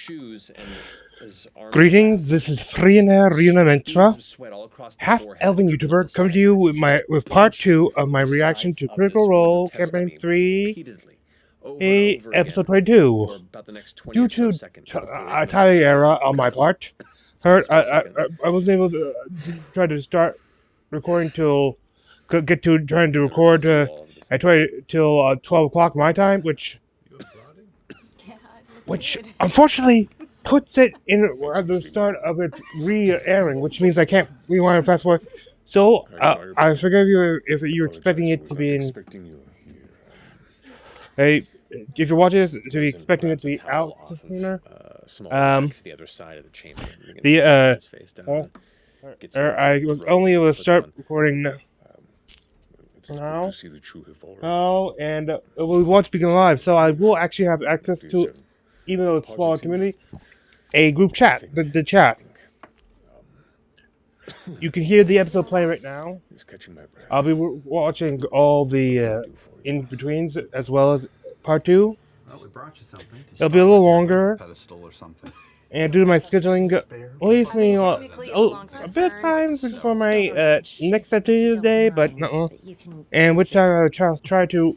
shoes and his arms Greetings, this is Friana Riunamentra, of sweat all across the forehead, half-elven dripping YouTuber, coming to you with part 2 of my reaction to Critical Role Campaign 3, repeatedly, over and over episode again, 22. for about the next 20 Due or so to seconds before even timing error on my part, Pause for a I second. wasn't able to try to start recording till trying to record at 12 o'clock my time, which unfortunately puts it in at the start of its re-airing, which means I can't rewind and fast forward. So I forgive you if you're expecting it to be in. Hey, if you're watching this, to be expecting it to be out sooner. To the other side of the chamber. I was only able to start recording now. Oh, and we want to begin live, so I will actually have access to, even though it's a smaller community, a group chat, the chat. You can hear the episode playing right now. I'll be watching all the in-betweens as well as part 2. Well, we brought you something. It'll be a little longer. Pedestal or something. And due to my scheduling, leaves me a bit of time before my next activity of the day, but no. And which time I'll try to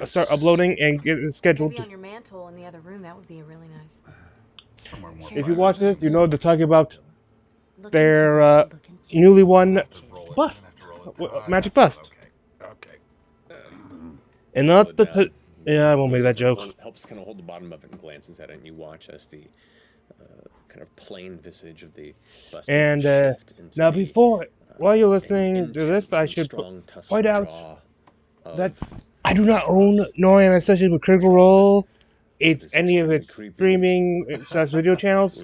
start uploading and get it scheduled. Maybe on your mantle in the other room, that would be really nice. If you watch this, you know they're talking about their newly won bust, magic bust. And not the... Yeah, I won't make that joke. Helps kind of hold the bottom of it and glances at it, and you watch as the kind of plain visage of the bust. And now, while you're listening to this, I should point out that I do not own nor am associated with Critical Role, any of its streaming / video channels,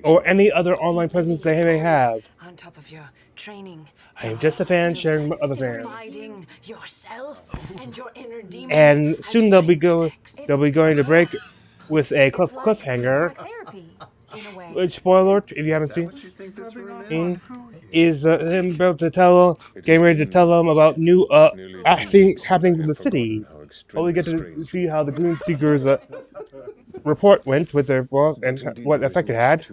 or any other online presence they may have. On top of your training, I am just a fan sharing with other fans. Fighting yourself and your inner demons. And soon they'll be going to break with a cliffhanger. Which, spoiler alert, if you haven't seen, is him about to getting ready to tell them about new happenings in the city. Well, we get to see how the Gloom Seekers report went with their boss and what effect it had.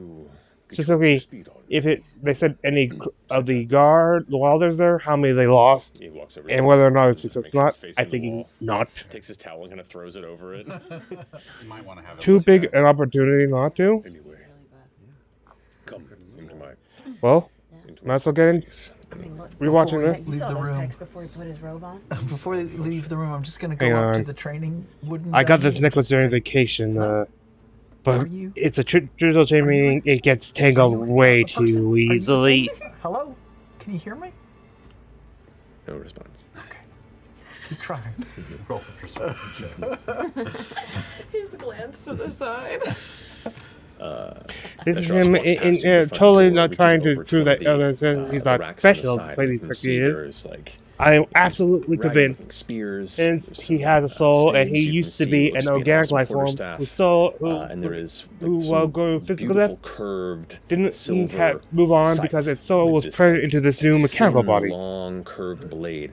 Specifically, they said any of the guard, the wilders there, how many they lost, and whether or not it's successful or not. I think not. Takes his towel and kind of throws it over it. Too big an opportunity not to. Come into my. Well, might as well get in. Rewatching it. You saw those pecs before he put his robe on? Before they leave the room, I'm just gonna go up to the training wooden. I got this necklace during vacation, but it's a traditional chain meaning it gets tangled way too easily. Hello? Can you hear me? No response. Okay. Keep trying. Roll the perception check. He just glanced to the side. This is him totally not trying to prove that he's not special, despite the fact he is. I am absolutely convinced, since he has a soul and he used to be an organic life form, who while going physical death, didn't move on because its soul was turned into this new mechanical body. Long curved blade.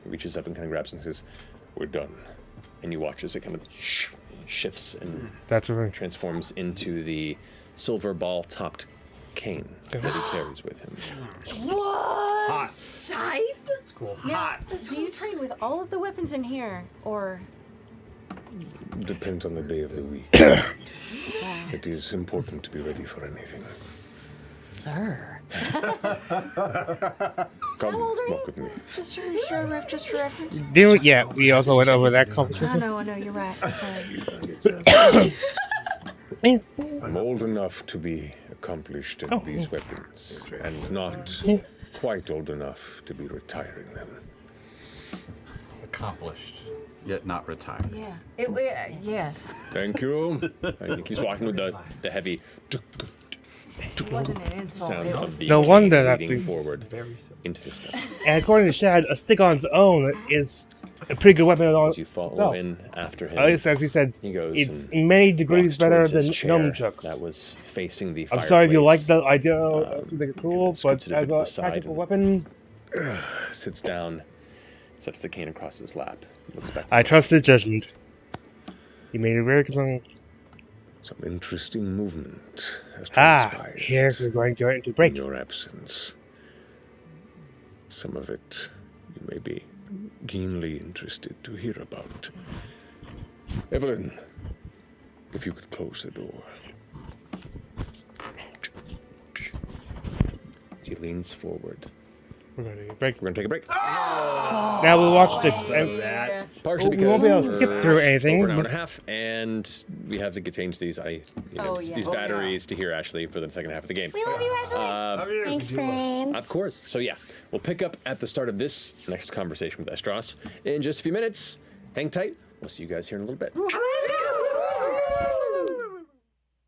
He reaches up and kind of grabs and says, "We're done." And you watch as it kind of shifts and transforms into the silver ball-topped cane that he carries with him. What? Hot. Scythe? That's cool. Yeah. Do you train with all of the weapons in here, or? Depends on the day of the week. It is important to be ready for anything. Sir. Come, walk with me. Just for reference. Yeah, we also went over that conversation. I know, you're right. I'm sorry. I'm old enough to be accomplished in these weapons, and not quite old enough to be retiring them. Accomplished, yet not retired. Yeah. Yes. Thank you. And he keeps walking with the heavy It wasn't an insult. sound of the No wonder that's leading forward into the stuff. And according to Shad, a stick on its own is a pretty good weapon on As you follow in after him, at least, as he said, he goes it's and in many degrees walks better towards than his chair nunchucks. that was facing the fireplace. I'm sorry if you like the idea, I think it's cool, scoots but it a bit to the as a side tactical and- weapon, Sits down, sets the cane across his lap, looks back. I trust his judgment. He made it very compelling. Some interesting movement has Ah, transpired here's we're going to go into in break. your absence. Some of it you may be keenly interested to hear about. Evelyn, if you could close the door. As he leans forward. We're going to take a break. We're going to take a break. Now we'll watch the. Partially We won't be able to skip through anything. over an hour and a half, and we have to change these. These batteries to hear Ashley for the second half of the game. We love you, Ashley. Thanks, friends. Of course. So yeah, we'll pick up at the start of this next conversation with Estros in just a few minutes. Hang tight. We'll see you guys here in a little bit.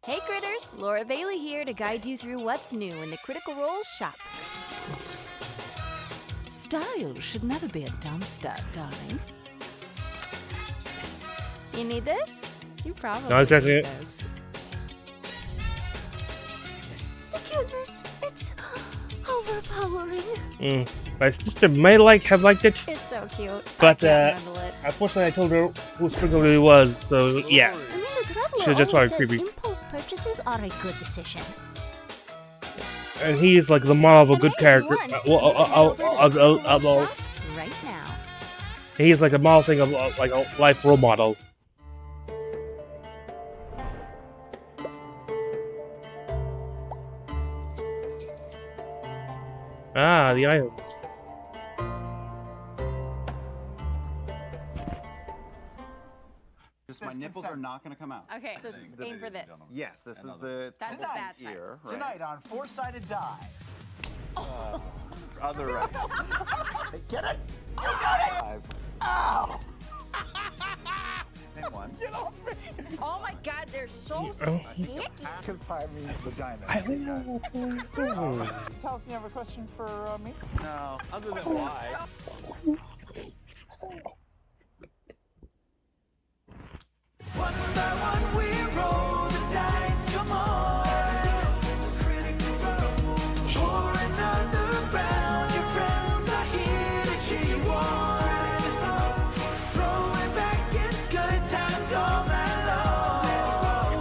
Hey, critters. Laura Bailey here to guide you through what's new in the Critical Role shop. Style should never be a dumpster, darling. You need this? You probably No, it's actually need it. this. The cuteness, it's overpowering. My sister may have liked it, It's so cute. but I can't handle it. unfortunately I told her who Sprinkle really was, so yeah. I mean, the traveler She's just always like says creepy. impulse purchases are a good decision. And he is like the model of a good character. Right now. He is like a model thing of like a life role model. Ah, the island. Just my nipples are not going to come out. Okay, so aim for this. Yes, this is the That's the bad side. ear. Right. Tonight on Four-Sided Die. Other right. Get it? You got it! Five. Ow! Name one. Get off me! Oh my god, they're so Oh. sticky. Because pi means vagina. Tell us, you have a question for me? No, other than why. One by one we roll the dice, come on. Critical Role. For another round, your friends are here to cheer you on. Throwing back, it's good times all night long.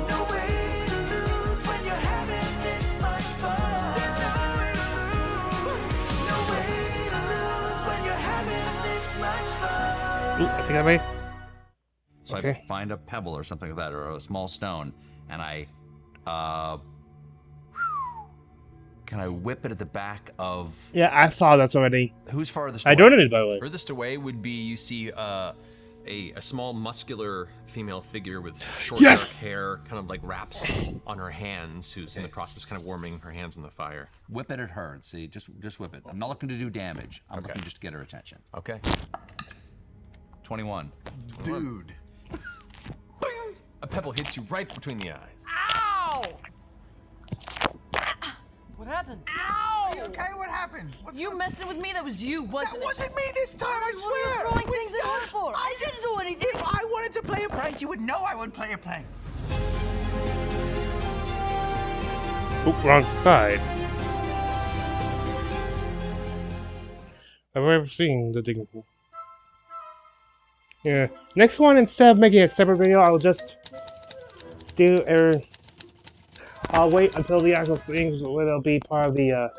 No way to lose when you're having this much fun. No way to lose when you're having this much fun. Ooh, I think I may. So Okay. I find a pebble or something like that, or a small stone, and I, can I whip it at the back of? Yeah, I saw that already. Who's farthest I away? donated, by the way. Furthest away would be you see a small muscular female figure with short Yes! dark hair, kind of like wraps on her hands, who's in the process of kind of warming her hands in the fire. Whip it at her and see. Just whip it. I'm not looking to do damage. I'm looking just to get her attention. Okay. 21. Dude. A pebble hits you right between the eyes. Ow! What happened? Ow! Are you okay? What happened? What's You messing with me? That was you, wasn't That wasn't me this time, I What are you swear! throwing We things at still- her for? I didn't do anything. If I wanted to play a prank, you would know I would play a prank. Oop, wrong side. I've ever seen the thing. Yeah. Next one, instead of making a separate video, I'll just do a. I'll wait until the actual things will be part of the.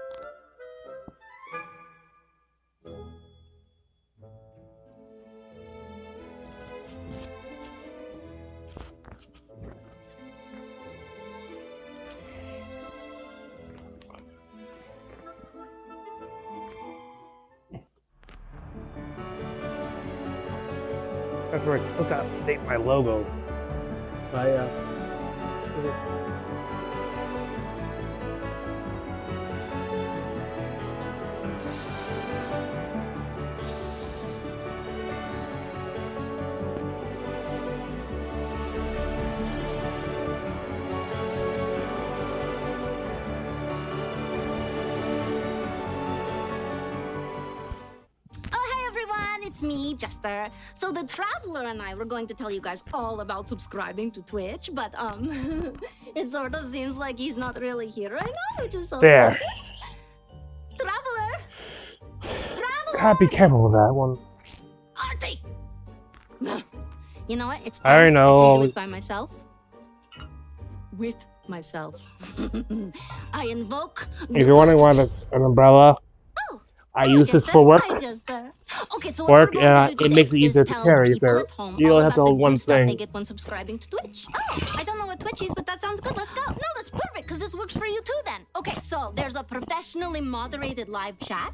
That's where I took out to update my logo. Oh, hey everyone, it's me, Jester. So the Traveler and I were going to tell you guys all about subscribing to Twitch, but it sort of seems like he's not really here right now, which is so There. sad. Traveler! Traveler! Gotta be careful with that one. Artie! You know what? It's I already fine. I know. can do it by myself. With myself. I invoke. If you're wondering why that's an umbrella, I use this for work. Okay, so Work, what we're going to do it today makes it is easier to tell carry. people There, at home you all only have to about the hold one good stuff they thing. get when subscribing to Twitch. Oh, I don't know what Twitch is, but that sounds good. Let's go. No, that's perfect, because this works for you too then. Okay, so there's a professionally moderated live chat,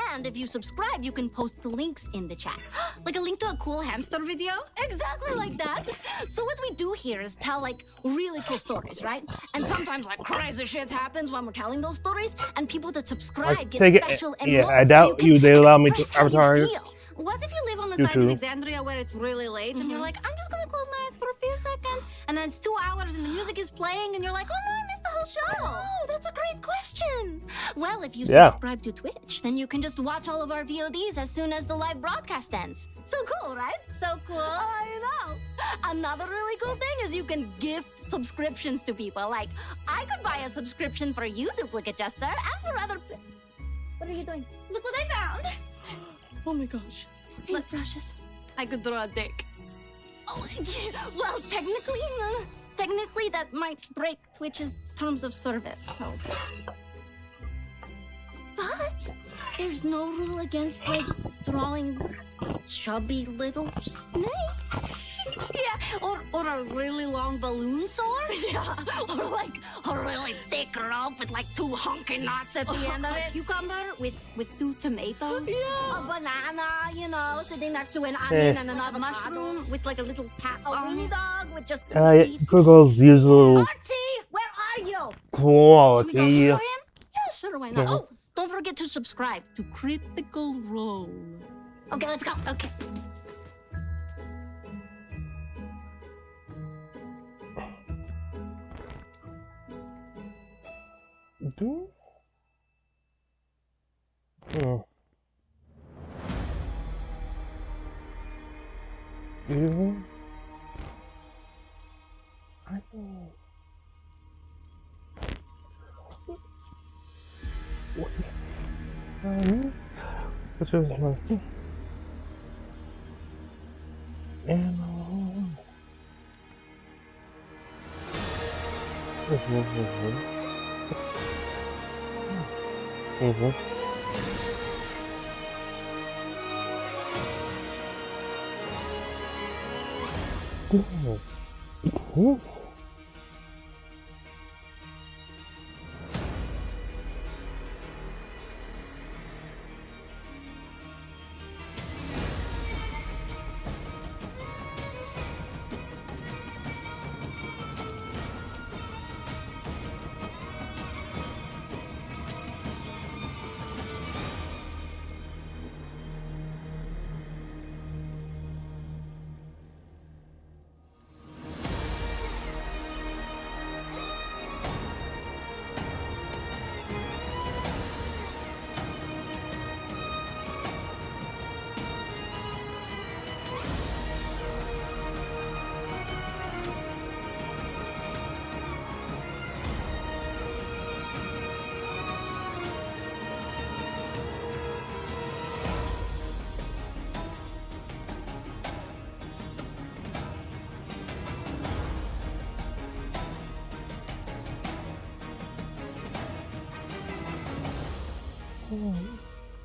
and if you subscribe, you can post links in the chat. Like a link to a cool hamster video? Exactly like that. So what we do here is tell, like, really cool stories, right? And sometimes, like, crazy shit happens when we're telling those stories, and people that subscribe get special emotes. Yeah, I doubt they allow me to advertise. What if you live on the side of YouTube. Alexandria where it's really late and you're like, I'm just gonna close my eyes for a few seconds, and then it's 2 hours and the music is playing and you're like, oh no, I missed the whole show. Oh, that's a great question. Well, if you subscribe to Twitch, then you can just watch all of our VODs as soon as the live broadcast ends. So cool, right? So cool. I know. Another really cool thing is you can gift subscriptions to people. Like, I could buy a subscription for you, Duplicate Jester, and for other... What are you doing? Look what I found. Oh my gosh. Paintbrushes. I could draw a dick. Oh, well, technically that might break Twitch's terms of service, so. But there's no rule against, like, drawing chubby little snakes. Yeah, or a really long balloon sword. Yeah, or like a really thick rope with like 2 hunky knots at the end of it. A cucumber with 2 tomatoes. Yeah. A banana, you know, sitting next to an onion and another mushroom with like a little cat, a rooney dog with just 2 feet. Google's usual Archie, where are you? quality. Can we go for him? Yeah, sure, why not? Oh, don't forget to subscribe to Critical Role. Okay, let's go. Okay. Oh. You? I know. This is my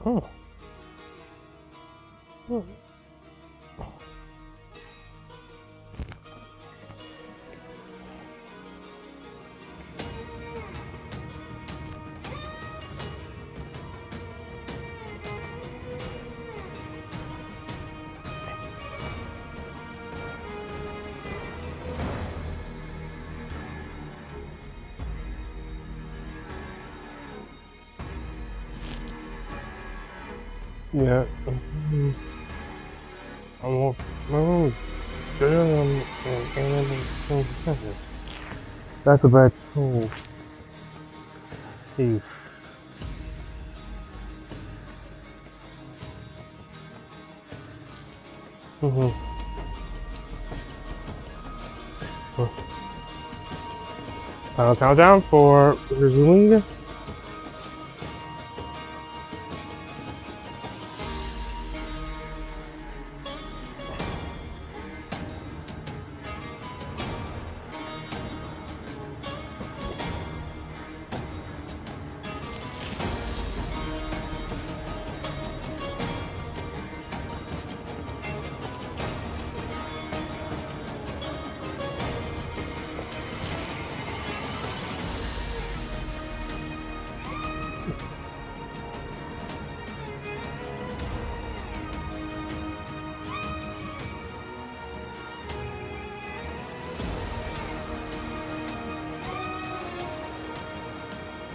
Oh. Oh. Yeah. That's a bad tool. Thief. Final countdown for resuming.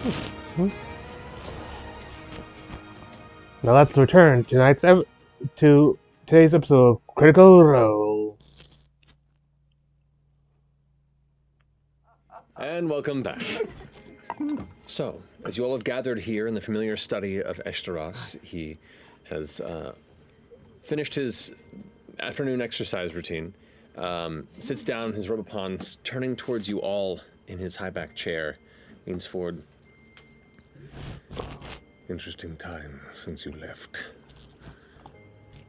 Now let's return to today's episode of Critical Role. And welcome back. So, as you all have gathered here in the familiar study of Eshtaros, he has finished his afternoon exercise routine, sits down, his robe upon, turning towards you all in his high-back chair, leans forward. Interesting time since you left.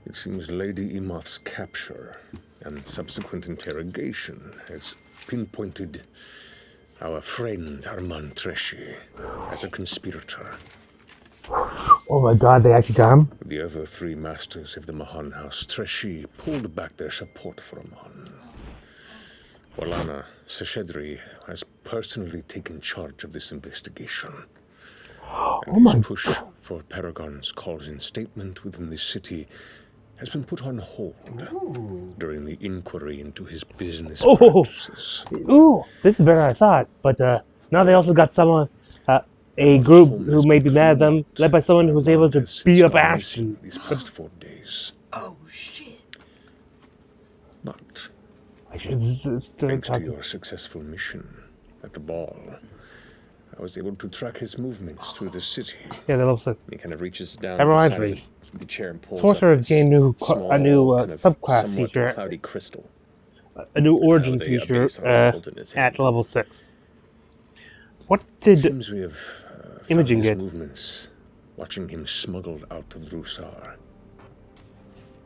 It seems Lady Emoth's capture and subsequent interrogation has pinpointed our friend Armand Tresci as a conspirator. Oh my god, they actually got him? The other three masters of the Mahan House, Tresci, pulled back their support for Amon. Orlana Seshedri has personally taken charge of this investigation. And his push for Paragon's cause-in statement within the city has been put on hold during the inquiry into his business practices. Ooh, this is better than I thought. But now they also got someone, a group who may be mad at them, led by someone who was able to beat up Ashton. These past 4 days. Oh, shit. But I should thanks to your successful mission at the ball, I was able to track his movements through the city. Yeah, they love it. He kind of reaches down That reminds me. the chair and pulls Sorcerers up gained small, a new kind of subclass somewhat feature. cloudy crystal. A new origin they feature base are held in his hand. at level 6. What did Seems we have Imaging found his get? Movements, watching him smuggled out of Rusar,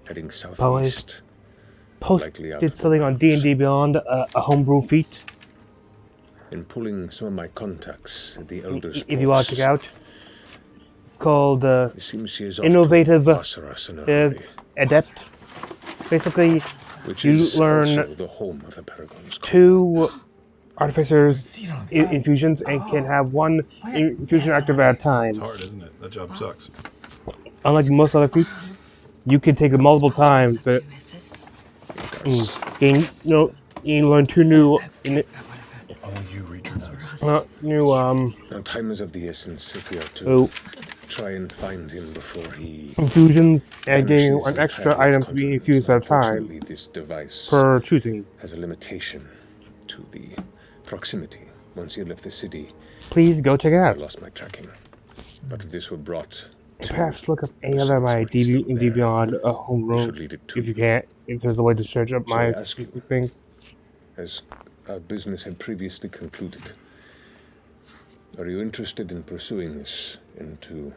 heading Probably southeast. posted something on D&D Beyond, a homebrew feat. In pulling some of my contacts at the Elder Scrolls. If you want to check out. It's called It seems she is off to Innovative Bassaras in a hurry, Adept. Basically, which you is also learn the home of the Paragon's 2 Artificer's infusions and can have 1 infusion active at a time. It's hard, isn't it? That job sucks. Unlike most other feats, you can take it multiple times. You learn 2 new Now time is of the essence if we are to try and find him before he infusions and gain vanishes an extra item to be infused at a time Unfortunately, this device per choosing. has a limitation to the proximity. Once you left the city, Please go check it I out. lost my tracking. But if this were brought to Perhaps look up any other of my D&D Beyond home room if you can't. If there's a way to search up So my I ask you, things. as our business had previously concluded, are you interested in pursuing this and to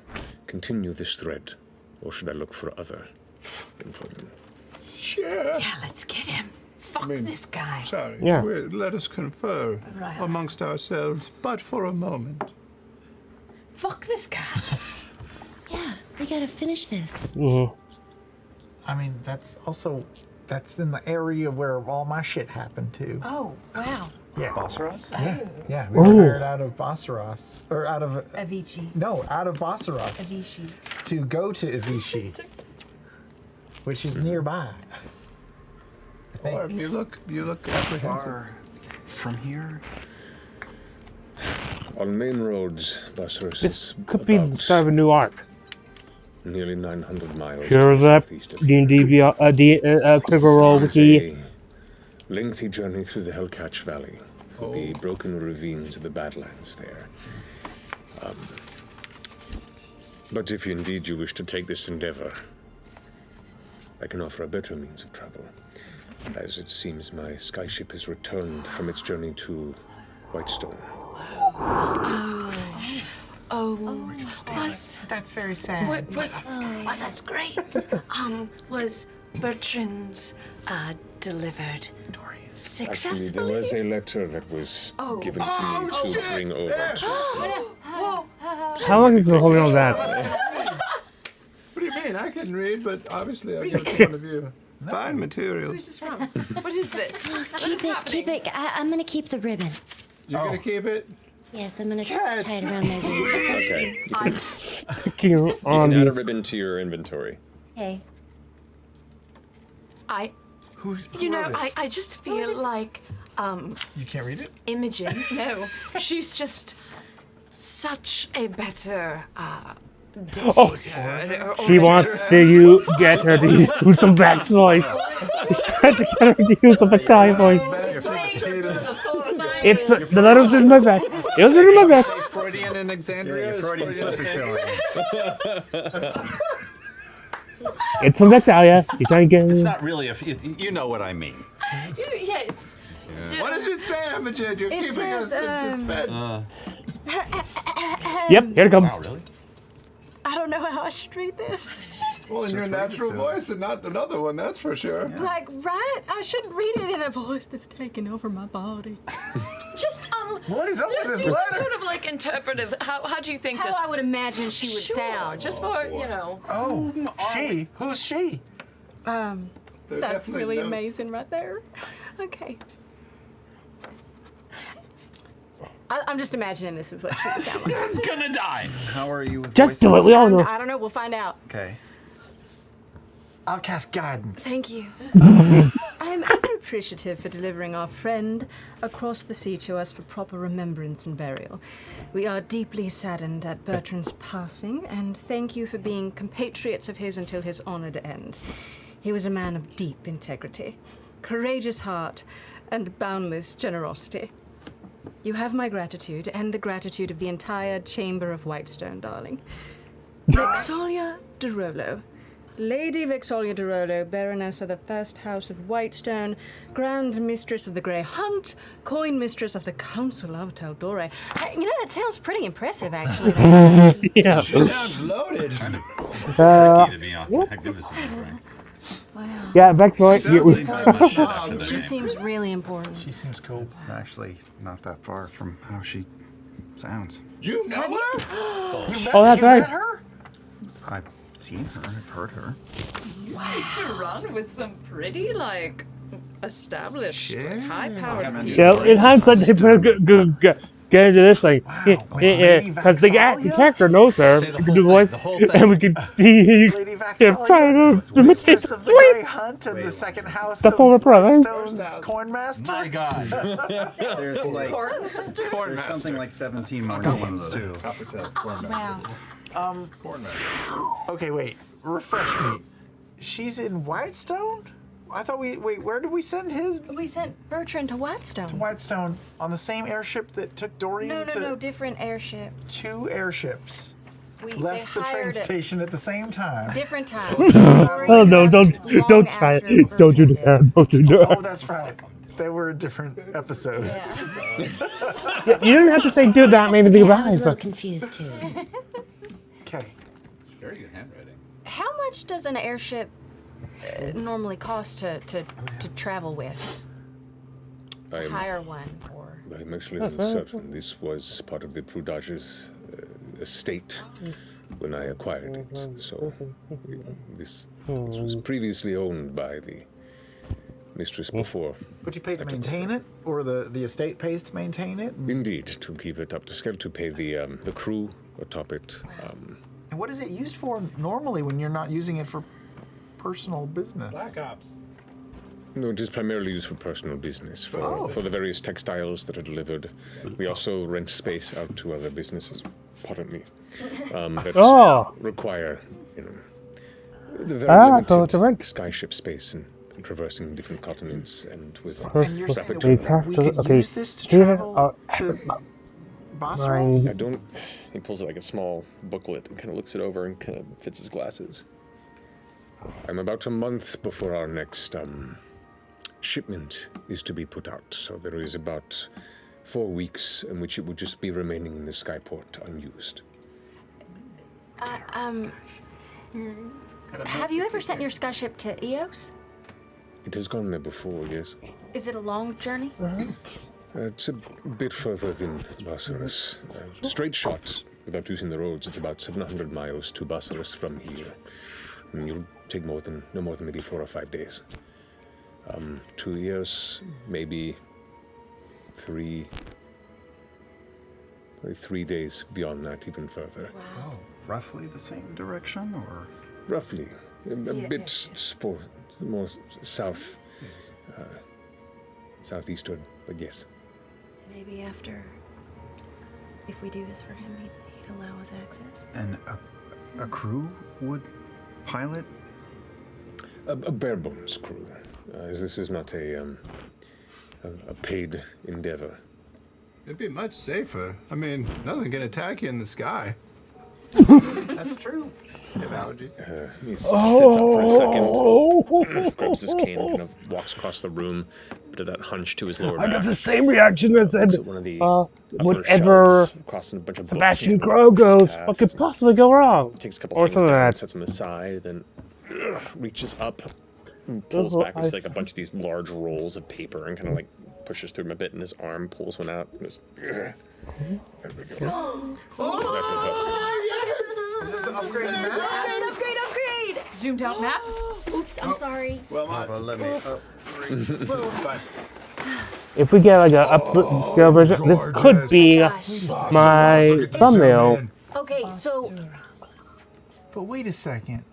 continue this thread, or should I look for other employment? Sure. Yeah, let's get him. Fuck this guy. Sorry. Yeah. Let us confer amongst ourselves, but for a moment. Fuck this guy. Yeah, we gotta finish this. I mean, that's in the area where all my shit happened too. Oh, wow. Yeah. Bassaras? Yeah. We were hired out of Bassaras. Or out of... Avicii. No, out of Bassaras. Avicii. To go to Avicii. Which is nearby. I think. Or you look apprehensive. From here? On main roads, Bassaras This is could be the about start of a new arc. nearly 900 miles Here's to the up southeast of D&D Beyond Critical Role It is Wiki. a lengthy journey through the Hellcatch Valley, with the broken ravines of the Badlands there. But if indeed you wish to take this endeavor, I can offer a better means of travel, as it seems my skyship has returned from its journey to Whitestone. That's very sad. That's great. Was Bertrand's delivered Actually, successfully? there was a letter that was given to me to bring over to How long has he been holding on to that? What do you mean? I can read, but obviously I give it to one of you. Fine materials. Where's this from? What is this? Keep it. I'm gonna keep the ribbon. You're gonna keep it? Yes, I'm gonna tie it around my waist. Okay. You You can add a ribbon to your inventory. Okay. I just feel like You can't read it? Imogen. No, she's just such a better Oh, dictator. she wants to get her to use some Vex voice. She's trying to get her to use some Italian voice. It's the letters in my back. It was in my back. Freudian in Alexandria. Freudian slipper showing. It's from Natalia. You're trying to get. It's not really a. You know what I mean. Yeah, it's. What does it say, Amajid? You're It keeping us says, in suspense. Yep, here it comes. Wow, really? I don't know how I should read this. Well, in your natural voice and not another one, that's for sure. Like, right? I shouldn't read it in a voice that's taking over my body. Just What is up with this just letter? sort of like interpretive. How do you think How this? I would imagine she would sound. Just for you know. Oh, she? Who's she? That's definitely really notes. amazing right there. Okay. I'm just imagining this is what she would sound like. I'm gonna die. How are you with Just voices? do it. We all know. I don't know. We'll find out. Okay. I'll cast guidance. Thank you. I am ever appreciative for delivering our friend across the sea to us for proper remembrance and burial. We are deeply saddened at Bertrand's passing, and thank you for being compatriots of his until his honored end. He was a man of deep integrity, courageous heart, and boundless generosity. You have my gratitude and the gratitude of the entire Chamber of Whitestone, darling. Vexalia de Rollo. Lady Vexalia de Rollo, Baroness of the First House of Whitestone, Grand Mistress of the Grey Hunt, Coin Mistress of the Council of Taldore. You know, that sounds pretty impressive, actually. Yeah. She sounds loaded. Uh, To be on. Heck, give us a drink. Wow. yeah, Vex voice. Sounds You- like my mom. She seems really important. She seems cool. It's actually not that far from how she sounds. You know her? Oh, that's You right. met her? I've seen her. I've heard her. Used to run with some pretty like established, high-powered people. Yeah, in hindsight, they better get into this thing. Because the character knows her. Say You the can whole do the voice, thing, the whole thing. and we can see Lady him Vaxalia, trying to imitate Mistress the of the Grey voice. Hunt and the second house The of former brother. Whitestone's Cornmaster. My God. There's like Cornmaster? there's something like 17 more names too. Wow. Okay, wait. Refresh me. She's in Whitestone? I thought wait, where did we send his? We sent Bertrand to Whitestone. To Whitestone on the same airship that took Dorian to No, different airship. 2 airships. They Left the train hired it station at the same time. different times. Oh no! Don't try it! Don't do that! Don't do that! Oh, that's right. They were different episodes. Yeah, you didn't have to say do that. Made me think I about was a little it. confused too. Okay. Very good handwriting. How much does an airship normally cost to travel with? To hire one or? I'm actually uncertain. This was part of the Prudage's estate when I acquired it. So this was previously owned by the mistress before. But you pay to maintain it, or the estate pays to maintain it? Indeed, to keep it up to scale, to pay the crew atop it. And what is it used for normally when you're not using it for personal business? Black Ops. No, it is primarily used for personal business, for the various textiles that are delivered. We also rent space out to other businesses, pardon me, that require, the very limited skyship space and traversing different continents and with rapid turnaround. We use this to travel to Basra? I don't. He pulls out like a small booklet and kind of looks it over and kind of fits his glasses. I'm about a month before our next shipment is to be put out, so there is about 4 weeks in which it would just be remaining in the skyport unused. Have you ever sent your skyship to Eos? It has gone there before, yes. Is it a long journey? It's a bit further than Bassaris. Straight shots, without using the roads, it's about 700 miles to Bassaris from here. And you'll take no more than maybe 4 or 5 days. 2 years, maybe 3 days beyond that, even further. Wow. Roughly the same direction, or? Roughly. A bit more south, southeastward, but yes. Maybe after if we do this for him, he'd allow us access. And a crew would pilot? A bare bones crew, as this is not a paid endeavor. It'd be much safer. I mean, nothing can attack you in the sky. That's true. You have allergies. He sits up for a second, grabs his cane, and kind of walks across the room, bit of that hunch to his lower back. I got the same reaction as Looks at one of the whatever shelves, crossing a bunch of Sebastian books Crow goes, what could possibly go wrong? Takes a couple Or things something down, like that. sets them aside, then reaches up and pulls back with like a bunch of these large rolls of paper and kind of like pushes through them a bit in his arm, pulls one out, and goes, there we go. That will help. Is this an upgraded map? Upgrade! Zoomed out map. Oops, I'm sorry. Well, let me. Oops. If we get like a upscale version, this could be my thumbnail. Okay, so But wait a second.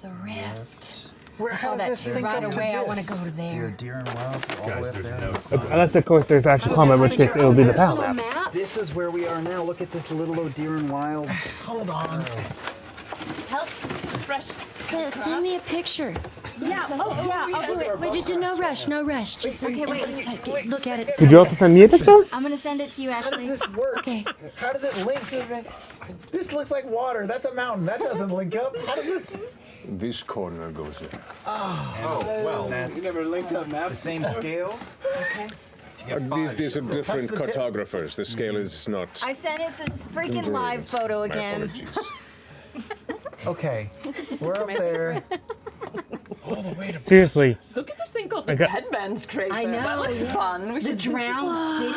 the rift. Where I saw how's that this too. sync Right up to away, I this? want to go to there. Deer and wild all the way up there. Unless of course there's actual comment, which case it will be the panel map. This is where we are now. Look at this little old Deer and Wild. Hold on. Help. Fresh. Send me a picture. Yeah. Oh, yeah. I'll do it. Wait, no rush, no rush. Just Okay, wait. look at it. Could you also send me a picture? I'm gonna send it to you, How Ashley. does this work? Okay. How does it link? This looks like water. That's a mountain. That doesn't link up. How does this? This corner goes there. well, You never linked up maps. The same scale? Okay. These are different cartographers. The scale is not. I sent it. It's a freaking live photo My again. apologies. Okay, we're up there. Seriously. Look at this thing called I the got- Deadman's Crater. I know. That looks fun. We The should drowned city.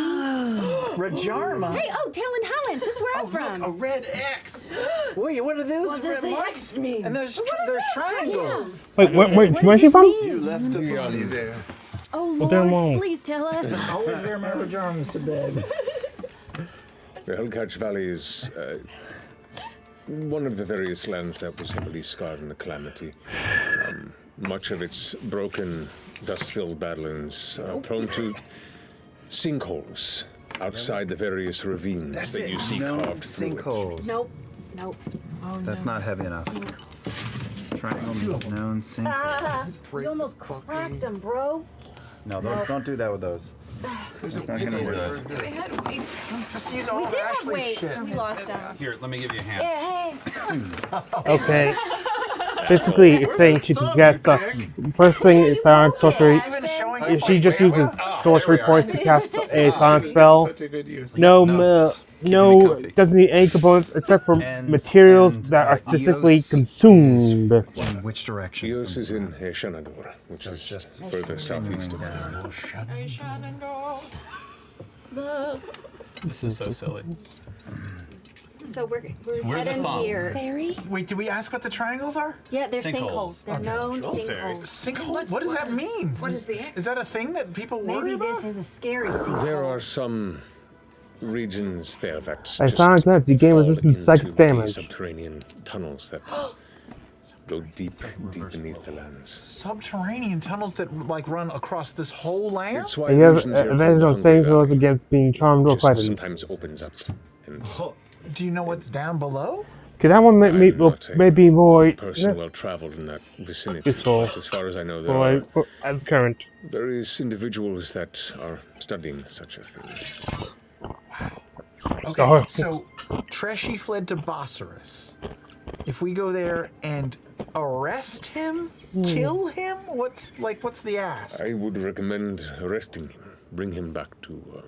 Rajarma. Hey, oh, Talon Highlands. That's where I'm from. A red X. Wait, what are those? What does the X mean? And there's triangles. Wait, where's she from? You left the body there. Oh, Well, then Lord, won't. please tell us. Always wear my pajamas to bed. The Hellcatch Valley is one of the various lands that was heavily scarred in the calamity. Much of its broken, dust-filled badlands prone to sinkholes outside the various ravines that you see No carved through it. sinkholes. Nope. Oh, That's no. not heavy enough. Triangle means known sinkholes. You almost cracked them, bro. No, those don't do that with those. That's not gonna work. We had weights at some Just use all We of did have Ashley's weights. shit. We lost them. Here, let me give you a hand. Yeah, hey. Okay. Basically, it's saying she can cast stuff. First thing is silent sorcery. If she just uses sorcery points to cast a silent spell, no, doesn't need any components except for materials that are specifically consumed. In which direction? Eos is in Shanador, which is just further southeast of there. This is so silly. So we're We're the heading thumb. here. Fairy? Wait, did we ask what the triangles are? Yeah, they're Sinkholes. sinkholes. They're known fairy. sinkholes. Sinkhole? What does that mean? What is the X? Is that a thing that people worry Maybe about? this is a scary sinkhole. There are some regions there that I just found that you gain fall resistance to psychic into the damage. subterranean tunnels that go deep beneath the lands. Subterranean tunnels that like run across this whole land? It's why And you have regions here advantage called on the saving Hungry throws Valley against being charmed or just frightened. sometimes opens up. And Do you know what's down below? Okay, that one maybe more person well traveled in that vicinity. Useful. But as far as I know, there are as current. various individuals that are studying such a thing. Okay, Oh. so Treshy fled to Bossaris. If we go there and arrest him, kill him, what's the ask? I would recommend arresting him, bring him back to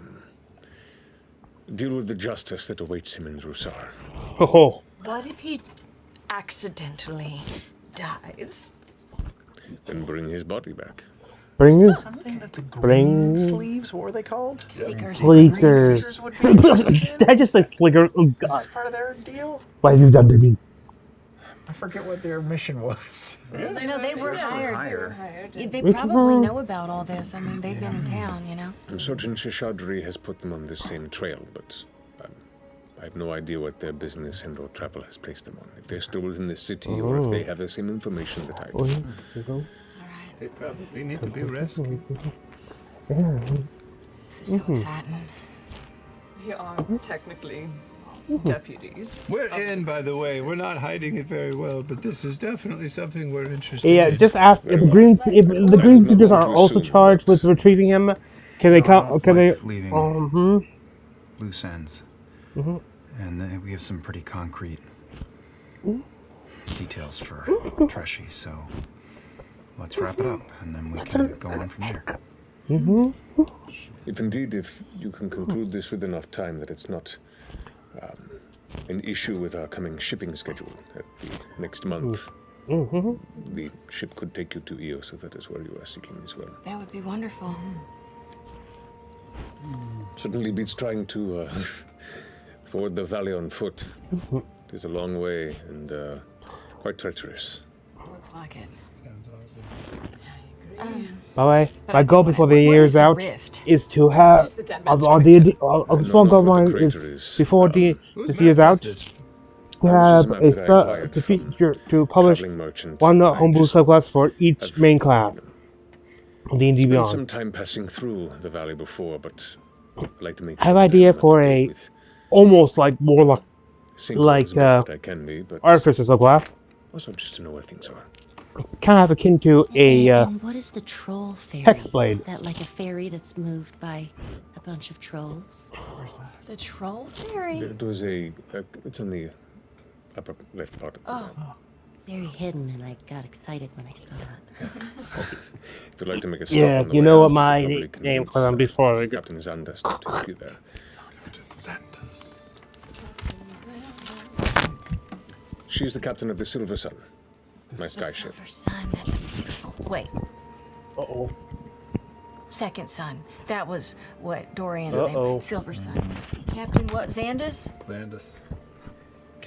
deal with the justice that awaits him in Drusar. Oh. What if he accidentally dies? Then bring his body back. Bring his Something that the green sleeves, what were they called? Sleekers. Would be interested in? I just said Slicker. Oh Is god. this part of their deal? Why have you done to me? I forget what their mission was. No, they were hired. They Which probably one? know about all this. I mean, they've been in town, you know. And Sergeant Shishadri has put them on this same trail, but I have no idea what their business and or travel has placed them on. If they're still in the city or if they have the same information that I do. They probably need to be rescued. This is so exciting. We are technically deputies. We're in, by the way. We're not hiding it very well, but this is definitely something we're interested Yeah, in. just ask if the green troopers are also charged with retrieving him. Can they come? Can they? Leaving loose ends. Mhm. And we have some pretty concrete details for Treshy, so let's wrap it up, and then we can go on from there. If indeed, if you can conclude this with enough time that it's not an issue with our coming shipping schedule at the next month, the ship could take you to Eos if that is where you are seeking as well. That would be wonderful. Certainly beats trying to ford the valley on foot. It is a long way and quite treacherous. Looks like it. By the way, But my I goal do before wanna- the what year is is the out rift? is to have Just the dead on man's the No, small not goal what the line crater is is. before this year's out to This is a have map that I acquired to from feature to publish traveling merchant one I homebrew just subclass for each have, main class. D&D Spent Beyond. some time passing through the valley before, but I'd like to make I sure have an that idea I'm up for to date a with almost like more like as best that I can be, but Artificer subclass. also just to know where things are. Kind of akin to a And what is the troll fairy? Hexblade. Is that like a fairy that's moved by a bunch of trolls? The troll fairy? There was it's on the upper left part of the map. Very hidden, and I got excited when I saw it. If you'd like to make a stop yeah. on the You way know out, what you my could probably name convince, was before. Captain Zandas to take you there. She's the captain of the Silver Sun, my sky ship. Silver Sun, that's a beautiful. Wait. Uh-oh. Second Sun. That was what Dorian's Uh-oh. name. Silver Sun. Captain what? Xandus? Xandus.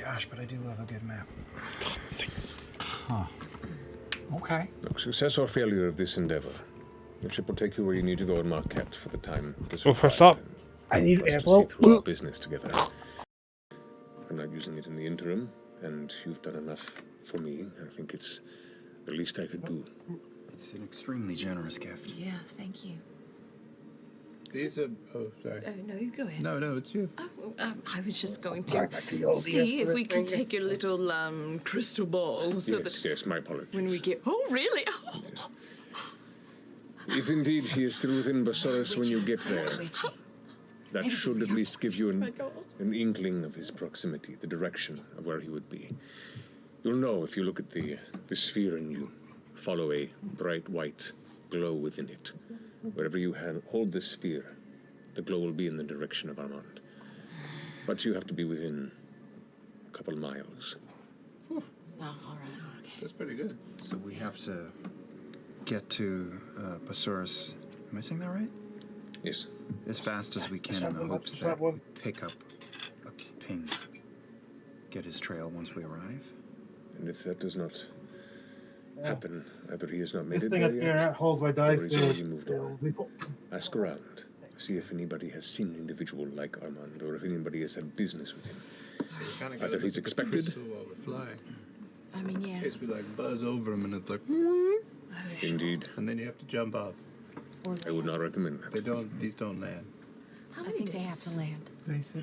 Gosh, but I do love a good map. Huh. Okay. Look, success or failure of this endeavor, the ship will take you where you need to go in Marquette for the time. Well, first up, I need us to see ammo. through our business together. I'm not using it in the interim, and you've done enough for me. I think it's the least I could do. It's an extremely generous gift. Yeah, thank you. These are. Oh, sorry. No, you go ahead. No, it's you. I was just going to see if we could take your little crystal ball so that Yes, my apologies. when we get. Oh, really? Oh. If indeed he is still within Basaris when you get there, that should at least give you an inkling of his proximity, the direction of where he would be. You'll know if you look at the sphere and you follow a bright white glow within it. Wherever you hold the sphere, the glow will be in the direction of Armand. But you have to be within a couple miles. Oh, all right. Okay. That's pretty good. So we have to get to Basaris. Am I saying that right? Yes. As fast as we can in the hopes that we pick up a ping. Get his trail once we arrive. And if that does not happen, either he has not made This it thing there up yet, here holds my dice. or he's already moved on. Ask around. See if anybody has seen an individual like Armand, or if anybody has had business with him. Either he's expected. While we're flying. I mean, yeah. In case we buzz over him and it's like. Indeed. And then you have to jump off. I would not recommend that. These don't land. I think they have to land. They said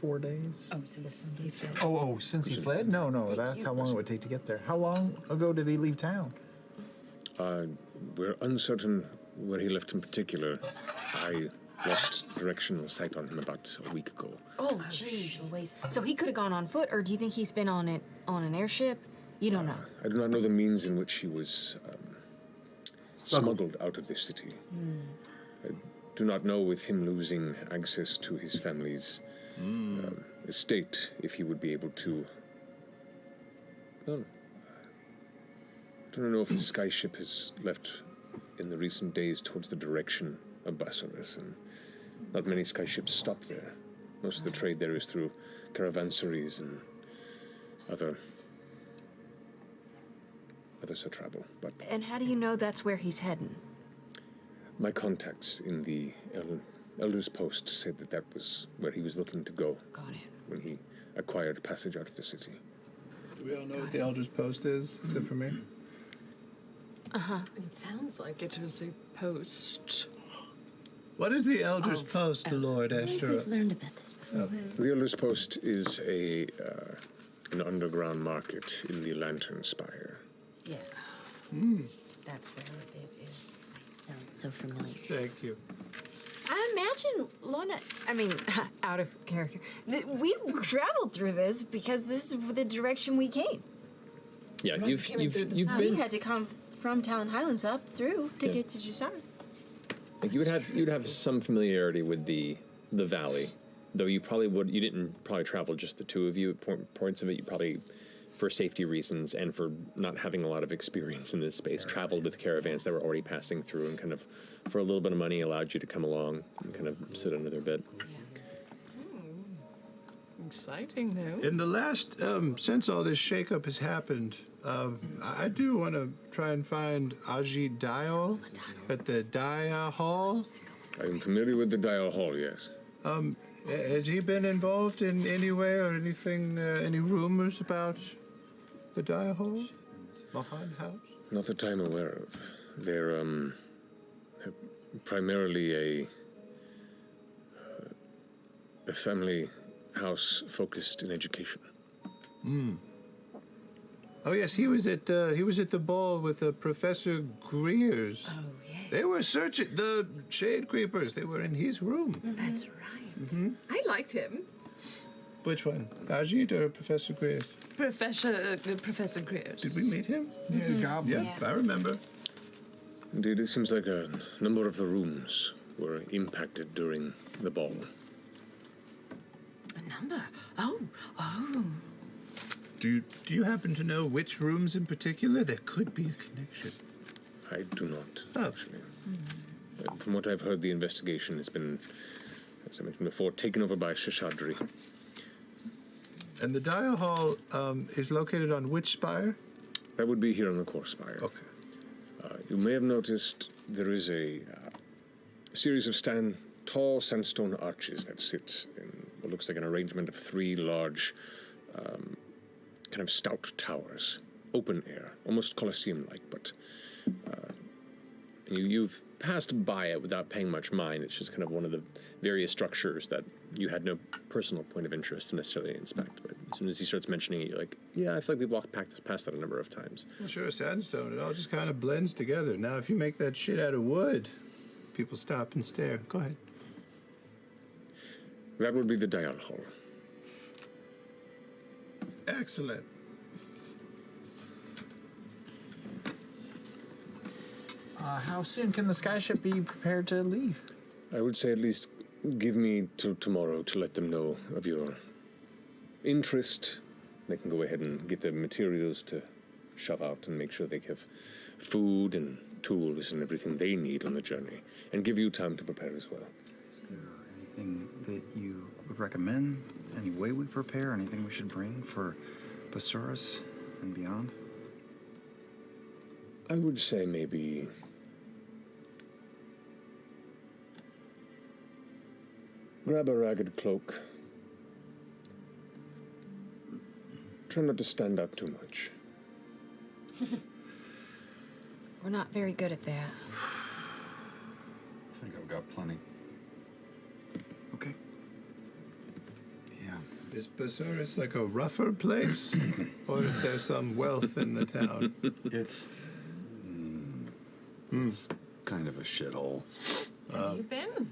4 days. Oh, since he fled. Oh, since he fled? No, that's how long it would take to get there. How long ago did he leave town? We're uncertain where he left in particular. I lost directional sight on him about a week ago. Oh, jeez, Louise. So he could have gone on foot, or do you think he's been on an airship? You don't know. I do not know the means in which he was smuggled out of this city. I do not know, with him losing access to his family's estate, if he would be able to. Well, I don't know if the skyship has left in the recent days towards the direction of Basaris, and not many skyships stop there. Most of the trade there is through caravansaries and other travel. But And how do you know that's where he's heading? my contacts in the Elder's Post said that was where he was looking to go. Got it. When he acquired passage out of the city. Do we all know what the Elder's Post is, except for me? It sounds like it was a post. What is the Elder's Post, Lord Ashtar? We've learned about this before. The Elder's Post is an underground market in the Lantern Spire. Yes. That's where it is. Sounds so familiar. Thank you. I imagine Lorna, I mean, out of character, we traveled through this because this is the direction we came. Yeah, you've We been. had to come from Talon Highlands up through to get to Jusara. Like you'd have some familiarity with the valley, though you didn't probably travel just the two of you at points of it. You probably, for safety reasons and for not having a lot of experience in this space, traveled with caravans that were already passing through and kind of, for a little bit of money, allowed you to come along and kind of sit under their bed. Exciting, though. In the last, since all this shakeup has happened, I do want to try and find Ajit Dial at the Dia Hall. I'm familiar with the Dial Hall, yes. Has he been involved in any way or anything, any rumors about the Dia Hall? Mahan House? Not that I'm aware of. They're primarily a family house focused in education. Oh yes, he was at the ball with Professor Greer's. Oh, yes. They were searching the Shade Creepers. They were in his room. That's right. Mm-hmm. I liked him. Which one, Ajit or Professor Greer's? Professor Greers. Did we meet him? Yeah, Goblin. Yeah, I remember. Indeed, it seems like a number of the rooms were impacted during the ball. A number? Oh. Do you happen to know which rooms in particular? There could be a connection. I do not, actually. From what I've heard, the investigation has been, as I mentioned before, taken over by Shashadri. And the Dia Hall is located on which spire? That would be here on the core spire. Okay. You may have noticed there is a series of tall sandstone arches that sit in what looks like an arrangement of three large, kind of stout towers, open air, almost Colosseum-like, but you've passed by it without paying much mind. It's just kind of one of the various structures that you had no personal point of interest to necessarily inspect. But as soon as he starts mentioning it, you're like, yeah, I feel like we've walked past that a number of times. Well, sure, sandstone. It all just kind of blends together. Now, if you make that shit out of wood, people stop and stare. Go ahead. That would be the Dial Hall. Excellent. How soon can the skyship be prepared to leave? I would say at least give me till tomorrow to let them know of your interest. They can go ahead and get the materials to shove out and make sure they have food and tools and everything they need on the journey, and give you time to prepare as well. Is there anything that you would recommend? Any way we prepare? Anything we should bring for Basurus and beyond? I would say maybe grab a ragged cloak. Try not to stand out too much. We're not very good at that. I think I've got plenty. Okay. Yeah. Is Basurus like a rougher place? Or is there some wealth in the town? It's kind of a shithole. Have you been?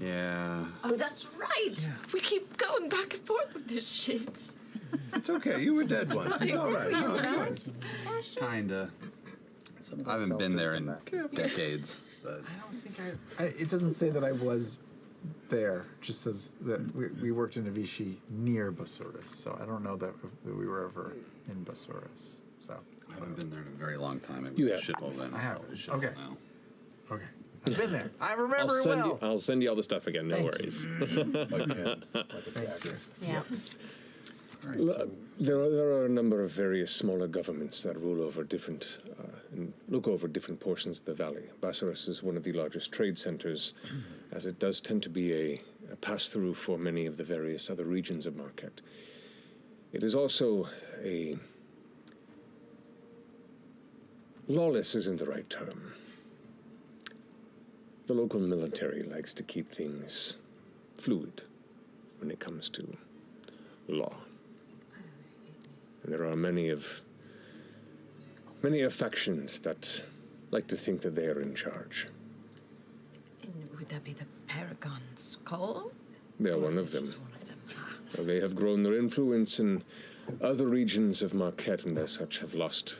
Yeah. Oh, that's right. We keep going back and forth with this shit. It's okay. You were dead once. It's all right. No, it's fine. Kinda. I haven't been there in decades, but I don't think it doesn't say that I was there. It just says that we worked in Avishi near Basurus, so I don't know that we were ever in Basurus. So I haven't been there in a very long time. It was You a have. shithole then. I have. It's a shithole Okay. now. Okay, I've been there. I remember it well. I'll send you all the stuff again. No Thank worries. Yeah. There are a number of various smaller governments that rule over different, and look over different portions of the valley. Basurus is one of the largest trade centers, as it does tend to be a pass-through for many of the various other regions of Marquette. It is also a... lawless isn't the right term. The local military likes to keep things fluid when it comes to law. And there are many factions that like to think that they are in charge. And would that be the Paragon's call? They are one of them. They have grown their influence in other regions of Marquette and as such have lost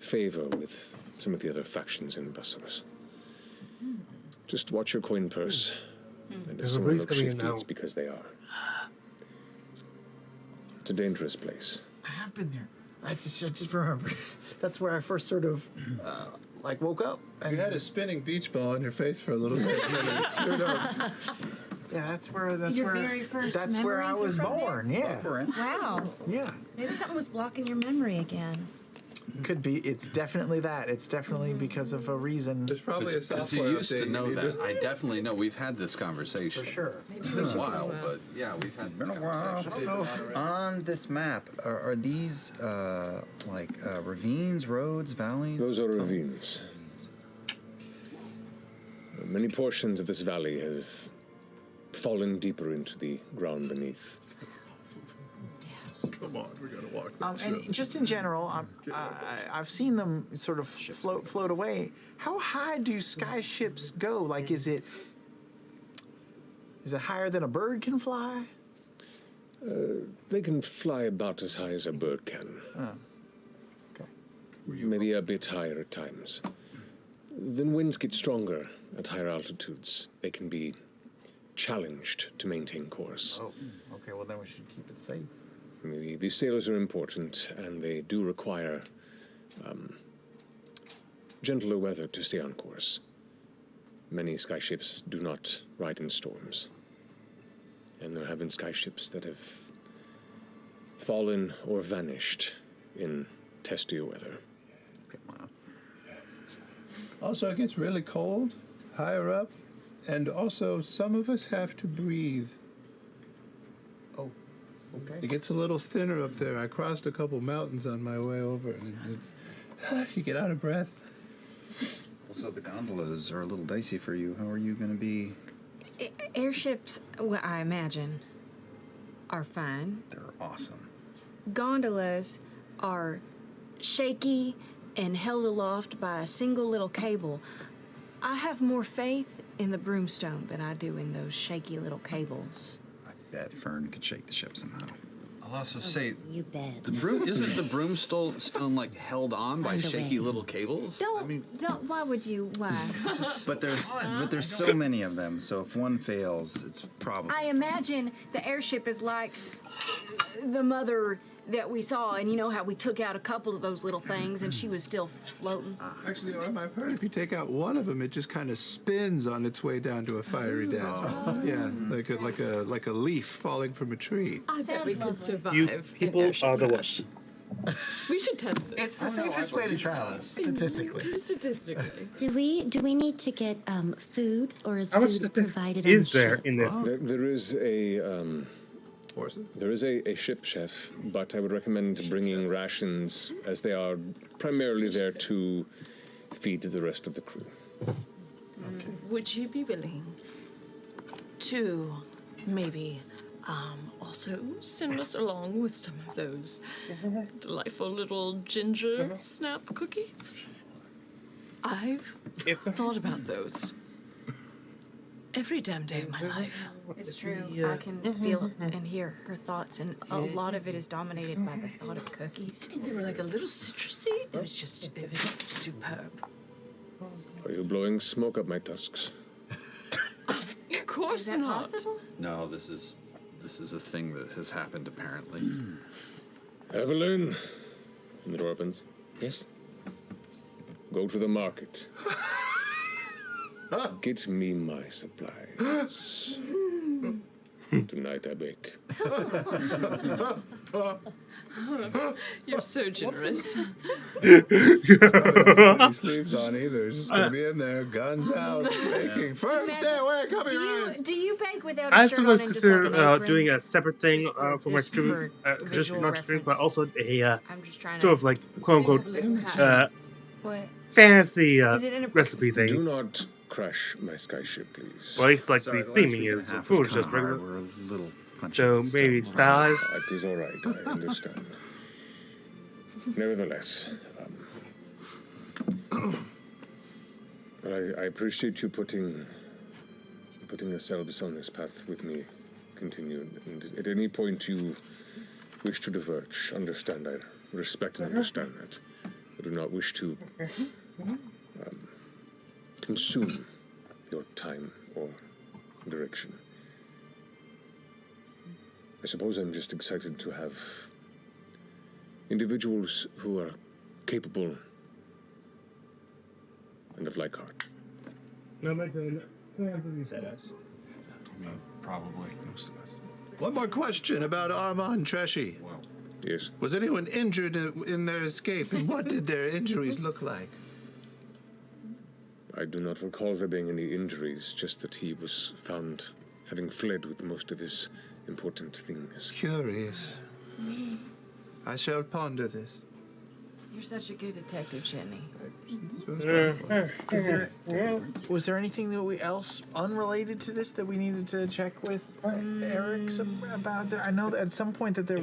favor with some of the other factions in Bassaris. Just watch your coin purse. And if someone looks shifty, it's because they are. It's a dangerous place. I have been there. I just remember. That's where I first sort of, like, woke up. And You had a spinning beach ball on your face for a little bit. Yeah, that's where Very first that's where I memories are was from born. there? Yeah. Wow. Yeah. Maybe something was blocking your memory again. Could be. It's definitely that. It's definitely because of a reason. There's Because you used to know that. I definitely know. We've had this conversation. For sure. It's been a while, but yeah, we've had this conversation. On this map, are these ravines, roads, valleys? Those are ravines. Many portions of this valley have fallen deeper into the ground beneath. Come on, we gotta walk. And just in general, I've seen them sort of float away. How high do sky ships go? Like, is it higher than a bird can fly? They can fly about as high as a bird can. Oh. Okay. Maybe a bit higher at times. Then winds get stronger at higher altitudes. They can be challenged to maintain course. Oh, okay. Well, then we should keep it safe. These sailors are important, and they do require gentler weather to stay on course. Many skyships do not ride in storms. And there have been skyships that have fallen or vanished in testier weather. Also, it gets really cold higher up, and also some of us have to breathe. Oh, okay. It gets a little thinner up there. I crossed a couple mountains on my way over, and you get out of breath. Also, the gondolas are a little dicey for you. How are you going to be? Airships, well, I imagine, are fine. They're awesome. Gondolas are shaky and held aloft by a single little cable. I have more faith in the broomstone than I do in those shaky little cables. I bet Fern could shake the ship somehow. I'll also say, You bet. Isn't the broomstone like held on by shaky little cables? Don't, why would you, why? But there's so many of them, so if one fails, it's probably. I imagine the airship is like the mother that we saw, and you know how we took out a couple of those little things and she was still floating. Actually, I've heard if you take out one of them, it just kind of spins on its way down to a fiery death. Oh. Yeah, like a leaf falling from a tree. I bet we could survive. You people are the worst. We should test it. It's the safest way to travel, statistically. Statistically. Do we need to get food, or is How much food provided? is on the there ship? in this? There is a Horses? There is a ship chef, but I would recommend bringing rations, as they are primarily there to feed the rest of the crew. Would you be willing to maybe also send us along with some of those delightful little ginger snap cookies? I've thought about those every damn day of my life. It's true. I can feel and hear her thoughts, and a lot of it is dominated by the thought of cookies. And they were like a little citrusy. It was superb. Are you blowing smoke up my tusks? Of course Is that not. possible? No, this is a thing that has happened apparently. Evelyn? And the door opens. Yes? Go to the market. Get me my supplies. Tonight I bake. You're so generous. No sleeves on either. It's just gonna be in there, guns out, baking. Firm, stay away, come here. Do you bake without I a shirt on sometimes and just consider like an apron? doing a separate thing for my just stream, for just visual not stream, but reference. also a I'm just trying sort to of like quote unquote What? fantasy Is it in a- recipe thing. Do not crash my skyship, please. Well, it's like Sorry, the the last theming week and is a half food, was just kinda hard. regular. We're a little punchy. So maybe stylized. It is all right, I understand. Nevertheless, I appreciate you putting yourselves on this path with me. Continue. And at any point you wish to diverge, understand. I respect and understand that. I do not wish to consume your time or direction. I suppose I'm just excited to have individuals who are capable and of like heart. No, is that us? Probably most of us. One more question about Armand Treshy. Yes. Was anyone injured in their escape, and what did their injuries look like? I do not recall there being any injuries, just that he was found having fled with most of his important things. Curious. I shall ponder this. You're such a good detective, Jenny. Was there anything else unrelated to this that we needed to check with Eric about? I know that at some point that there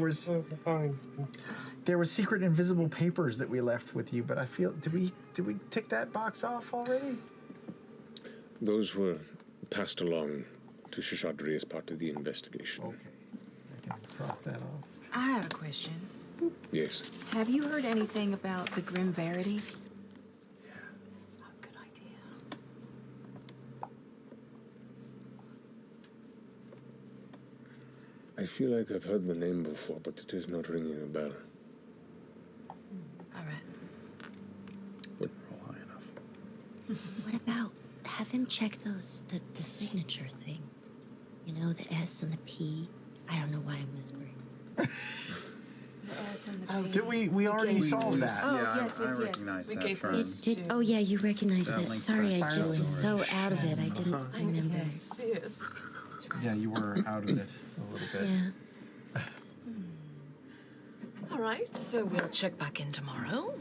was secret invisible papers that we left with you, but I feel did we tick that box off already? Those were passed along to Shishadri as part of the investigation. Okay, I can cross that off. I have a question. Yes. Have you heard anything about the Grim Verity? I feel like I've heard the name before, but it is not ringing a bell. All right. What? What about have him check the signature thing? You know, the S and the P. I don't know why I'm whispering. Did we already solved that? Oh, Yeah, yes, I yes. recognize We that gave from... those Did, oh yeah, you recognize that. link Sorry, I just was so spiral out of it. I didn't remember. Yes, yes. Yeah, you were out of it a little bit. Yeah. All right, so we'll check back in tomorrow.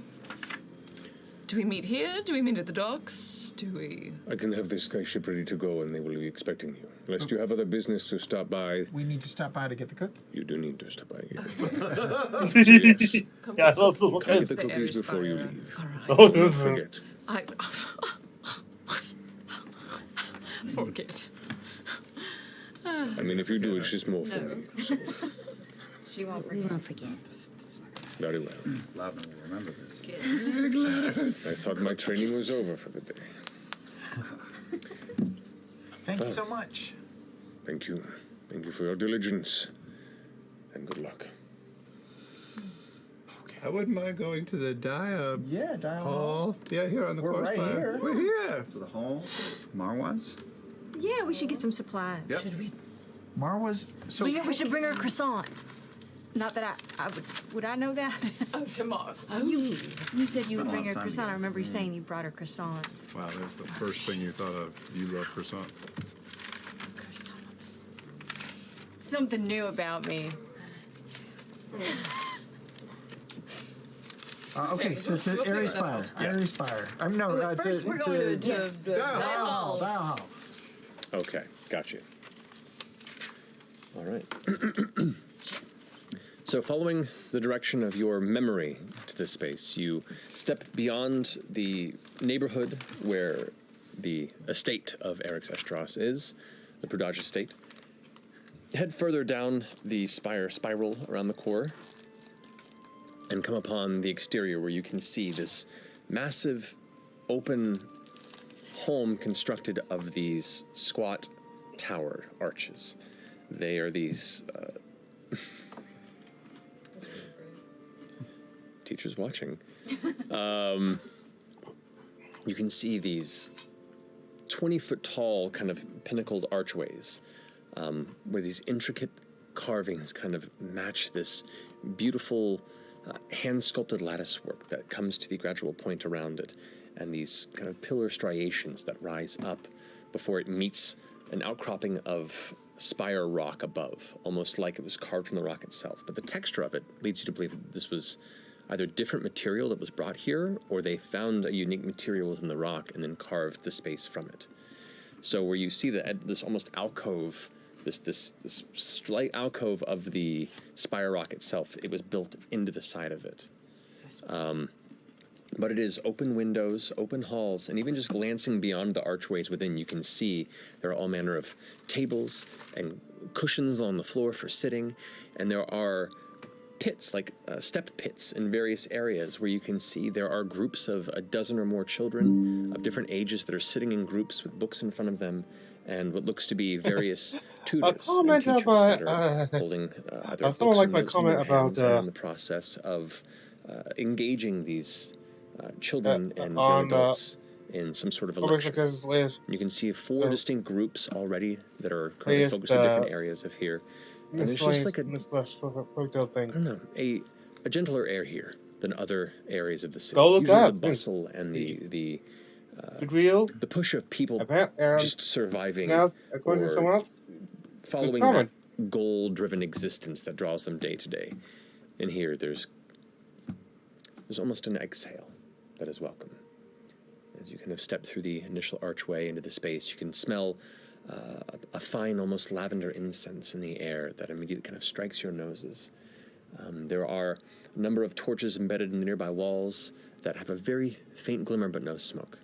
Do we meet here? Do we meet at the docks? Do we? I can have this skyship ready to go, and they will be expecting you. Unless you have other business to stop by. We need to stop by to get the cookie. You do need to stop by. Yeah, I love the look Come at get the cookies before you leave. Oh, Don't forget. I forget. I mean, if you do, it's just more for me. So, She won't We won't forget. very well. Loudon will remember this. I thought my training was over for the day. Thank you so much. Thank you. Thank you for your diligence. And good luck. I wouldn't mind going to the Dia Dia Hall. Yeah, here on the We're course right plan. here. We're here. So the hall, Marwas? Yeah, we should get some supplies. Yep. Should we? Marwa's. So We should bring her a croissant. Not that I would I know that? Oh, tomorrow. You said you would bring her a time croissant. I ago. remember you saying you brought her croissant. Wow, that's the first thing you thought of. You love croissants. Croissants. Something new about me. Okay, so to we'll Aries figure that Spire. out. Aries Spire. No, First, we're going to Dial Hall. Dial Hall. Okay, got you. All right. So following the direction of your memory to this space, you step beyond the neighborhood where the estate of Eric's Estros is, the Prudage estate. Head further down the spiral around the core and come upon the exterior where you can see this massive open home constructed of these squat tower arches. They are these teachers watching. You can see these 20-foot tall kind of pinnacled archways where these intricate carvings kind of match this beautiful hand-sculpted lattice work that comes to the gradual point around it, and these kind of pillar striations that rise up before it meets an outcropping of spire rock above, almost like it was carved from the rock itself. But the texture of it leads you to believe that this was either different material that was brought here, or they found a unique material within the rock and then carved the space from it. So where you see this almost alcove, this slight alcove of the spire rock itself, it was built into the side of it. But it is open windows, open halls, and even just glancing beyond the archways within, you can see there are all manner of tables and cushions on the floor for sitting, and there are pits, like step pits in various areas where you can see there are groups of a dozen or more children of different ages that are sitting in groups with books in front of them, and what looks to be various tutors and teachers that are holding either books or notes in their hands and in the process of engaging these children and young adults in some sort of a lecture. You can see 4 distinct groups already that are currently focused in different areas of here. And there's just like I don't know, a gentler air here than other areas of the city. Usually the bustle and the push of people just surviving or following that goal-driven existence that draws them day to day. And here there's almost an exhale that is welcome. As you kind of step through the initial archway into the space, you can smell a fine, almost lavender incense in the air that immediately kind of strikes your noses. There are a number of torches embedded in the nearby walls that have a very faint glimmer but no smoke.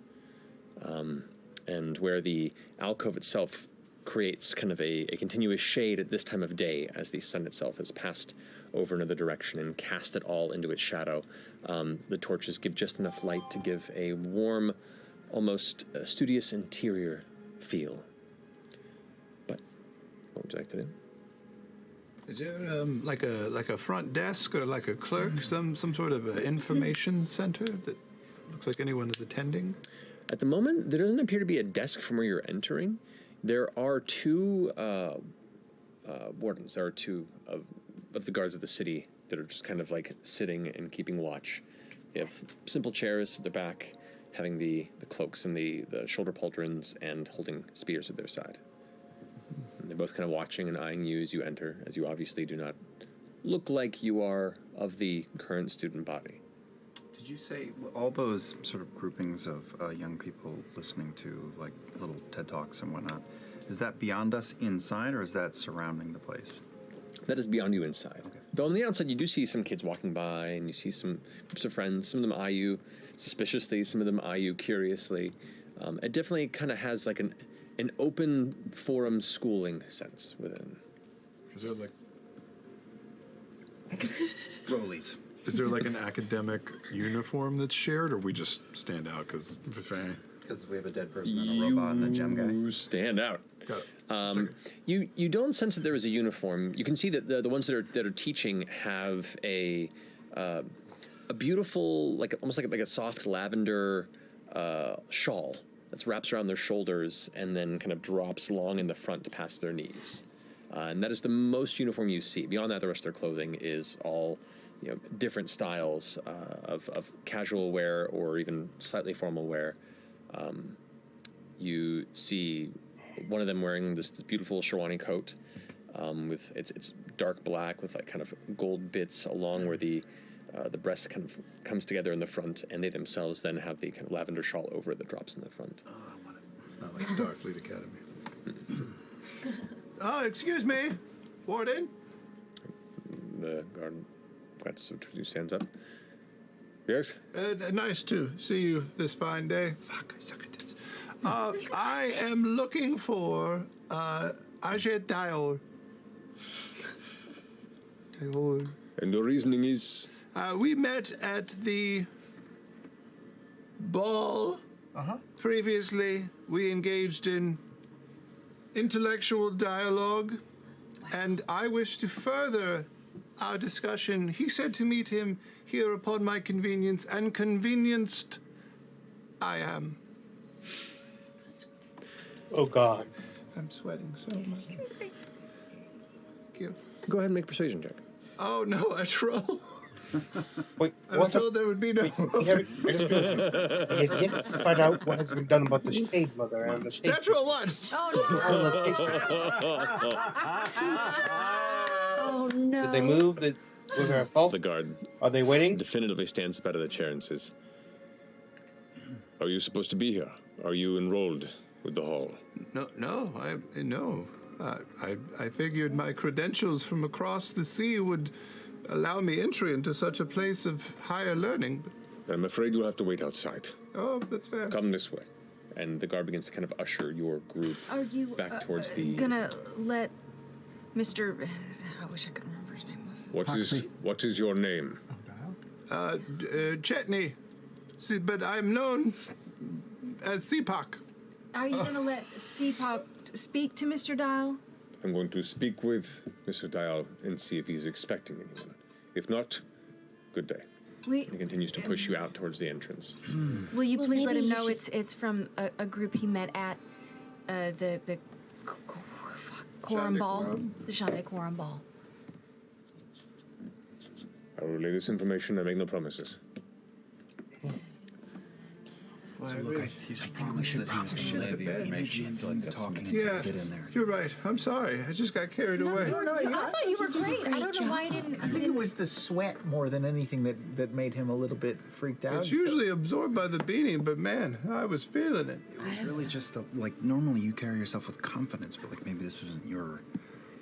And where the alcove itself creates kind of a continuous shade at this time of day as the sun itself has passed over another direction and cast it all into its shadow. The torches give just enough light to give a warm, almost studious interior feel. But what would you like to do? Is there like a front desk or like a clerk, some sort of information center that looks like anyone is attending? At the moment, there doesn't appear to be a desk from where you're entering. There are 2 wardens. There are 2 of the guards of the city that are just kind of like sitting and keeping watch. They have simple chairs at their back, having the cloaks and the shoulder pauldrons and holding spears at their side. And they're both kind of watching and eyeing you as you enter, as you obviously do not look like you are of the current student body. Did you say all those sort of groupings of young people listening to like little TED Talks and whatnot, is that beyond us inside or is that surrounding the place? That is beyond you inside. Okay. But on the outside, you do see some kids walking by, and you see some groups of friends. Some of them eye you suspiciously, some of them eye you curiously. It definitely kind of has like an open forum schooling sense within. Is there like rollies? Is there like an academic uniform that's shared, or we just stand out because we have a dead person and a robot and a gem guy? You stand out. You don't sense that there is a uniform. You can see that the ones that are teaching have a beautiful, like almost like a soft lavender shawl that wraps around their shoulders and then kind of drops long in the front to past their knees. And that is the most uniform you see. Beyond that, the rest of their clothing is all different styles of casual wear or even slightly formal wear. You see one of them wearing this beautiful Sherwani coat with it's dark black with like kind of gold bits along where the breast kind of comes together in the front, and they themselves then have the kind of lavender shawl over it that drops in the front. Oh, I want it. It's not like Starfleet Academy. Oh, excuse me, Warden. The guard stands up. Yes? Nice to see you this fine day. Fuck, I suck at this. I am looking for Ajay Dial. And the reasoning is? We met at the ball. Previously, we engaged in intellectual dialogue, and I wish to further our discussion. He said to meet him here upon my convenience, and convenienced I am. Oh, God. I'm sweating so much. Thank you. Go ahead and make a persuasion check. Oh, no, a troll. Wait, I was told there would be no. You have to find out what has been done about the Shade Mother and the Shade. Natural one. Oh no. Did they move? Was there a assault? The guard. Are they waiting? Definitively stands up out of the chair and says, "Are you supposed to be here? Are you enrolled with the hall?" No. I figured my credentials from across the sea would allow me entry into such a place of higher learning. I'm afraid you'll have to wait outside. Oh, that's fair. Come this way. And the guard begins to kind of usher your group Are you back towards the... gonna let Mr. I wish I could remember his name was. What is your name? Chetney. See, but I'm known as Poc. Are you gonna let Poc speak to Mr. Dial? I'm going to speak with Mr. Dial and see if he's expecting anyone. If not, good day. He continues to push you out towards the entrance. Will you please let maybe him you know should- it's from a group he met at the Quorum Ball, the Shande Quorum Ball. I will relay this information. I make no promises. So look, I think we should probably relay the information. I feel like that's talking Yeah, to get in there. you're right. I'm sorry. I just got carried away. I thought you were great. I don't know why I didn't. I think it was the sweat more than anything that made him a little bit freaked out. It's usually absorbed by the beanie, but man, I was feeling it. It was really just like normally you carry yourself with confidence, but like maybe this isn't your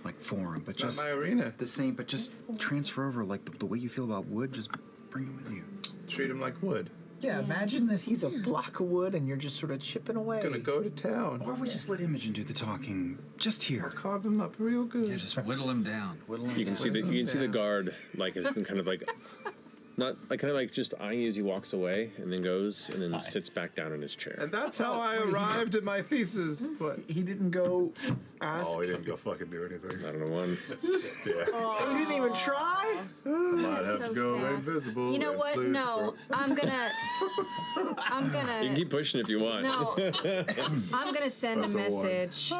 like forum, but It's just not my arena. the same, but just transfer over like the way you feel about wood. Just bring it with you. Treat him like wood. Yeah, imagine that he's a block of wood and you're just sort of chipping away. Gonna go to town. Or we just let Imogen do the talking just here. I'll carve him up real good. Yeah, just whittle him down. You can see the guard like has been kind of like not like kind of like just eyeing you as he walks away and then goes and then sits back down in his chair. And that's how I arrived at my thesis. But he didn't go ask. Oh, he didn't go fucking do anything. I don't know one. Yeah. Oh, you didn't even try? I might have so to go sad. invisible. You know and what? slip No, I'm gonna. You can keep pushing if you want. No, I'm gonna send That's a a one. message.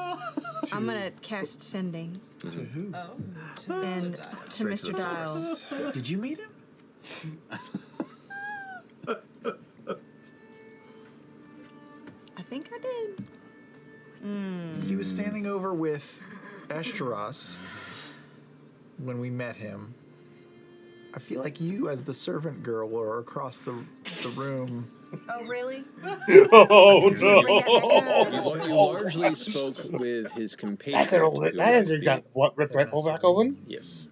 I'm gonna cast sending. To who? And to Mr. Dial. Did you meet him? I think I did. He was standing over with Esteros when we met him. I feel like you, as the servant girl, were across the room. Oh, really? Oh You largely spoke with his compatriots. Right back over? Yes.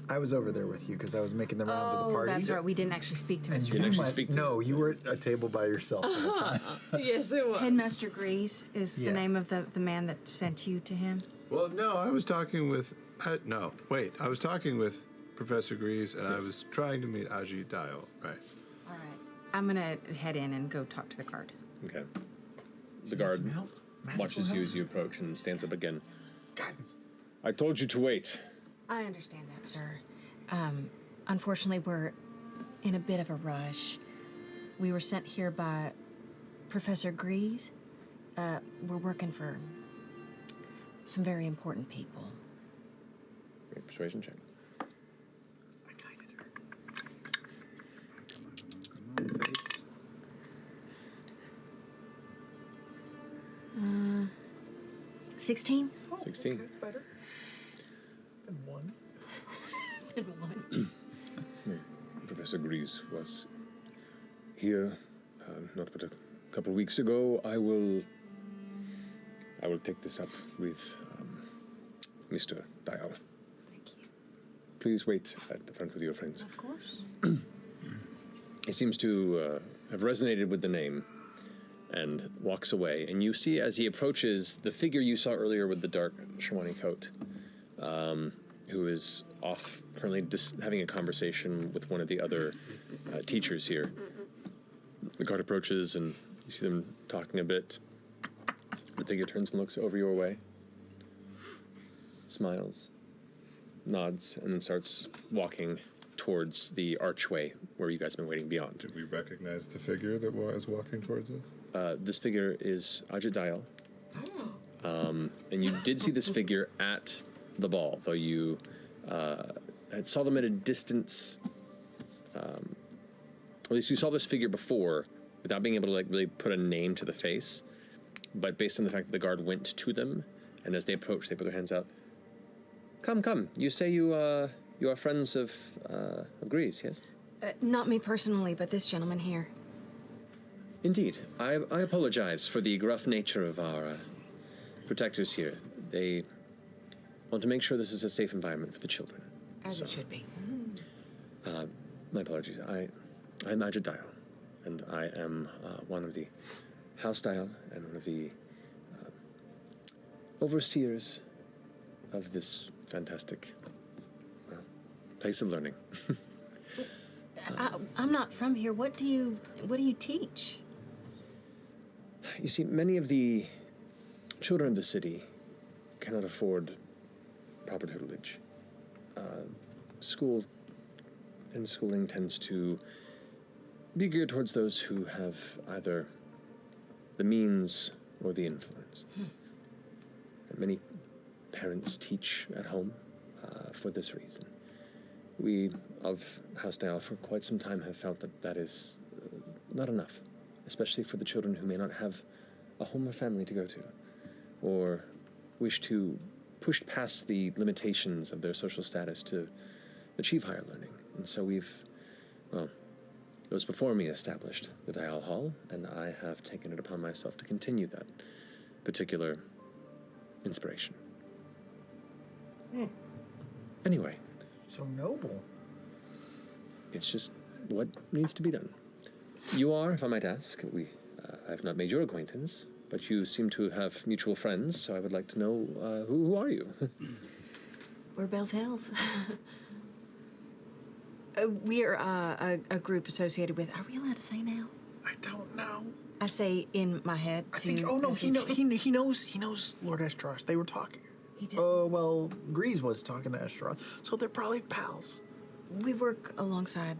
I was over there with you because I was making the rounds of the Oh, party. that's right. We didn't actually speak to And Mr. you Dial. actually speak to No, you were at a table by yourself. At the time. Yes, it was. Headmaster Grease is Yeah. the name of the man that sent you to him. well, no, I was talking with. I was talking with Professor Grease, and I was trying to meet Aji Dial. Right. All right. I'm gonna head in and go talk to the guard. Okay. The guard watches you as you approach and stands up again. Guidance. I told you to wait. I understand that, sir. Unfortunately, we're in a bit of a rush. We were sent here by Professor Grease. We're working for some very important people. Make a persuasion check. I guided her. Come on, face. 16? 16. That's better than one. Professor Grease was here not but a couple of weeks ago. I will take this up with Mr. Dial. Thank you. Please wait at the front with your friends. Of course. He seems to have resonated with the name and walks away. And you see as he approaches the figure you saw earlier with the dark Shawani coat, who is off currently having a conversation with one of the other teachers here. The guard approaches and you see them talking a bit. The figure turns and looks over your way, smiles, nods, and then starts walking towards the archway where you guys have been waiting beyond. Did we recognize the figure that was walking towards us? This figure is Ajit Dial. And you did see this figure at the ball, though you had saw them at a distance. At least you saw this figure before without being able to like really put a name to the face. But based on the fact that the guard went to them, and as they approached, they put their hands out. Come, come. You say you You are friends of Grease, yes? Not me personally, but this gentleman here. Indeed. I apologize for the gruff nature of our protectors here. They want to make sure this is a safe environment for the children. As it should be. My apologies. I'm Majid Dial, and I am one of the House Dial and one of the overseers of this fantastic place of learning. I'm not from here. What do you teach? You see, many of the children of the city cannot afford proper tutelage. School and schooling tends to be geared towards those who have either the means or the influence. And many parents teach at home for this reason. We of House Dial for quite some time have felt that that is not enough, especially for the children who may not have a home or family to go to, or wish to push past the limitations of their social status to achieve higher learning. And so those before me established the Dial Hall, and I have taken it upon myself to continue that particular inspiration. Anyway. So noble. It's just what needs to be done. You are, if I might ask, I have not made your acquaintance, but you seem to have mutual friends, so I would like to know, who are you? We're Bell's Hells. We're a group associated with. Are we allowed to say now? I don't know. I say in my head. He knows Lord Estros. They were talking. He did. Oh well, Grease was talking to Estros, so they're probably pals. We work alongside.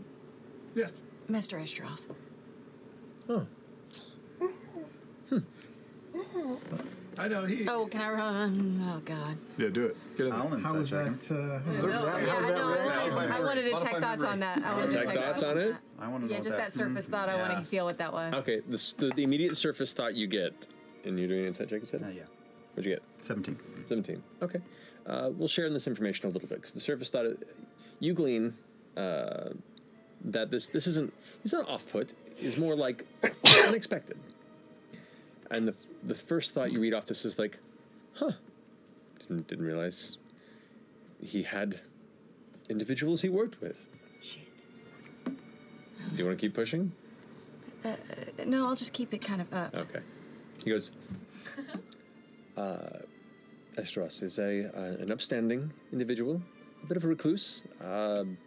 Yes. Master Estros. Oh. I know he. Oh, can I run? Oh God. Yeah, do it. Get in there. How was that? I wanted to check thoughts on that. I wanted to Check thoughts on it? I want to know. Yeah, just that surface thought. I want to feel what that was. Okay, the immediate surface thought you get, and you're doing an insight check, you said? Yeah. What'd you get? 17. 17. Okay. We'll share in this information a little bit, because the surface thought, you glean that this isn't, it's not off-put, it's more like unexpected. And the first thought you read off this is like, didn't realize he had individuals he worked with. Shit. Do you want to keep pushing? No, I'll just keep it kind of up. Okay. He goes, Estros is an upstanding individual, a bit of a recluse. I'm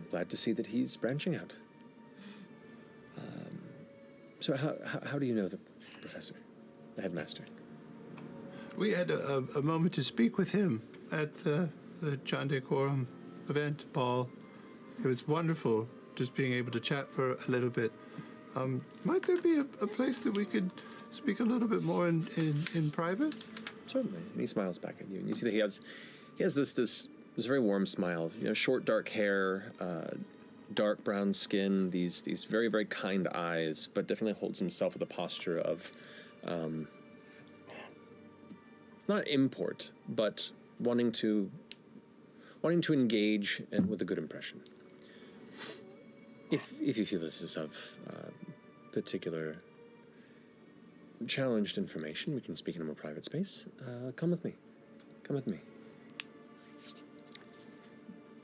glad to see that he's branching out. So how do you know the professor, the headmaster? We had a moment to speak with him at the John Decorum event, Paul. It was wonderful just being able to chat for a little bit. Might there be a place that we could speak a little bit more in private? Certainly. And he smiles back at you, and you see that he has this very warm smile. You know, short dark hair, dark brown skin, these very, very kind eyes, but definitely holds himself with a posture of not import, but wanting to engage and with a good impression. If you feel this is of particular challenged information, we can speak in a more private space. Come with me. Come with me.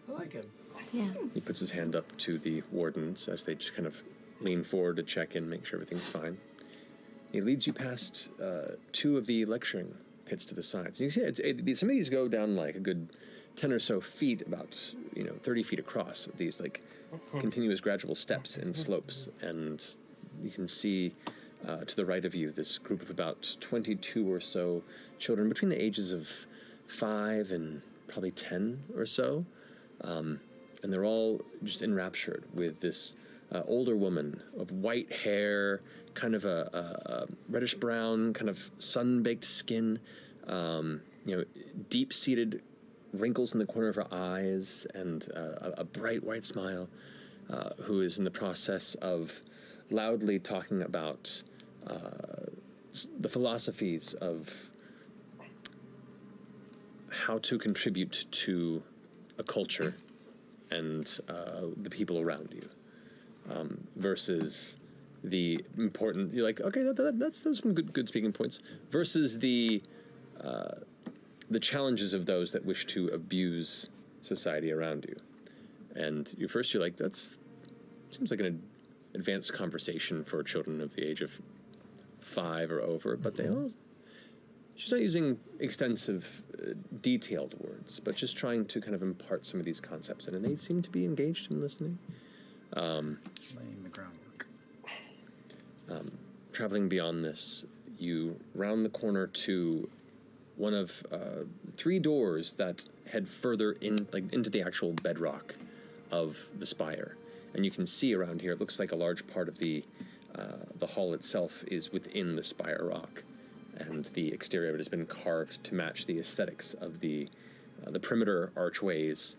I like him. Yeah. He puts his hand up to the wardens as they just kind of lean forward to check in, make sure everything's fine. He leads you past two of the lecturing pits to the sides. And you see, some of these go down like a good 10 or so feet, about 30 feet across. These like continuous gradual steps and slopes, and you can see to the right of you this group of about 22 or so children between the ages of 5 and probably 10 or so. And they're all just enraptured with this older woman of white hair, kind of a reddish brown, kind of sun-baked skin, deep-seated wrinkles in the corner of her eyes, and a bright white smile, who is in the process of loudly talking about the philosophies of how to contribute to a culture and the people around you, versus the important. You're like, okay, that's some good speaking points. Versus the challenges of those that wish to abuse society around you. And you're like, that's seems like an advanced conversation for children of the age of 5 or over, but she's not using extensive, detailed words, but just trying to kind of impart some of these concepts, and they seem to be engaged in listening. Laying the groundwork. Traveling beyond this, you round the corner to one of 3 doors that head further into the actual bedrock of the spire, and you can see around here. It looks like a large part of the hall itself is within the spire rock, and the exterior of it has been carved to match the aesthetics of the perimeter archways,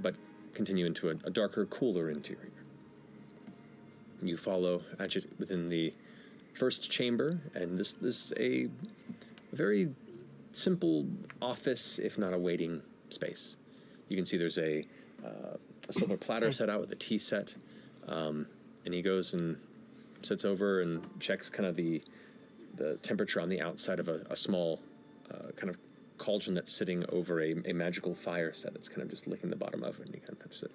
but continue into a darker, cooler interior. You follow Adjit within the first chamber, and this is a very simple office, if not a waiting space. You can see there's a silver platter set out with a tea set, and he goes and sits over and checks kind of the temperature on the outside of a small kind of cauldron that's sitting over a magical fire set that's kind of just licking the bottom of it, and he kind of touches it.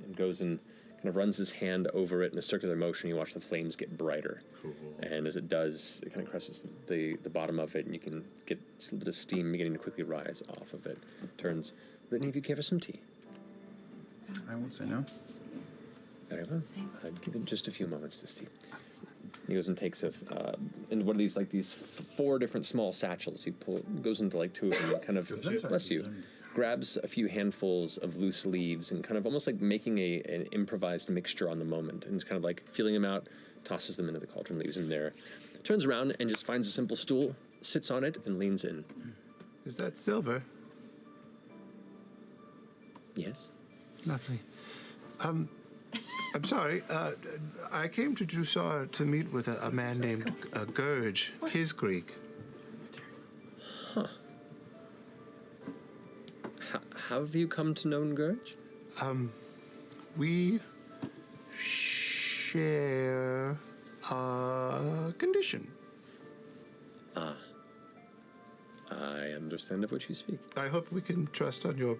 And goes and kind of runs his hand over it in a circular motion. You watch the flames get brighter. Cool. And as it does, it kind of caresses the bottom of it, and you can get a little bit of steam beginning to quickly rise off of it. Turns, Brittany, if you care for some tea? I won't say no. Very well. I'd give it just a few moments to steam. He goes and takes and one of these 4 different small satchels. He goes into like 2 of them, and kind of, bless you, grabs a few handfuls of loose leaves and kind of almost like making an improvised mixture on the moment, and kind of like feeling them out, tosses them into the cauldron, leaves them there, turns around and just finds a simple stool, sits on it, and leans in. Is that silver? Yes. Lovely. I'm sorry. I came to Drusar to meet with a man named Gurge, his Greek. Huh. How have you come to know Gurge? We share a condition. Ah. I understand of what you speak. I hope we can trust on your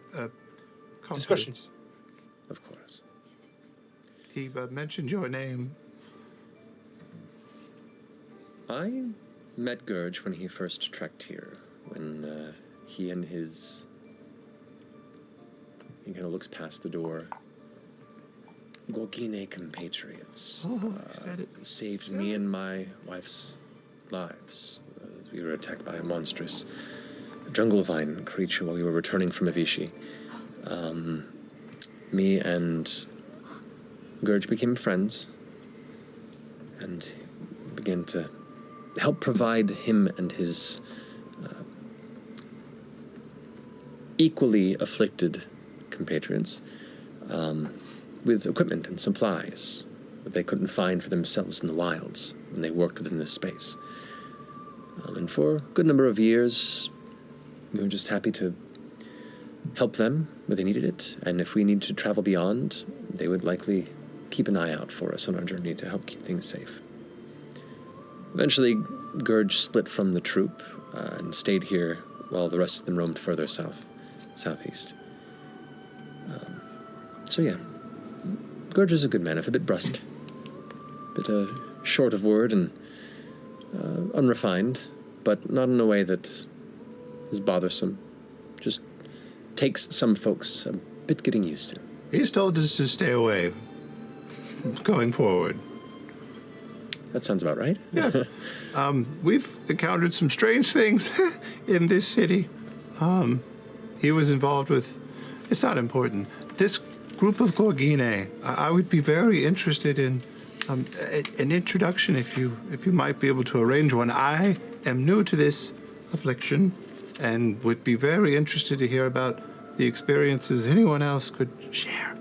confidence. Discussions. Of course. He mentioned your name. I met Gurge when he first trekked here, when he and his... He kind of looks past the door. Gorgine compatriots saved me and my wife's lives. We were attacked by a monstrous jungle vine creature while we were returning from Avishi. Me and Gurge became friends and began to help provide him and his equally afflicted compatriots with equipment and supplies that they couldn't find for themselves in the wilds when they worked within this space. And for a good number of years, we were just happy to help them where they needed it, and if we needed to travel beyond, they would likely keep an eye out for us on our journey to help keep things safe. Eventually, Gurge split from the troop and stayed here while the rest of them roamed further southeast. So yeah, Gurge is a good man, if a bit brusque, a bit short of word and unrefined, but not in a way that is bothersome. Just takes some folks a bit getting used to. He's told us to stay away going forward. That sounds about right. Yeah. We've encountered some strange things in this city. He was involved with, it's not important, this group of Gorgine. I would be very interested in an introduction if you might be able to arrange one. I am new to this affliction and would be very interested to hear about the experiences anyone else could share.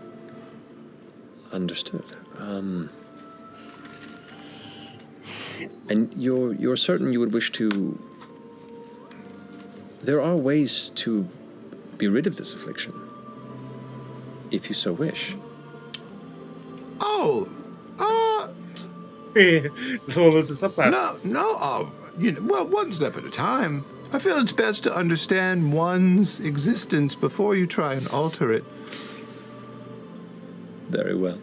Understood. And you're certain you would wish to there are ways to be rid of this affliction, if you so wish. Oh, It's one of those subclasses. no, well, one step at a time. I feel it's best to understand one's existence before you try and alter it. Very well.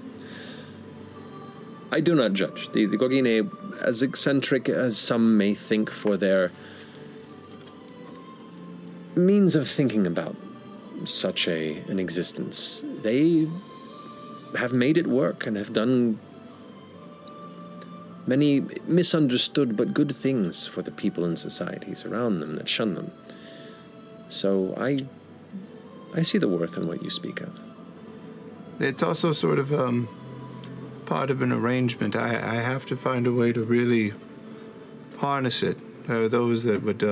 I do not judge. The Gorgine, as eccentric as some may think for their means of thinking about such an existence, they have made it work and have done many misunderstood but good things for the people and societies around them that shun them. So I see the worth in what you speak of. It's also sort of part of an arrangement. I have to find a way to really harness it. There are those that would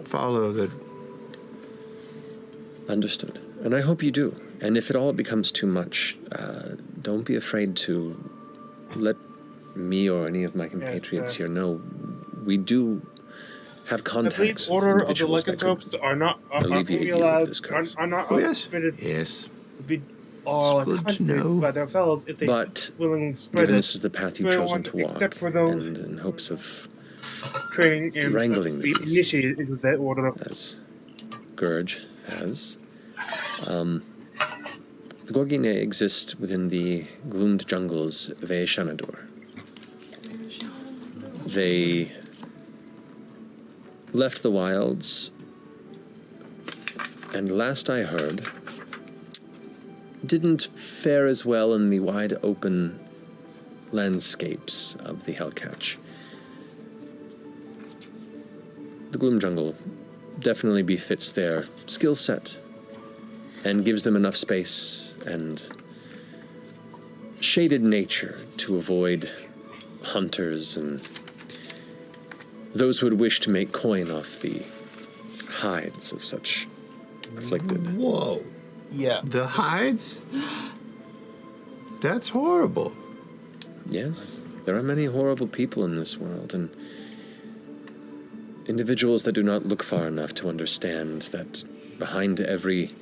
follow that. Understood. And I hope you do. And if it all becomes too much, don't be afraid to let me or any of my compatriots here know. We do have contacts with Order of the individuals that could lycanthropes are not alleviate you of this curse. are not yes. permitted Yes. to be all It's good to hunted know. by their fellows if they But willing to spread given it. this is the path you've They chosen want to walk, except for those and in hopes of training and wrangling the be beast, initiated into that order. as Gurge has, the Gorgine exist within the gloomed jungles of Shanador. They left the wilds, and last I heard, didn't fare as well in the wide open landscapes of the Hellcatch. The Gloom Jungle definitely befits their skill set and gives them enough space and shaded nature to avoid hunters and those who would wish to make coin off the hides of such afflicted. Whoa. Yeah. The hides? That's horrible. Yes, there are many horrible people in this world, and individuals that do not look far enough to understand that behind every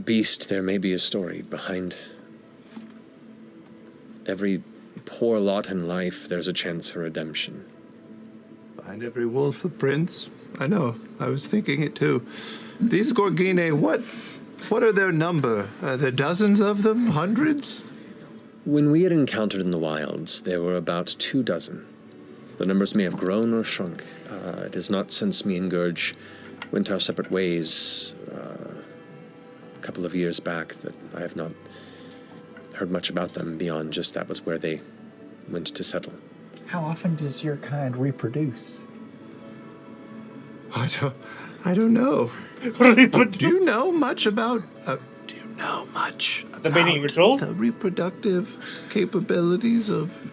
beast there may be a story. Behind every poor lot in life there's a chance for redemption. Behind every wolf a prince. I know, I was thinking it too. These Gorgine, what are their number? Are there dozens of them? Hundreds? When we had encountered in the wilds, there were about 24. The numbers may have grown or shrunk. It is not since me and Gurge went our separate ways a couple of years back that I have not heard much about them beyond just that was where they went to settle. How often does your kind reproduce? I don't know. Do you know much about... the mating rituals? The reproductive capabilities of...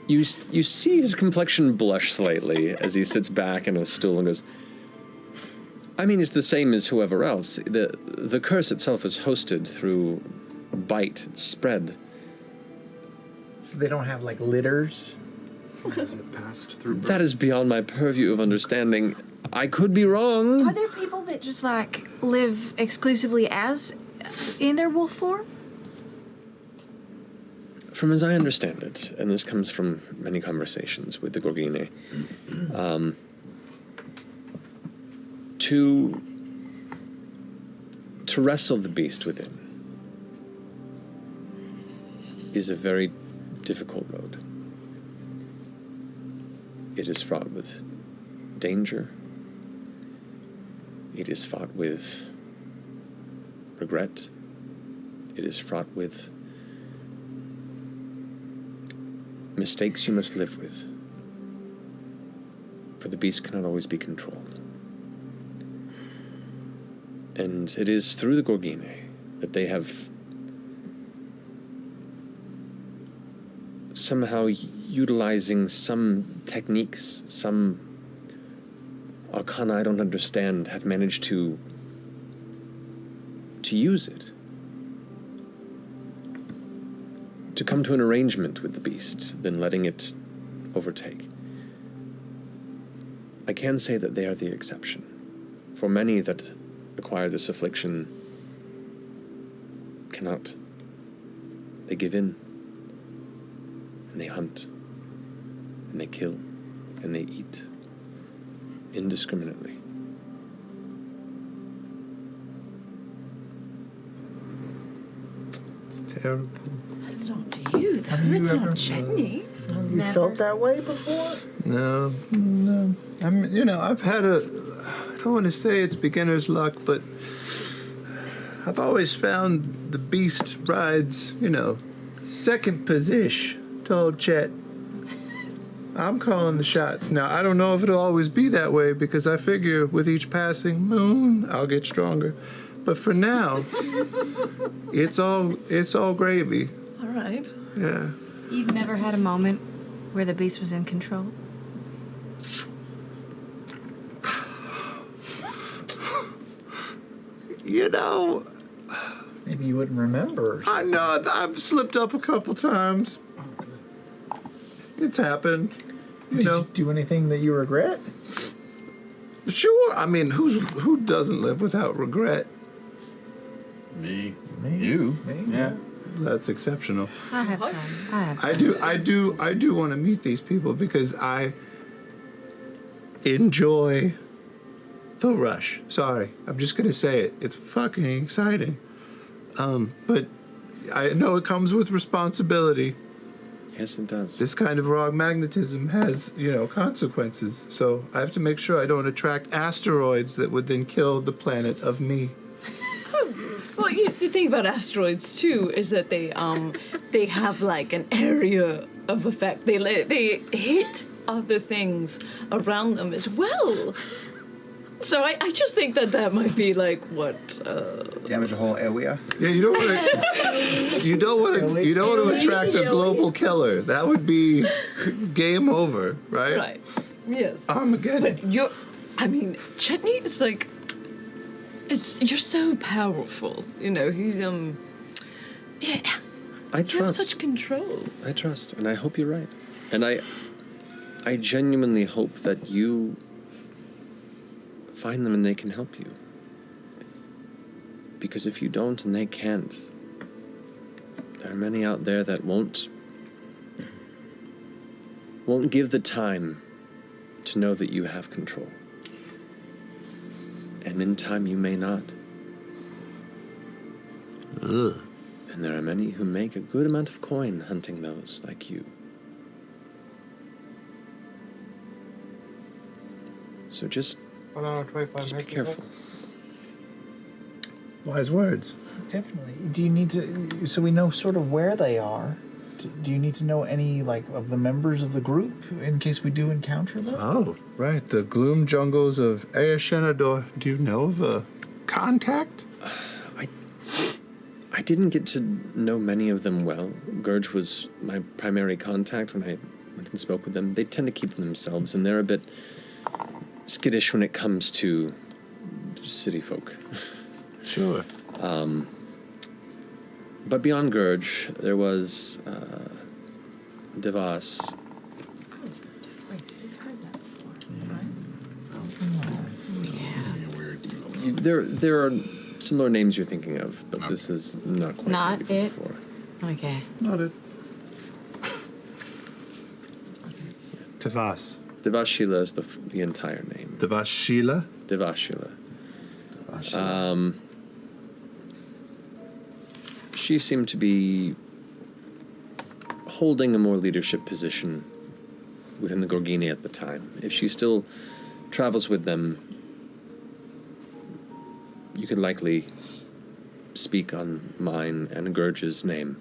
You see his complexion blush slightly as he sits back in a stool and goes, I mean, it's the same as whoever else. The curse itself is hosted through bite. It's spread. They don't have, like, litters? Or has it passed through birth? That is beyond my purview of understanding. I could be wrong. Are there people that just, like, live exclusively as in their wolf form? From as I understand it, and this comes from many conversations with the Gorgine, to wrestle the beast within is a very difficult road. It is fraught with danger. It is fraught with regret. It is fraught with mistakes you must live with, for the beast cannot always be controlled. And it is through the Gorgine that they have somehow utilizing some techniques, some arcana I don't understand, have managed to use it. To come to an arrangement with the beast, then letting it overtake. I can say that they are the exception. For many that acquire this affliction cannot. They give in, and they hunt, and they kill, and they eat indiscriminately. It's terrible. That's not you, though. That's not Jenny. Have you felt that way before? No. I've had I don't want to say it's beginner's luck, but I've always found the beast rides, second position. Told Chet, I'm calling the shots. Now, I don't know if it'll always be that way because I figure with each passing moon, I'll get stronger. But for now, it's all gravy. All right. Yeah. You've never had a moment where the beast was in control? Maybe you wouldn't remember. I know. I've slipped up a couple times. It's happened. Did you do anything that you regret? Sure. I mean, who doesn't live without regret? Me. You. Me. Yeah. That's exceptional. I have some. I do want to meet these people because I enjoy the rush. Sorry, I'm just gonna say it. It's fucking exciting. But I know it comes with responsibility. Yes, it does. This kind of raw magnetism has, consequences. So I have to make sure I don't attract asteroids that would then kill the planet of me. Well, the thing about asteroids too is that they have like an area of effect. They hit other things around them as well. So I just think that might be like what damage a whole area. Yeah, you don't want to attract a global killer. That would be game over, right? Right. Yes. Armageddon. But Chetney is like, you're so powerful. He's yeah. I trust. You have such control. I trust, and I hope you're right. And I genuinely hope that you find them and they can help you. Because if you don't and they can't, there are many out there that won't give the time to know that you have control. And in time you may not. Ugh. And there are many who make a good amount of coin hunting those like you. So just be careful. Wise words. Definitely. Do you need to, so we know sort of where they are, do you need to know any, of the members of the group in case we do encounter them? Oh, right. The gloom jungles of Ayashenador. Do you know of a contact? I didn't get to know many of them well. Gurge was my primary contact when I went and spoke with them. They tend to keep to themselves, and they're a bit skittish when it comes to city folk. Sure. But beyond Gurge, there was Devas. There are similar names you're thinking of, but this is not quite Not what you've it? before. Okay. Not it. Devas. Devashila is the entire name. Devashila? Devashila. She seemed to be holding a more leadership position within the Gorgini at the time. If she still travels with them, you could likely speak on mine and Gurge's name.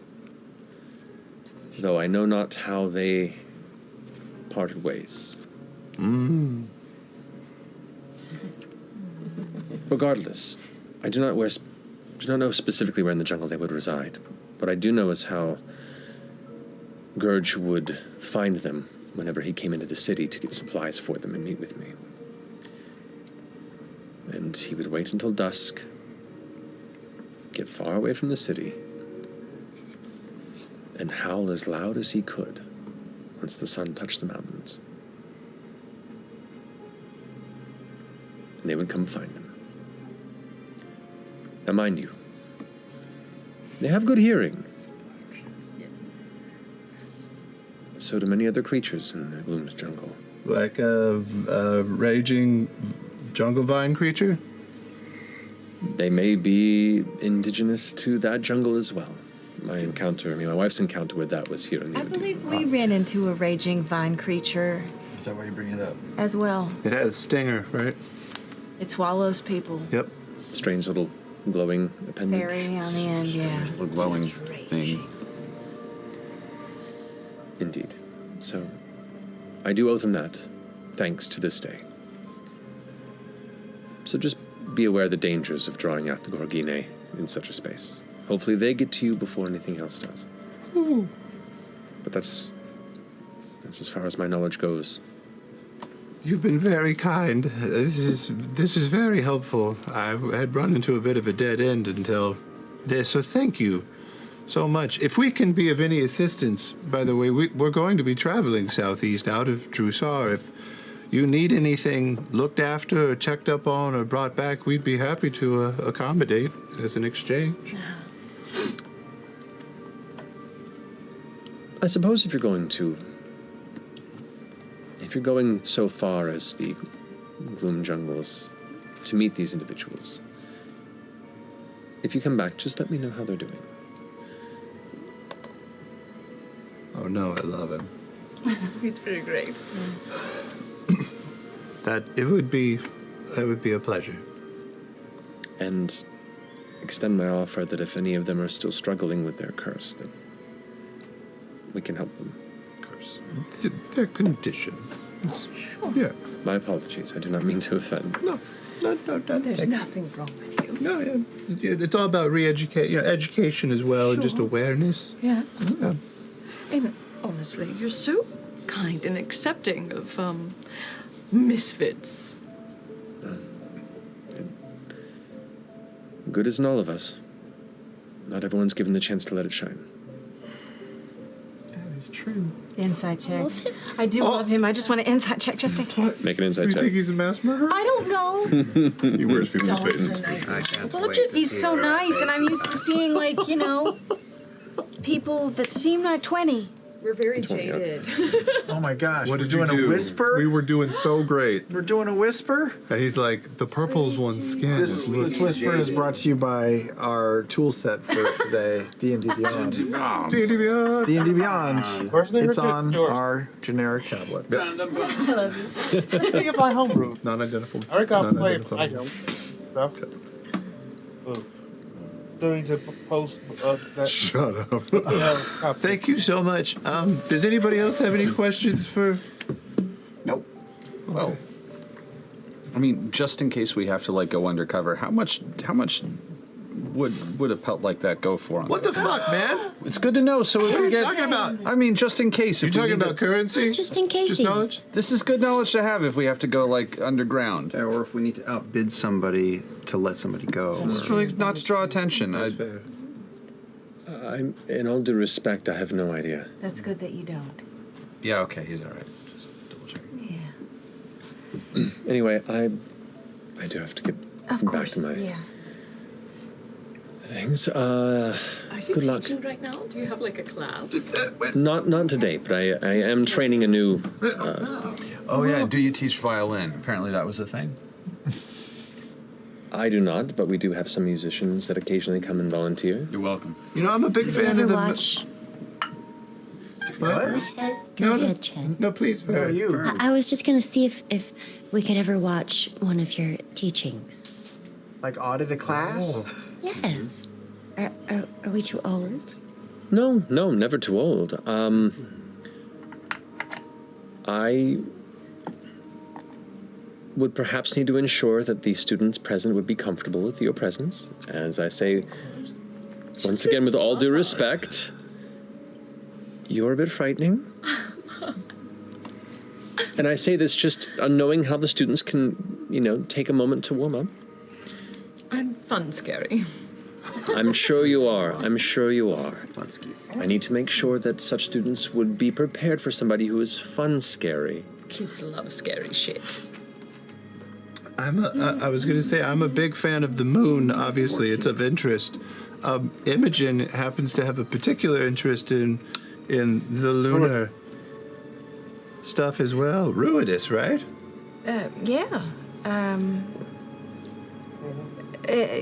Though I know not how they parted ways. Regardless, I do not know specifically where in the jungle they would reside. What I do know is how Gurge would find them whenever he came into the city to get supplies for them and meet with me. And he would wait until dusk, get far away from the city, and howl as loud as he could once the sun touched the mountains. And they would come find him. Now, mind you, they have good hearing. So do many other creatures in the Gloom's jungle. Like a raging jungle vine creature? They may be indigenous to that jungle as well. My wife's encounter with that was here in the I believe we ran into a raging vine creature Is that why you bring it up? as well. It has a stinger, right? It swallows people. Yep. Strange little glowing appendage. Fairy on the end, yeah. Little glowing thing. Indeed. So, I do owe them that, thanks to this day. So just be aware of the dangers of drawing out the Gorgine in such a space. Hopefully they get to you before anything else does. But that's as far as my knowledge goes. You've been very kind. This is very helpful. I had run into a bit of a dead end until this, so thank you so much. If we can be of any assistance, by the way, we're going to be traveling southeast out of Drusar. If you need anything looked after or checked up on or brought back, we'd be happy to accommodate as an exchange. I suppose if you're going so far as the Gloom jungles to meet these individuals, if you come back, just let me know how they're doing. Oh no, I love him. He's pretty great. That would be a pleasure. And extend my offer that if any of them are still struggling with their curse, then we can help them. Curse? Their condition. Yeah. My apologies. I do not mean to offend. No. There's nothing wrong with you. No, yeah. It's all about education as well, and just awareness. Yeah. Yeah. And honestly, you're so kind and accepting of misfits. Good is in all of us. Not everyone's given the chance to let it shine. That is true. Insight check. I do love him. I just want to insight check just in case. Make an insight You check. think he's a mass murderer? I don't know. He wears people's faces. He's so nice, and I'm used to seeing, people that seem like 20. We're very jaded. Oh my gosh. What we're did you doing do? a whisper? We were doing so great. We're doing a whisper? And he's like, the purple's one skin. This whisper is brought to you by our tool set for today, D&D Beyond. D&D Beyond. D&D Beyond. It's on our generic tablet. I think if I homebrew. Non-identifiable. I already got to play item stuff. Still need to post that. Shut up. Thank you so much. Does anybody else have any questions for? Nope. Well, I mean, just in case we have to go undercover, how much would a pelt like that go for? What the fuck, man? It's good to know. So if What are we you get, talking about? I mean, just in case. You talking about currency? Just in case. Just knowledge? This is good knowledge to have if we have to go underground. Yeah, or if we need to outbid somebody to let somebody go. It's really not to draw attention. In all due respect, I have no idea. That's good that you don't. Yeah, okay, he's all right. Just double checking. Yeah. Anyway, I do have to get Of back course, to my yeah. things. Are you Good luck. teaching right now? Do you have a class? Not today, but I am training a new. Oh yeah, do you teach violin? Apparently that was a thing. I do not, but we do have some musicians that occasionally come and volunteer. You're welcome. You know, I'm a big You fan ever of the. watch? What? Go ahead, Chen. No, please. Who are you? I was just gonna see if we could ever watch one of your teachings. Like audit a class? Yes. Are we too old? No, never too old. I would perhaps need to ensure that the students present would be comfortable with your presence. As I say, once again, with all due respect, you're a bit frightening. And I say this just knowing how the students can, take a moment to warm up. I'm fun scary. I'm sure you are. I'm sure you are. I need to make sure that such students would be prepared for somebody who is fun scary. Kids love scary shit. I was going to say, I'm a big fan of the moon. Obviously, it's of interest. Imogen happens to have a particular interest in the lunar stuff as well. Ruidus, right? Yeah.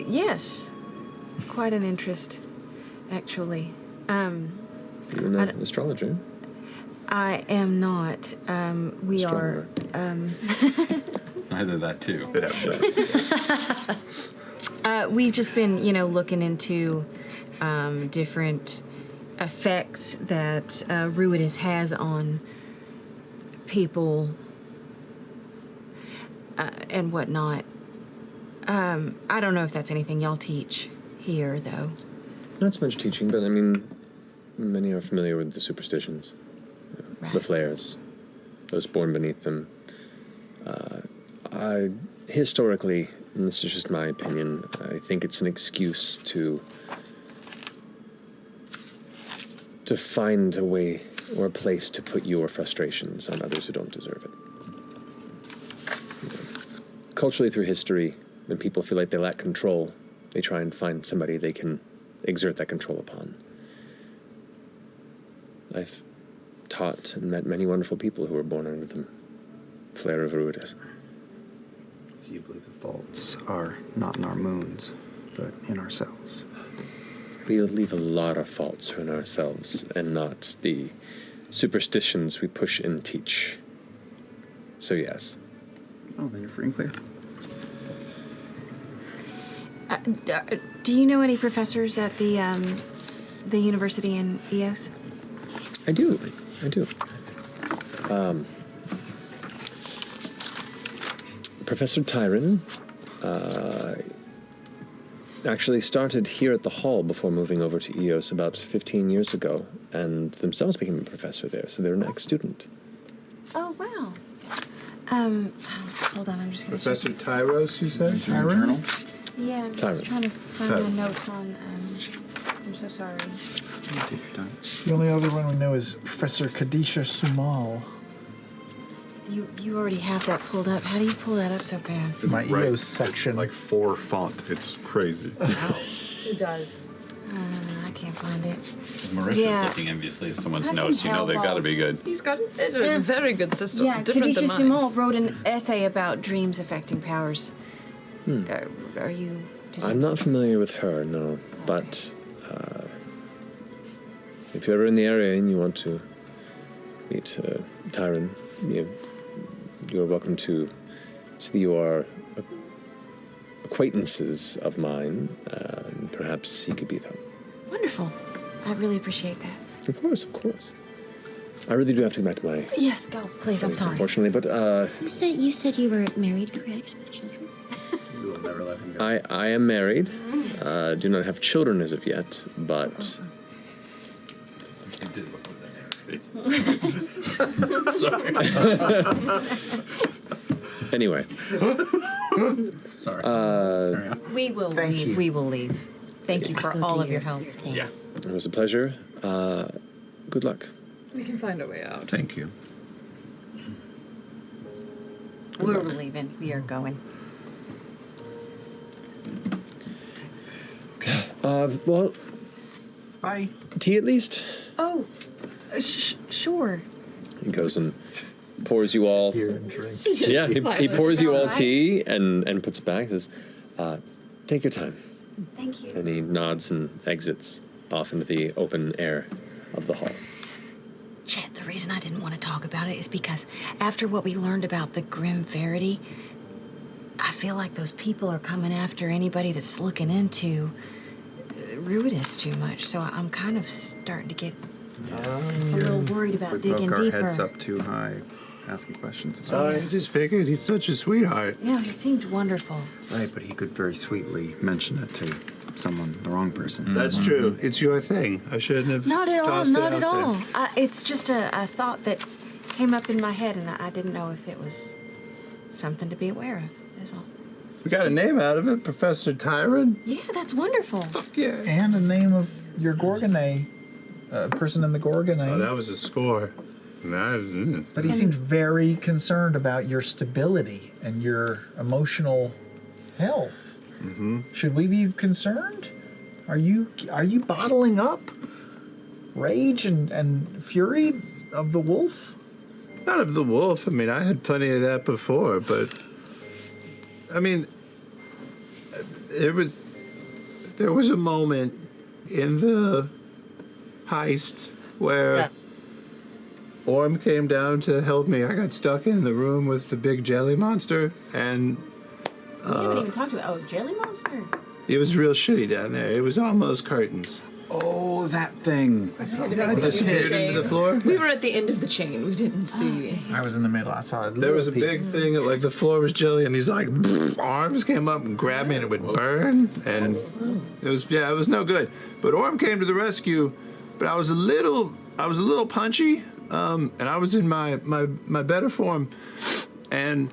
Yes. Quite an interest, actually. You're not an astrologer. I am not. We Astronomer. are. Either that too. We've just been, looking into different effects that Ruidus has on people and whatnot. I don't know if that's anything y'all teach here, though. Not so much teaching, but I mean, many are familiar with the superstitions, the flares, those born beneath them. Historically, and this is just my opinion, I think it's an excuse to find a way or a place to put your frustrations on others who don't deserve it. Culturally, through history, when people feel like they lack control, they try and find somebody they can exert that control upon. I've taught and met many wonderful people who were born under the flare of Ruidus. So you believe the faults are not in our moons, but in ourselves? We leave a lot of faults in ourselves and not the superstitions we push and teach. So yes. Oh, then you're free and clear. Do you know any professors at the university in EOS? I do. Professor Tyron actually started here at the hall before moving over to EOS about 15 years ago, and themselves became a professor there, so they're an ex-student. Oh, wow. Hold on, I'm just going to Professor Tyros, you said? Tyron? Yeah, I'm just trying to find my notes on, I'm so sorry. Take your time. The only other one we know is Professor Kadisha Sumal. You already have that pulled up. How do you pull that up so fast? My EOS section. Like 4 font. It's crazy. Who does? I can't find it. Marisha's looking enviously at someone's notes. You know they've got to be good. He's got a very good system. Yeah, different Kadisha than mine. Sumal wrote an essay about dreams affecting powers. Are you... I'm not familiar with her, no, but if you're ever in the area and you want to meet Tyron, you're welcome to see you are acquaintances of mine, and perhaps he could be them. Wonderful. I really appreciate that. Of course. I really do have to get back to my... Yes, go, please. I'm sorry. Unfortunately, but... You said you were married, correct, with children? You will never let him go. I am married. Do not have children as of yet, but... You did before that. Sorry. Anyway. Sorry. We will leave. We will leave. Thank you for all of your help. Yes. It was a pleasure. Good luck. We can find a way out. Thank you. We're leaving. We are going. Well... Bye. Tea at least? Oh, sure. He goes and pours you all... Yeah, he pours you all tea and puts it back. Says, take your time. Thank you. And he nods and exits off into the open air of the hall. Chet, the reason I didn't want to talk about it is because after what we learned about the Grim Verity, I feel like those people are coming after anybody that's looking into Ruidus too much. So I'm kind of starting to get a little worried about We digging poke our deeper. heads up too high, asking questions. I just figured he's such a sweetheart. Yeah, he seemed wonderful. Right, but he could very sweetly mention it to someone, the wrong person. That's true. It's your thing. I shouldn't have. Not at all, tossed it not out at all. there. It's just a thought that came up in my head, and I didn't know if it was something to be aware of. That's all. We got a name out of it, Professor Tyron. Yeah, that's wonderful. Fuck yeah. And a name of your Gorgonay, person in the Gorgonay. Oh, that was a score. But he seemed very concerned about your stability and your emotional health. Mm-hmm. Should we be concerned? Are you bottling up rage and fury of the wolf? Not of the wolf. I mean, I had plenty of that before, but I mean, there was a moment in the heist where Orm came down to help me. I got stuck in the room with the big jelly monster, and We haven't even talked about Jelly Monster. it was real shitty down there. It was almost curtains. Oh, that thing. Yeah, it disappeared into the floor. We were at the end of the chain. We didn't see. I was in the middle. I saw it. There was a big thing that, like, the floor was jelly, and these like arms came up and grabbed me, and it would burn, and it was no good. But Orm came to the rescue, but I was a little punchy, and I was in my better form, and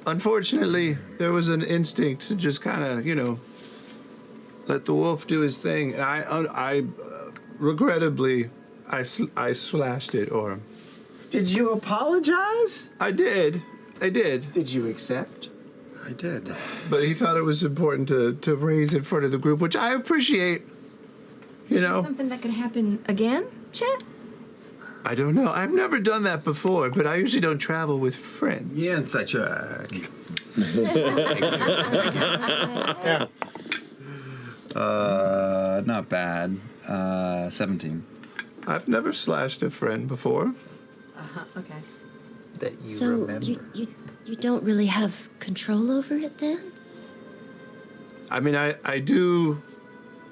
unfortunately there was an instinct to just kind of let the wolf do his thing, and I regrettably I slashed it, Orm. Did you apologize? I did. Did you accept? I did. But he thought it was important to raise in front of the group, which I appreciate. Is that something that could happen again, Chet? I don't know. I've never done that before, but I usually don't travel with friends. Yeah, inside check. Not bad. 17. I've never slashed a friend before. Okay. That you So remember. you don't really have control over it then? I mean, I do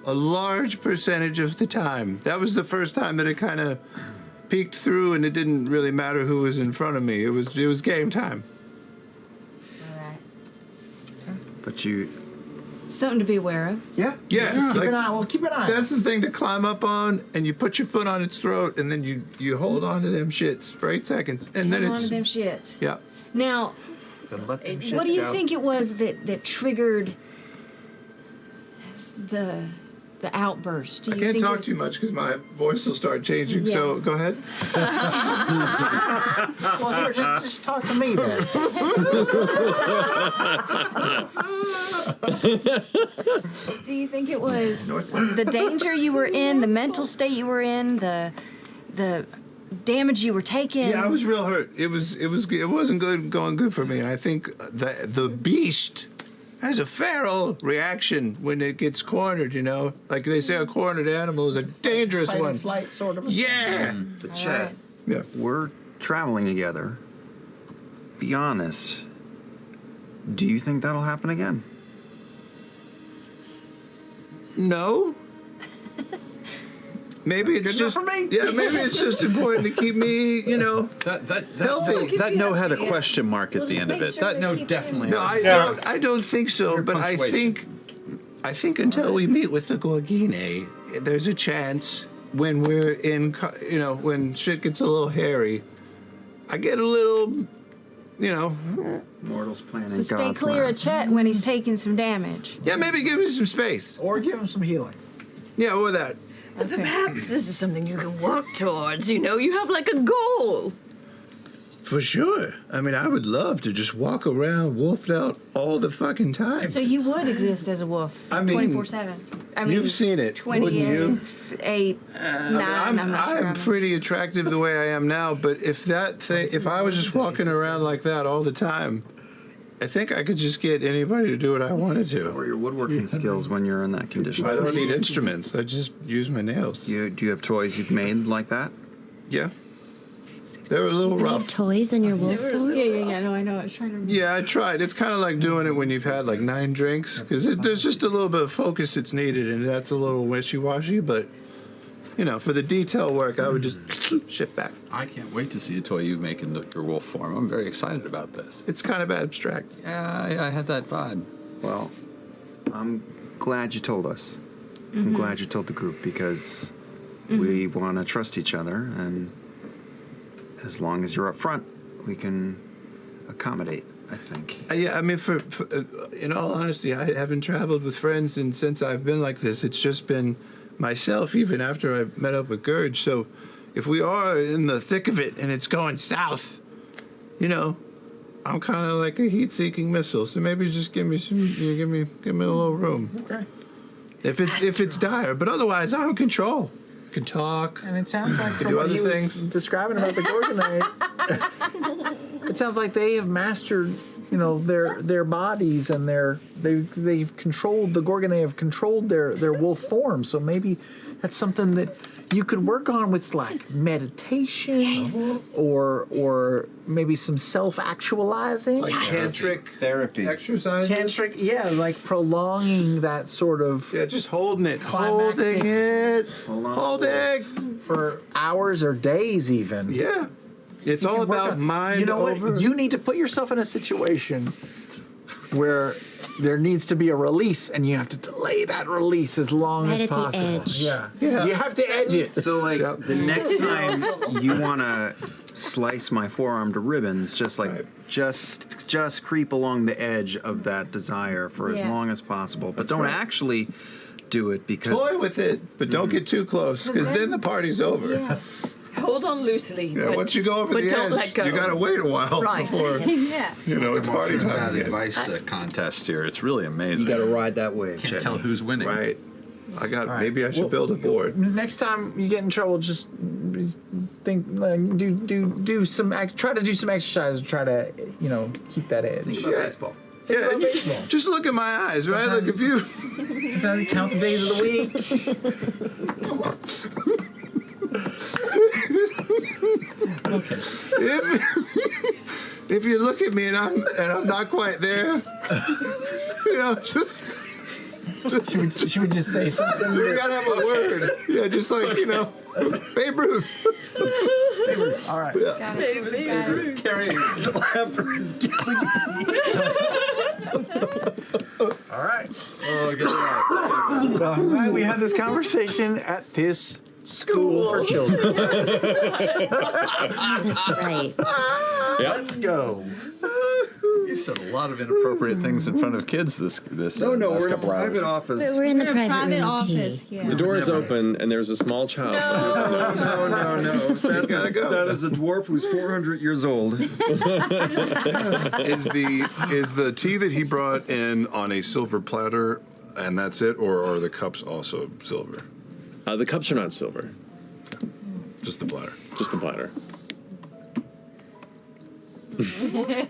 a large percentage of the time. That was the first time that it kind of peeked through, and it didn't really matter who was in front of me. It was game time. All right. But you... Something to be aware of. Yeah. Yeah. Just keep an eye. Well, keep an eye. That's the thing to climb up on, and you put your foot on its throat, and then you hold on to them shits for 8 seconds, and then Hold it's on to them shits. yeah. Now, Then let them what shits do you go. think it was that triggered the outburst? Do I you can't think talk it- too much because my voice will start changing. Yeah. So go ahead. Well, here, just talk to me then. Do you think it was the danger you were in, the mental state you were in, the damage you were taking? Yeah, I was real hurt. It wasn't going good for me. And I think the beast has a feral reaction when it gets cornered. Like they say, a cornered animal is a dangerous Fight or one. flight, sort of. Yeah. But Chet, Yeah. we're traveling together. Be honest. Do you think that'll happen again? No. Maybe it's Good just enough for me? Yeah, maybe it's just important to keep me, healthy. That no had a question mark at We'll the just end of make it. sure That they no keep definitely. No, I don't think so. You're But I punctuation. think until we meet with the Gorgine, there's a chance when we're in, when shit gets a little hairy, I get a little, Mortals planning So stay God's clear lab. of Chet when he's taking some damage. yeah, maybe give me some space. Or give him some healing. Yeah, or that. Okay. Perhaps this is something you can work towards. You have like a goal. For sure. I mean, I would love to just walk around wolfed out all the fucking time. So you would exist as a wolf I mean, 24/7. I mean, You've seen it, 20 wouldn't you? years, 8, 9. I'm not sure. I'm pretty attractive the way I am now, but if I was just walking around like that all the time, I think I could just get anybody to do what I wanted to. Or your woodworking skills when you're in that condition. I don't need instruments. I just use my nails. Do you have toys you've made like that? Yeah. They were a little You have rough. toys in your wolf form? Yeah. No, I know. I was trying to remember. Yeah, I tried. It's kind of like doing it when you've had like 9 drinks, because there's just a little bit of focus that's needed, and that's a little wishy-washy, but, for the detail work, I would just shift back. I can't wait to see a toy you make in your wolf form. I'm very excited about this. It's kind of abstract. Yeah, I had that vibe. Well, I'm glad you told us. I'm glad you told the group because we want to trust each other, and as long as you're up front, we can accommodate. I think. Yeah, I mean, for in all honesty, I haven't traveled with friends, and since I've been like this, it's just been myself, even after I met up with Gurge. So if we are in the thick of it and it's going south, you know, I'm kind of like a heat-seeking missile. So maybe just give me give me a little room. Okay. If it's dire, but otherwise I'm in control. Can talk. And it sounds like can from do what other he things. was describing about the Gorgonite, it sounds like they have mastered, you know, their bodies and they've controlled the Gorgonite have controlled their wolf form. So maybe that's something that you could work on with like meditation or maybe some self-actualizing, Like tantric therapy exercises. Tantric, yeah, like prolonging that sort of just holding it for hours or days even. Yeah. It's all about mind You know over. what? You need to put yourself in a situation where there needs to be a release, and you have to delay that release as long Right as at the possible. edge. Yeah. Yeah. You have to edge it. So, like, the next time you want to slice my forearm to ribbons, just creep along the edge of that desire for as long as possible. But don't actually do it because... Toy with it, but don't get too close, because then the party's over. Yeah. Hold on loosely. Yeah, but, once you go over but the don't edge, let go. you gotta wait a while Right. before Yeah. it's party time Bad again. advice contest here. It's really amazing. You got to ride that wave. Can't tell who's winning. Right. I got. All right. Maybe I should build a board. Next time you get in trouble, just think, like, do some, try to do some exercise. Try to, keep that edge. Think about baseball. Yeah, just look at my eyes, right? Like if you. Sometimes you count the days of the week. Okay. If you look at me and I'm not quite there, just. Should we just say something? We gotta have a word. Yeah, just like Babe Ruth. Babe Ruth. All right. Yeah. Got Babe Ruth. Carrying the laughter is killing me. All right. Oh, get it out. All right. We had this conversation at this school for children. That's right. Let's go. You've said a lot of inappropriate things in front of kids this No, last we're in a couple hours. private office. We're in the private room of tea. The door is open, and there's a small child. No. That's gotta go. That is a dwarf who's 400 years old. Is the tea that he brought in on a silver platter, and that's it, or are the cups also silver? The cups are not silver. Just the platter. Just the platter. I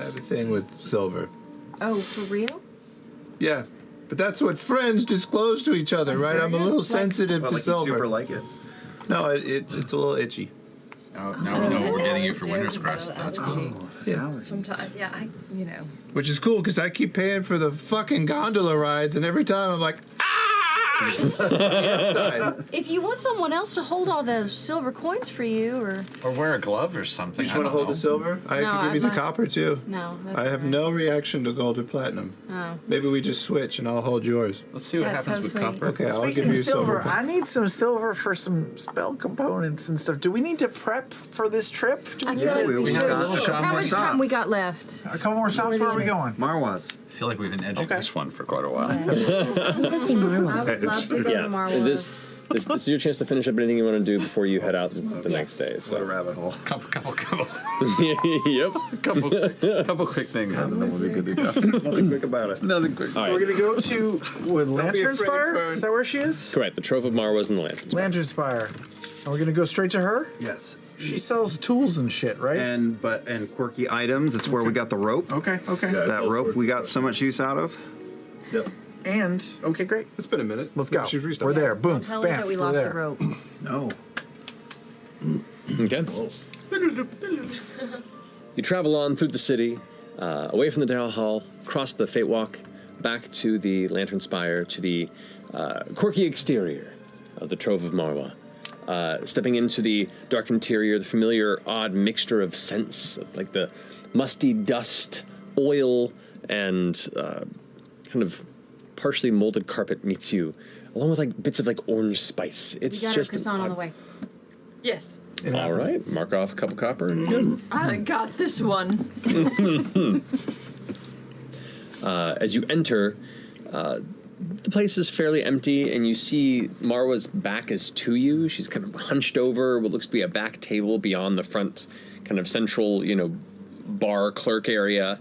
have a thing with silver. Oh, for real? Yeah, but that's what friends disclose to each other, right? I'm a little sensitive to silver. Super like it. No, it's a little itchy. Oh, now we know what we're getting you for Winter's Crest. That's cool. Yeah. Sometimes, Which is cool because I keep paying for the fucking gondola rides, and every time I'm like, If you want someone else to hold all those silver coins for you, or wear a glove or something. You just want to hold the silver? I No, can give you I'd the like- copper too. No, that's I have no reaction to gold or platinum. Oh. Maybe we just switch and I'll hold yours. Let's see what That's happens so with sweet. copper. Okay, I'll Speaking give of you silver. I need some silver for some spell components and stuff. Do we need to prep for this trip? Do I we feel need like to- we have should. a little shop How more much time we got left? A couple more stops. Where are we going? Marwas. I feel like we've been edging this one for quite a while. Let's go see Marwa. I would love to go to Marwa. This is your chance to finish up anything you want to do before you head out the next day. What a So. rabbit hole. Couple Yep. couple quick things, and then we'll be good to go. Nothing quick about it. Nothing quick. All So we're right. gonna go to Lantern afraid, Spire. Fern. Is that where she is? Correct. The Trove of Marwa's in the Lantern. Lantern Spire. Are we gonna go straight to her? Yes. She sells tools and shit, right? And quirky items. It's where we got the rope. Okay. That rope we got so much use out of. Yep. And okay, great. It's been a minute. Let's go. She's restarted. We're there. Boom. Tell her Bam. that we we're lost there. the rope. No. Okay. You travel on through the city, away from the Dial Hall, across the Fate Walk, back to the Lantern Spire, to the quirky exterior of the Trove of Marwa. Stepping into the dark interior, the familiar odd mixture of scents, like the musty dust, oil, and kind of partially molded carpet meets you, along with like bits of like orange spice. It's You got just our croissant on the way. Yes. All right, mark off a couple copper. And good. I got this one. As you enter, the place is fairly empty, and you see Marwa's back is to you. She's kind of hunched over what looks to be a back table beyond the front, kind of central, bar clerk area,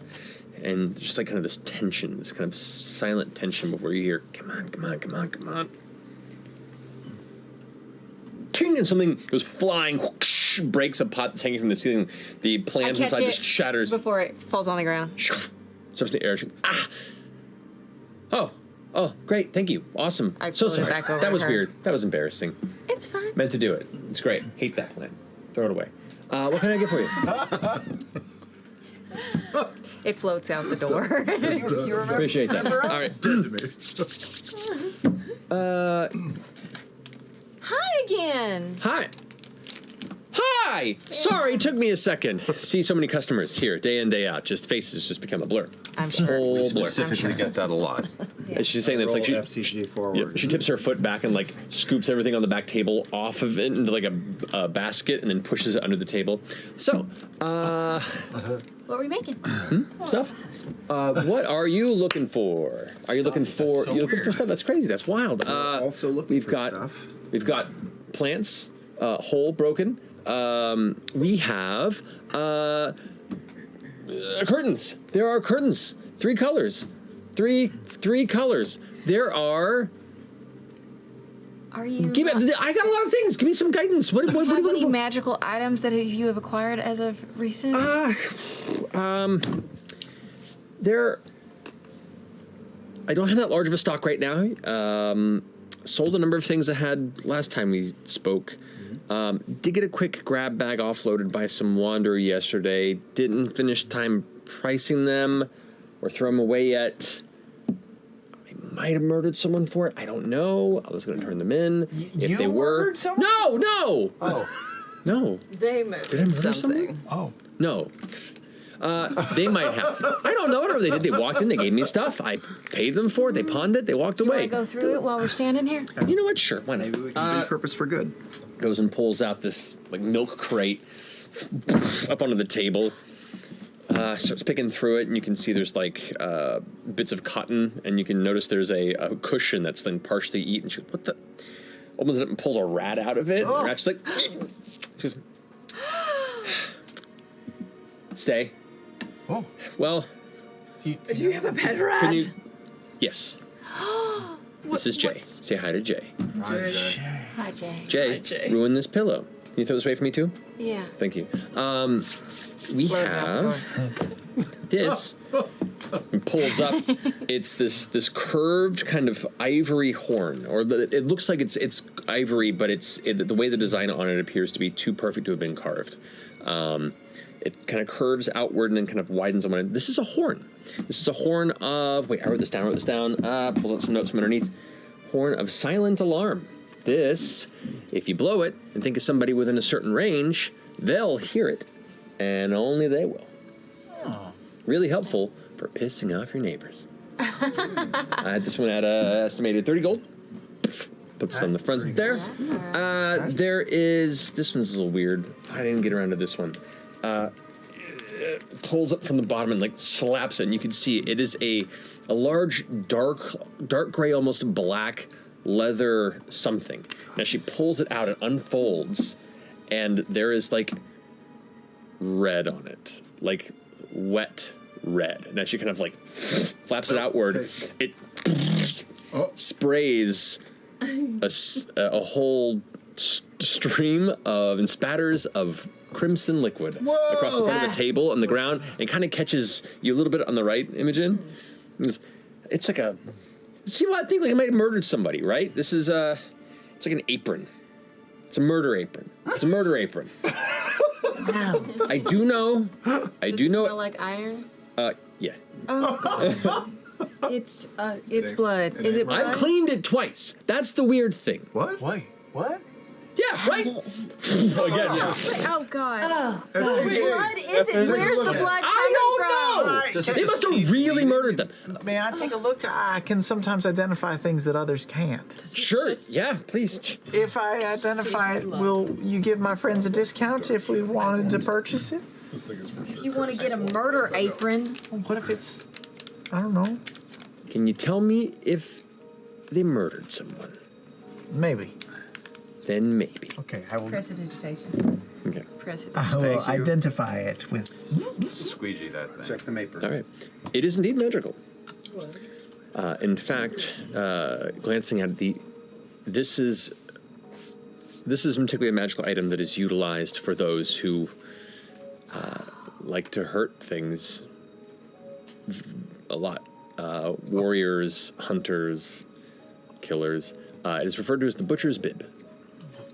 and just like kind of this tension, this kind of silent tension before you hear, "Come on, come on, come on, come on." Ting, and something goes flying, whoosh, breaks a pot that's hanging from the ceiling. The plant inside just shatters before it falls on the ground. Surfs in the air. Oh, great, thank you, awesome. So pull it sorry. back over That was her. weird. That was embarrassing. It's fine. Meant to do it. It's great. Hate that plant. Throw it away. What can I get for you? It floats out the door. You remember? Appreciate that. Remember All us? right. Hi again. Hi. Hi! Sorry, it took me a second. See so many customers here, day in, day out. Just faces just become a blur. I'm sure. Whole blur. Specifically get that a lot. And she's saying that's like she, F.C.G. forward. yeah, she tips her foot back and like scoops everything on the back table off of it into like a basket and then pushes it under the table. So, What were we making? stuff. What are you looking for? Are you looking for so you looking for weird. stuff? That's crazy. That's wild. Also looking we've for got stuff. we've got plants, whole, broken. We have curtains. There are curtains. 3 colors. Three colors. There are. Are you? Give me, I got a lot of things. Give me some guidance. What Do are you you have looking any for? magical items that you have acquired as of recent? There. I don't have that large of a stock right now. Sold a number of things I had last time we spoke. Did get a quick grab bag offloaded by some wanderer yesterday. Didn't finish time pricing them or throw them away yet. I might have murdered someone for it. I don't know. I was going to turn them in if they were. Murdered someone? No. Oh. No. They murdered Did I murder something. someone? Oh. No. They might have. I don't know. Whatever they did, they walked in, they gave me stuff. I paid them for it. They pawned it. They walked Do you away. want to go through it while we're standing here? You know what? Sure. Why not? Maybe we can repurpose for good. Goes and pulls out this like milk crate up onto the table. Starts picking through it, and you can see there's like bits of cotton, and you can notice there's a cushion that's then partially eaten. She goes, "What the?" Opens it up and pulls a rat out of it. And the rat's like, she's stay. Oh. Well. Do you have a pet rat? Can you? Yes. This is Jay. Say hi to Jay. Hi, Jay. Jay, ruin this pillow. Can you throw this away for me too? Yeah. Thank you. We have this. It pulls up. It's this curved kind of ivory horn, or it looks like it's ivory, but the way the design on it appears to be too perfect to have been carved. It kind of curves outward and then kind of widens on one end. This is a horn. This is a horn of. Wait, I wrote this down. Pull out some notes from underneath. Horn of silent alarm. This, if you blow it and think of somebody within a certain range, they'll hear it, and only they will. Oh. Really helpful for pissing off your neighbors. I had this one at estimated 30 gold. Puts it on the front there. There is, this one's a little weird. I didn't get around to this one. It pulls up from the bottom and like slaps it, and you can see it is a large dark gray, almost black leather something. Now she pulls it out, it unfolds, and there is like red on it, like wet red. Now she kind of like flaps it outward. It sprays a whole stream of and spatters of crimson liquid across the front of the table and the ground, and kind of catches you a little bit on the right, Imogen. It's like a. See what I think? Like I might have murdered somebody, right? This is it's like an apron. It's a murder apron. It's a murder apron. I do know. Does it smell like iron? Yeah. Oh. It's blood. Is it blood? I've cleaned it twice. That's the weird thing. What? Wait, what? Yeah, right? Again, yeah. Oh God. Oh, Whose blood is it? Where's the blood coming from? They must have really murdered them. May I take a look? I can sometimes identify things that others can't. Sure, yeah, please. If I identify it, will you give my friends a discount if we wanted to purchase it? If you want to get a murder apron. What if it's, I don't know. Can you tell me if they murdered someone? Maybe. Then maybe. Okay, I will. Prestidigitation. Okay. I will identify it with. Squeegee that thing. Check the maper. All right. It is indeed magical. In fact, glancing at this is particularly a magical item that is utilized for those who like to hurt things a lot. Warriors, hunters, killers. It is referred to as the Butcher's Bib.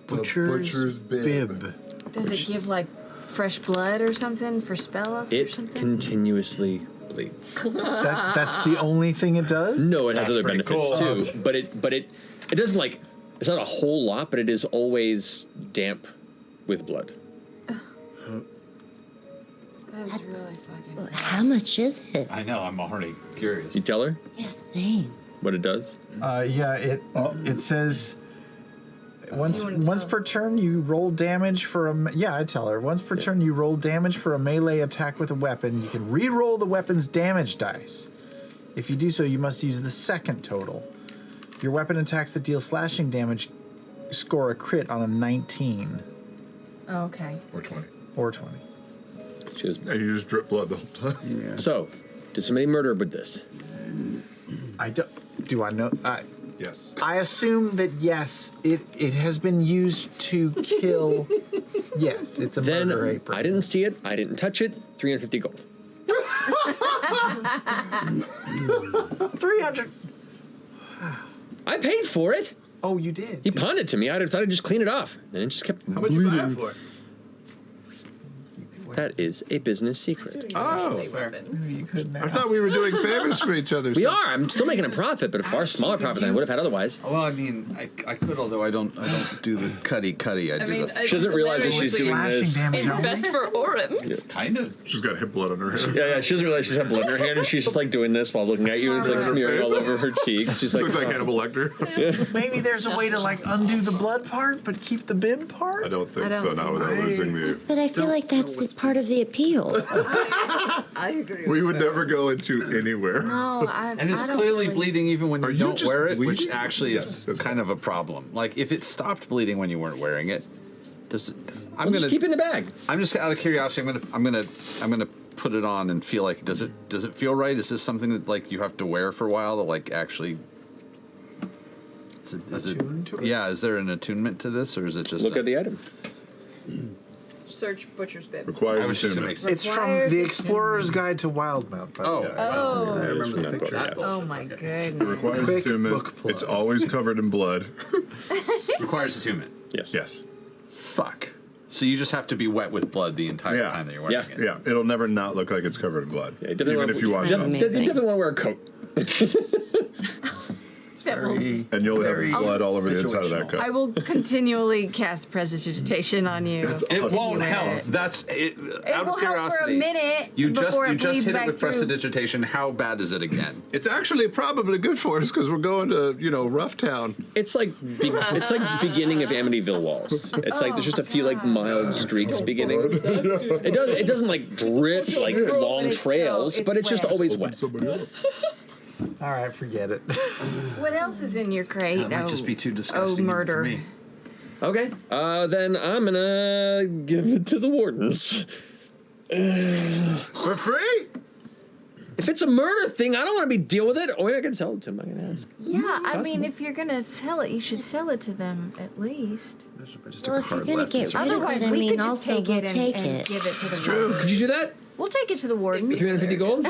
Butcher's bib. Does it give like fresh blood or something for spells or It something? continuously bleeds. That's the only thing it does? No, it has That's other pretty benefits cool. too. But it doesn't like, it's not a whole lot, but it is always damp with blood. That's really fucking. How much is it? I know. I'm already curious. You tell her Yes, same. what it does? Yeah, it says once per turn you roll damage for a I tell her once per turn you roll damage for a melee attack with a weapon. You can re-roll the weapon's damage dice. If you do so, you must use the second total. Your weapon attacks that deal slashing damage score a crit on a 19 Oh, okay. Or 20. or 20. And you just drip blood the whole time. Yeah. So, did somebody murder with this? I do. Do I know? Yes. I assume that yes, it has been used to kill. Yes, it's a Then murder apron. I didn't see it. I didn't touch it. 350 gold. 300. I paid for it. Oh, you did. He pawned it to me. I thought I'd just clean it off, and it just kept How much you buy it bleeding. for? That is a business secret. Oh, You couldn't. I thought we were doing favors for each other. We are. I'm still making a profit, but a far smaller profit than I would have had otherwise. Well, I mean, I could, although I don't do the cutty. I do mean, the. She doesn't realize that she's doing this. It's best for Orem. It's kind of. She's got hip blood on her hand. Yeah, she doesn't realize she's had blood in her hand, and she's just like doing this while looking at you, and it's like smearing all over her cheeks. She's like, Looks like Hannibal Lecter. Maybe there's a way to like undo the blood part, but keep the bib part. I don't think so. Not without losing the. But I feel like that's the part of the appeal. I agree. We would never go into anywhere. No, And it's clearly bleeding even when you don't just wear it, which bleeding? actually is kind of a problem. Like if it stopped bleeding when you weren't wearing it, does it? I'm just gonna keep it in the bag. I'm just out of curiosity. I'm gonna put it on and feel like does it feel right? Is this something that like you have to wear for a while to like actually? Is it? Yeah. Is there an attunement to this, or is it just? Look at the item. Search Butcher's Bib. Requires I was just gonna attunement. It's from the Explorer's Guide to Wildmount. by the way. Oh. I remember the picture. Yes. Oh my goodness. It requires Quick attunement. book plug. It's always covered in blood. Requires attunement. Yes. Yes. Fuck. So you just have to be wet with blood the entire Yeah. time that you're wearing it. Yeah. It'll never not look like it's covered in blood. Yeah, definitely Even want- if you wash it off. You definitely want to wear a coat. And you'll have blood all over the inside of that I cup. will continually cast prestidigitation on you. That's It awesome. won't help. That's it. Out will of help for a curiosity, minute you just before it bleeds hit it back with through. prestidigitation. How bad is it again? It's actually probably good for us because we're going to, Rough Town. It's like beginning of Amityville walls. It's like there's just a few like mild streaks beginning. It doesn't like drip like long trails, but it's just always wet. All right, forget it. What else is in your crate? That might just be too disgusting. murder. For me. Okay. Then I'm gonna give it to the wardens. For free? If it's a murder thing, I don't want to be deal with it. Or I can sell it to them. I can ask. Yeah, I mean, Possible. if you're gonna sell it, you should sell it to them at least. Well, if you're gonna get rid of Otherwise, it, I we mean, could just also take we'll it and, take and it. give it to the True. Could you do that? We'll take it to the wardens. 350 gold?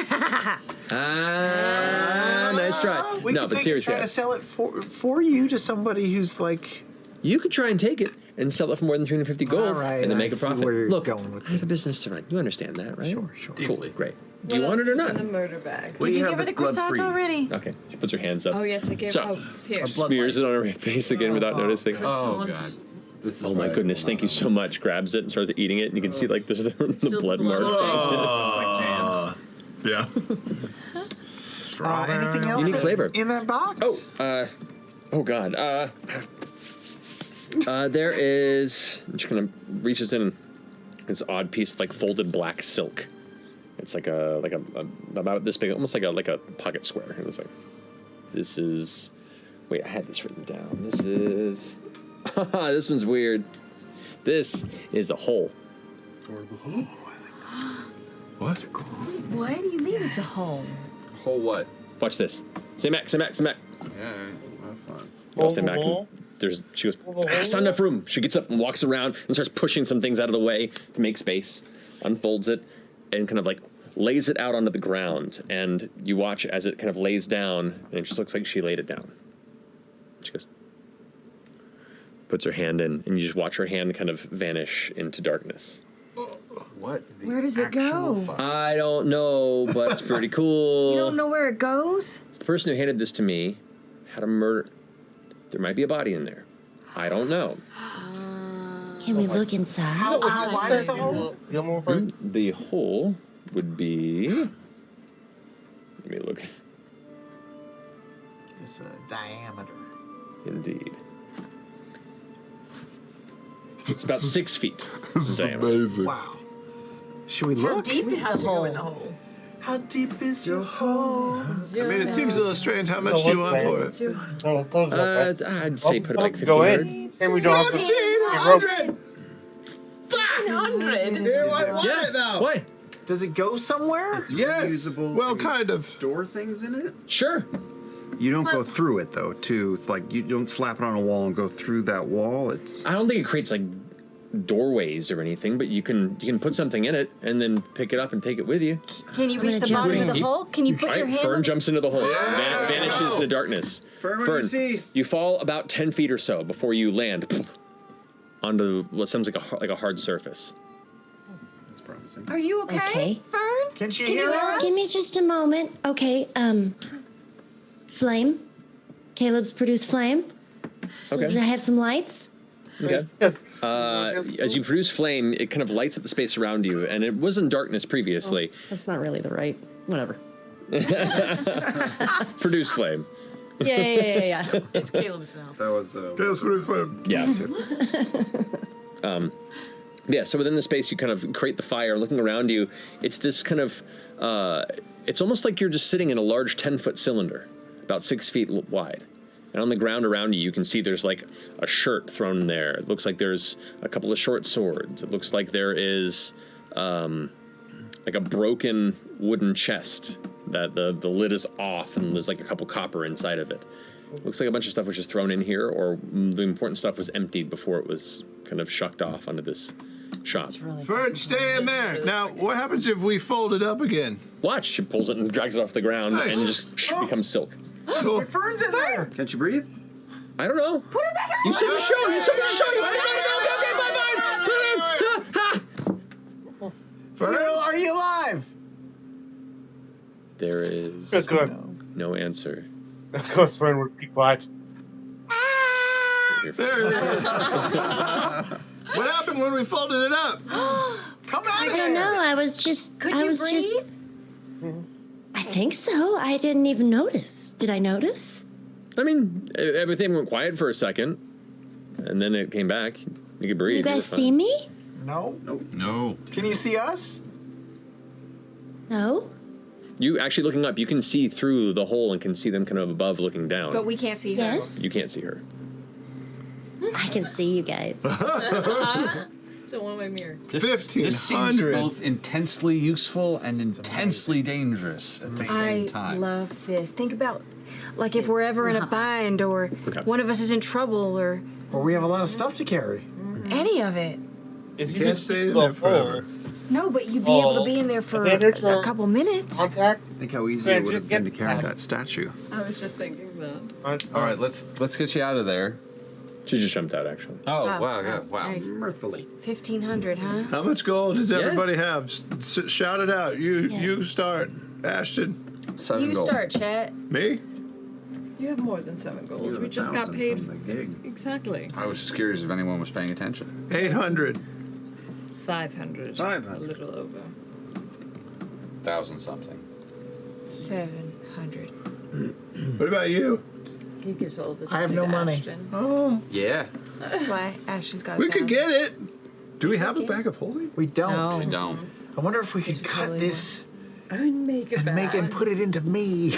Nice try. We No, could but seriously, try to sell it for you to somebody who's like. you could try and take it and sell it for more than 350 gold, All right, and then I make a see profit. where you're Look, going with I have a business to run. You understand that, right? Sure. Cool, great. Do you want it or not? In the murder bag. Did you give her the croissant already? Okay. She puts her hands up. Oh yes, I gave. So, Oh, here. smears it on her face again without noticing. Oh god. Oh my goodness! Thank you so much. Grabs it and starts eating it, and you can see like there's the blood marks. Yeah. Anything else Unique flavor. in that box? Oh God. There is. She kind of reaches in this odd piece of, like folded black silk. It's like a about this big, almost like a pocket square. It was like, this is. Wait, I had this written down. This is. This one's weird. This is a hole. What? What do you mean it's a hole? Hole what? Watch this. Stay back. Stay back. Stay back. Yeah, have fun. Y'all stay back. And she goes, it's not enough room. She gets up and walks around and starts pushing some things out of the way to make space, unfolds it, and kind of like lays it out onto the ground. And you watch as it kind of lays down, and it just looks like she laid it down. She goes, puts her hand in, and you just watch her hand kind of vanish into darkness. What? Where does it go? I don't know, but it's pretty cool. You don't know where it goes? The person who handed this to me had a murder. There might be a body in there. I don't know. Can we look inside? How wide is the hole? The hole would be. Let me look. It's a diameter. Indeed. It's about 6 feet. This is amazing. Wow. Should we How look? deep is the hole? How deep is your hole? I mean, it seems a little strange. How much do you want for it? I'd say put like 1500. Go in. And we don't have to. 1,500! 1,500? Yeah. Why? Does it go somewhere? Yes. Well, kind of. Store things in it? Sure. You don't go through it though, too. Like you don't slap it on a wall and go through that wall. I don't think it creates like doorways or anything, but you can put something in it and then pick it up and take it with you. Can you reach the bottom of the hole? Can you put your hand? Fern jumps into the hole, vanishes in the darkness. Fern, what do you see? You fall about 10 feet or so before you land onto what sounds like a hard surface. That's promising. Are you okay, Fern? Can she hear us? Give me just a moment. Okay, flame. Caleb's produced flame. Okay. Did I have some lights? Okay. As you produce flame, it kind of lights up the space around you, and it was in darkness previously. That's not really the right. Whatever. Produce flame. Yeah. It's Caleb's now. That was Caleb's pretty fun. Yeah. Yeah, so within the space, you kind of create the fire. Looking around you, it's this kind of, it's almost like you're just sitting in a large 10-foot cylinder, about 6 feet wide. And on the ground around you, you can see there's like a shirt thrown in there. It looks like there's a couple of short swords. It looks like there is like a broken wooden chest that the lid is off and there's like a couple copper inside of it. Looks like a bunch of stuff was just thrown in here, or the important stuff was emptied before it was kind of shucked off onto this shop. Fern, stay in there. Now, what happens if we fold it up again? Watch, she pulls it and drags it off the ground and it just becomes silk. Cool. Fern's in there. Can't you breathe? I don't know. Put her back in You said the show. You said the show. You Fern, are you alive? There is Of course. no answer. Of course, Fern would be quiet. there it is. What happened when we folded it up? Come out I don't know. I was just. Could I you was breathe? Just, I think so. I didn't even notice. Did I notice? I mean, everything went quiet for a second, and then it came back. You could breathe. You guys see me? No. No. Can you see us? No. You actually looking up, you can see through the hole and can see them kind of above looking down. But we can't see her. Yes. You can't see her. I can see you guys. It's a one-way mirror. This seems 1,500. both intensely useful and intensely dangerous at the same I time. love this. Think about, like, if we're ever in a bind or one of us is in trouble or Or we have a lot of stuff to carry. any of it. If You can't stay in there forever. No, but you'd be able to be in there for a couple minutes. Contact. Think how easy it would have been to carry that statue. I was just thinking that. All right, let's get you out of there. She just jumped out, actually. Oh, wow, yeah, wow. Right. Mirthfully. 1,500, huh? How much gold does everybody have? Shout it out. You start, Ashton. 7 You gold. start, Chet. Me? You have more than 7 gold. You have We just got 1,000 paid. from the gig. Exactly. I was just curious if anyone was paying attention. 800. 500. 500. A little over. 1,000 something. 700. What about you? He gives all of his I have money no to money. Ashton. Oh. Yeah. That's why Ashton's got. We could get it. Do we have a bag of holding? We don't. No. We don't. I wonder if we could cut this And make it and make it and put it into me.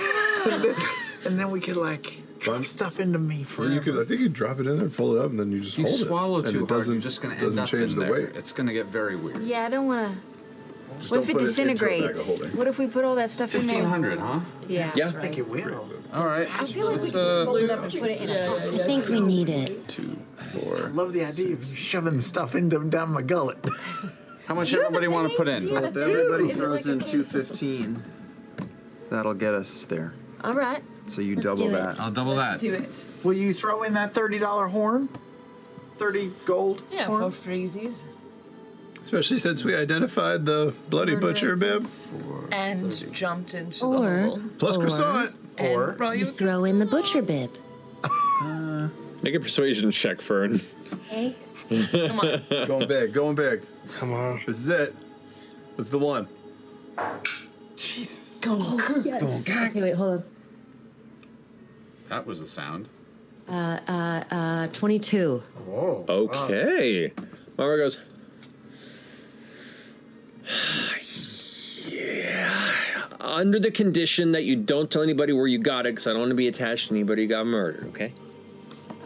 and then we could like drop stuff into me Well, forever. you could. I think you drop it in there, fold it up, and then you just You hold swallow it. And too it hard, doesn't. you're just going to end doesn't up change in the there. weight. It's going to get very weird. Yeah, I don't want to. Just What if don't it put into a bag of disintegrates? holding. What if we put all that stuff in there? 1,500, huh? Yeah. Yeah. I think it will. All right. I feel like we could just fold it up and put it in a. I think we need it. 2, I 4. love the idea of you shoving the stuff down my gullet. How much everybody want to put in? Well, if everybody throws in 215, that'll get us there. All right. So you Let's double do it. that. I'll double that. Do it. Will you throw in that $30 horn? 30 gold Yeah, horn? for freezies. Especially since we identified the bloody butcher bib. And jumped into the Or, hole. Plus croissant. And brought you you a throw in the butcher bib. Make a persuasion check, Fern. Okay. Come on. Going big. Going big. Come on. This is it. This is the one. Jesus. Yes. Okay, wait, hold That was a sound. on. 22. Whoa. Okay. Mara goes, yeah, under the condition that you don't tell anybody where you got it, because I don't want to be attached to anybody who got murdered, okay?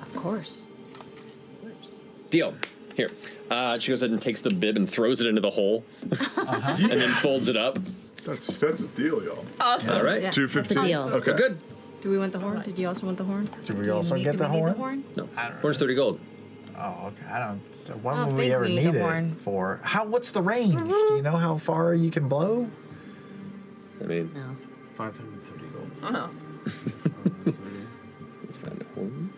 Of course. Deal. Here. She goes ahead and takes the bib and throws it into the hole, and then folds it up. That's a deal, y'all. Awesome. All right. Yeah. 215. That's a deal. Okay. Good. Do we want the horn? Did you also want the horn? Do we Do you also need- get do the we need horn? the horn? No. I don't Horn's 30 gold. Oh, okay. I don't. I What don't would we think ever we need need a it horn. for? What's the range? Do you know how far you can blow? I mean, No. 530 gold. Oh. let's find a horn.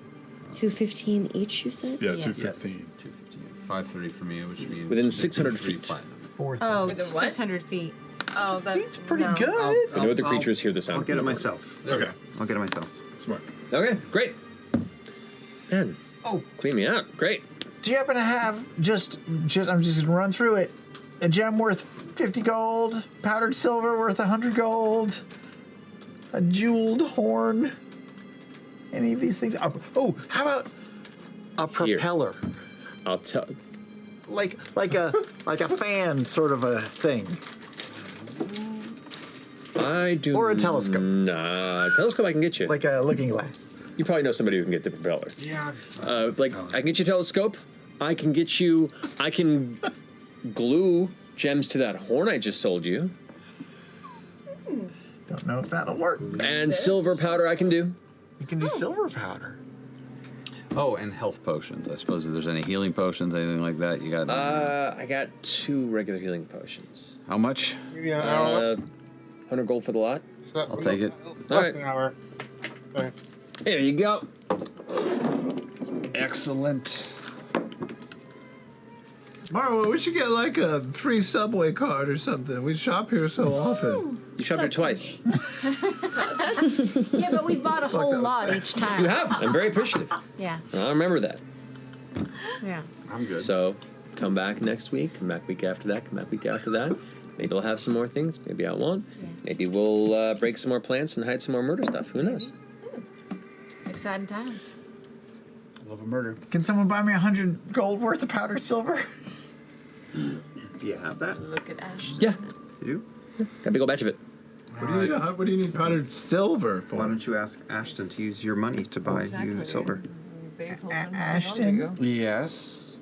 215 each, you said? Yeah, Yes. 215. 215. 530 for me, which means Within 600 3 feet. platinum. 4. Oh, With the what? 600 feet. Oh, Feet's pretty no. good. I know what the creatures hear the sound. I'll get it from the myself. Okay. I'll get it myself. Smart. horn. Okay, great. Man, Oh, clean me out. Great. do you happen to have just I'm just gonna run through it. A gem worth 50 gold, powdered silver worth 100 gold, a jeweled horn. Any of these things? Oh, how about a Here. propeller? I'll tell. Like a fan sort of a thing. I do. Or a telescope. Nah, telescope I can get you. Like a looking glass. You probably know somebody who can get the propeller. Yeah. Like, I can get you a telescope. I can glue gems to that horn I just sold you. Don't know if that'll work. And silver powder I can do. You can do silver powder. Oh, and health potions. I suppose if there's any healing potions, anything like that, you got. I got 2 regular healing potions. How much? 100 gold for the lot. I'll take it. All right. An hour. Okay. Here you go. Excellent. Marwa, we should get like a free subway card or something. We shop here so often. You shopped here twice. Yeah, but we bought a whole lot each time. You have. I'm very appreciative. Yeah. And I'll remember that. Yeah. I'm good. So, come back next week. Come back week after that. Come back week after that. Maybe I'll have some more things. Maybe I won't. Yeah. Maybe we'll break some more plants and hide some more murder stuff. Who knows? Exciting times. Love a murder. Can someone buy me 100 gold worth of powdered silver? Do you have that? Look at Ash. Yeah. You Got a big old batch of it. What do you need powdered silver do? Why for? don't you ask Ashton to use your money to buy you silver? Ashton, Yes.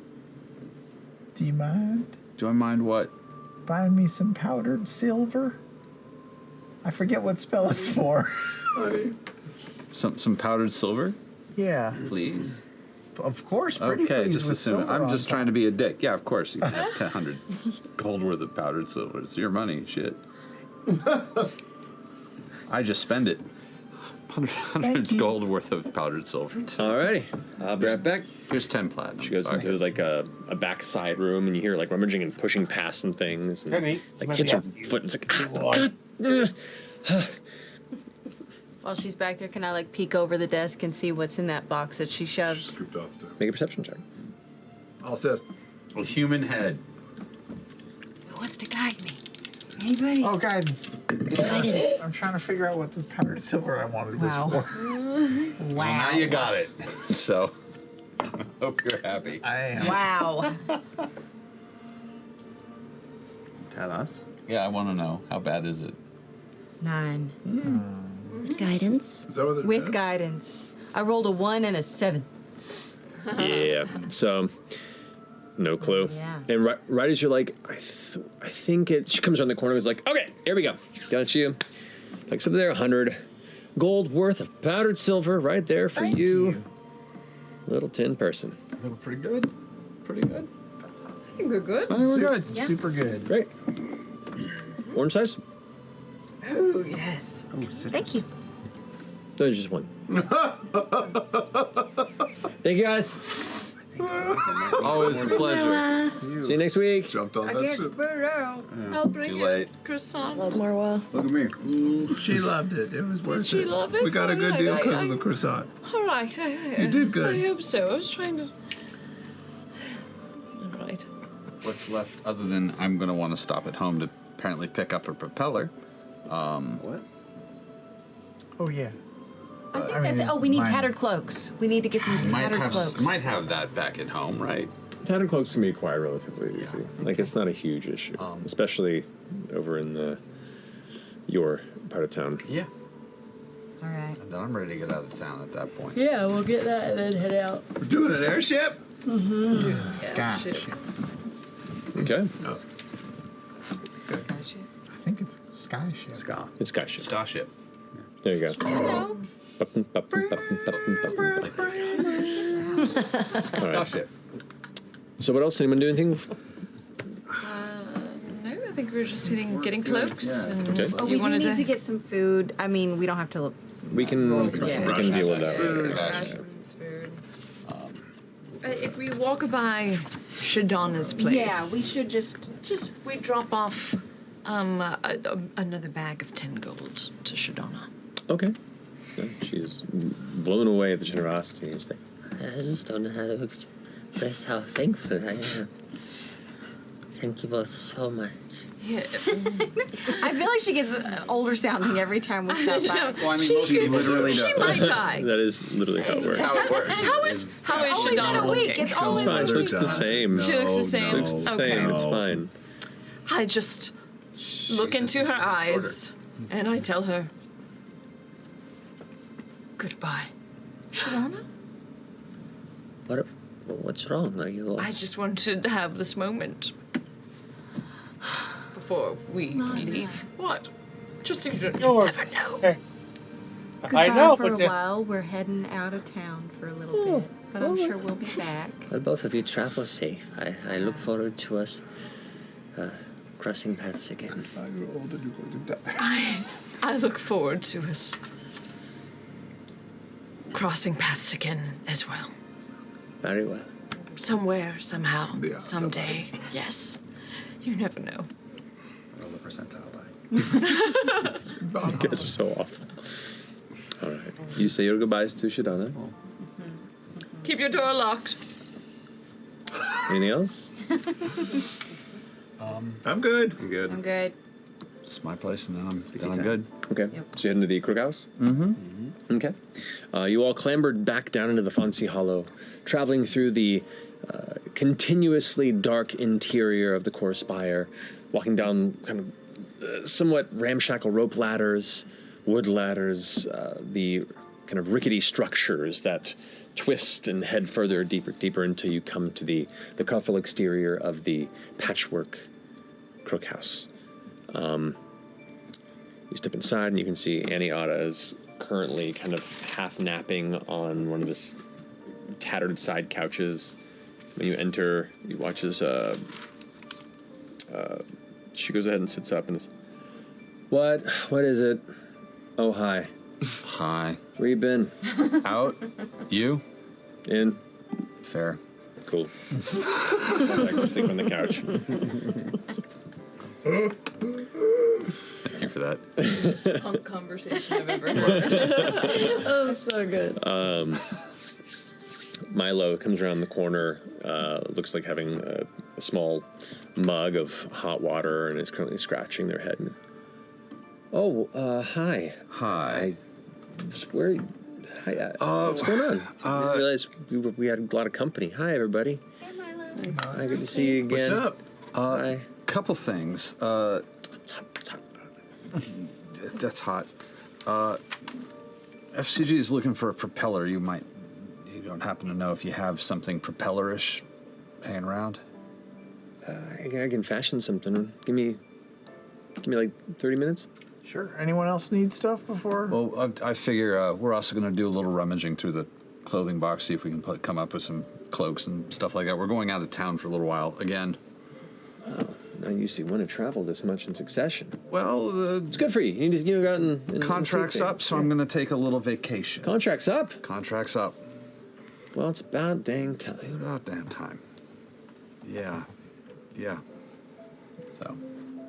do you mind Do I mind what? buying me some powdered silver? I forget what spell it's for. Some powdered silver, Yeah, please. of course. Pretty Okay, pleased just with assume. silver I'm on just top. trying to be a dick. Yeah, of course. You can have 100 gold worth of powdered silver. It's your money. Shit. I just spend it. 100 gold worth of powdered silver. Alrighty. I'll be right back. Here's 10 platinum. She goes into like a backside room, and you hear like rummaging and pushing past some things, and Penny, like hits her foot, and it's like, While she's back there, can I like peek over the desk and see what's in that box that she shoved? Scooped off there. Make a perception check. I'll assist. A human head. Who wants to guide me? Anybody? Oh, guidance. I'm trying to figure out what this powdered silver I wanted was for. Wow. Well, now you got it. So, hope you're happy. I am. Wow. Tell us. Yeah, I want to know. How bad is it? 9. With guidance. Is that what With guidance. I rolled a 1 and a 7. Yeah. So, no clue. Yeah. And right as you're like, I think it. She comes around the corner. And is like, okay, here we go. Got you. Like something there, 100 gold worth of powdered silver right there for you. Little tin person. I think we're pretty good. Pretty good. I think we're good. I think we're good. Yeah. Super good. Great. Orange size? Oh, yes. Oh, citrus. Thank you. No, it's just one. Thank you, guys. Always a pleasure. See you next week. Jumped on I that get ship. burnt out. I'll bring Too you late. croissant. Love Marwa. Look at me. She loved it. It was worth she it. love it? We got a good Alright, deal because I- of the croissant. All right. You did good. I hope so. I was trying to. All right. What's left other than I'm going to want to stop at home to apparently pick up a propeller? What? Oh, yeah. I think I mean, that's. Oh, it's we need mine. tattered cloaks. We need to get some tattered cloaks. Might have that back at home, right? Tattered cloaks can be acquired relatively easy. Like it's not a huge issue, especially over in your part of town. Yeah. All right. And then I'm ready to get out of town at that point. Yeah, we'll get that and then head out. We're doing an airship? Mm-hmm. Sky. Okay. I think it's sky ship. Ska. It's sky ship. Sky ship. There you go. All right. Ship. So what else? Anyone do anything? No, I think we were just getting cloaks. And Okay. Oh, we do need to get some food. I mean, we don't have to. We can Yeah. we can deal with that. Food, rations, food. If we walk by Shadana's place, Yeah, we should just. we drop off another bag of 10 gold to Shadana. Okay. Yeah, she's blown away at the generosity. She's like, I just don't know how to express how thankful I am. Thank you both so much. Yeah. I feel like she gets older sounding every time we stop by. Well, I mean, most people literally She might die. That is literally how it works. How it works. How is only been Shadana a week. looking? It's It's only fine. She been a looks week. the same. She looks the same? She looks the Okay. same. It's fine. I just look into her eyes and I tell her, goodbye, Shadana. What's wrong? Are you? I just wanted to have this moment before we leave. What? Just so you never know. Hey. Goodbye I know, for but a while. We're heading out of town for a little bit, but I'm sure we'll be back. Well, both of you travel safe. I look forward to us crossing paths again. You're old and you're going to die. I look forward to us crossing paths again as well. Very well. Somewhere, somehow, someday. Yes. You never know. Roll the percentile die. You guys are so awful. All right. You say your goodbyes to Shadana. Keep your door locked. Anything else? I'm good. I'm good. I'm good. It's my place, and then I'm good. Okay. So you head into the Crook House? Mm-hmm. Okay. You all clambered back down into the Fonzie Hollow, traveling through the continuously dark interior of the core spire, walking down kind of somewhat ramshackle rope ladders, wood ladders, the kind of rickety structures that twist and head further, deeper until you come to the colorful exterior of the patchwork Crook House. You step inside and you can see Annie Otta is currently kind of half napping on one of the tattered side couches. When you enter, you watch as she goes ahead and sits up and is, What is it? Oh, hi. Hi. Where you been? Out. You? In. Fair. Cool. I can sleep on the couch. Thank you for that. Punk conversation I've ever heard. Oh, so good. Milo comes around the corner, looks like having a small mug of hot water, and is currently scratching their head. Hi. Hi. Where? Hi. What's going on? I didn't realize we had a lot of company. Hi, everybody. Hey, Milo. Hi, good to see you again. What's up? Hi. Couple things. That's hot. F.C.G is looking for a propeller. You don't happen to know if you have something propellerish hanging around? I can fashion something. Give me like 30 minutes. Sure. Anyone else need stuff before? Well, I figure we're also going to do a little rummaging through the clothing box, see if we can come up with some cloaks and stuff like that. We're going out of town for a little while again. Oh, I usually want to travel this much in succession. Well, it's good for you. You need to go out and contract's see up, things. so I'm going to take a little vacation. Contract's up? Contract's up. Well, it's about dang time. It's about damn time. Yeah. Yeah. So.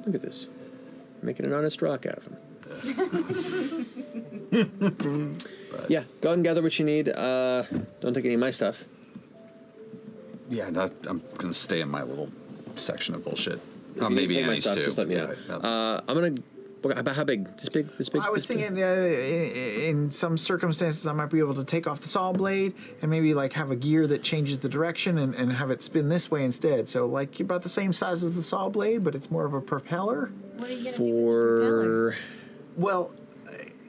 Look at this. Making an honest rock out of him. Yeah, go out and gather what you need. Don't take any of my stuff. Yeah, I'm going to stay in my little section of bullshit. If you Maybe take my Annie's stuff, too. Just let me know. I'm going to... About how big? This big? This big? I was this big? thinking in some circumstances I might be able to take off the saw blade and maybe like have a gear that changes the direction and have it spin this way instead. So like about the same size as the saw blade, but it's more of a propeller. What are you gonna do with the propeller? Well,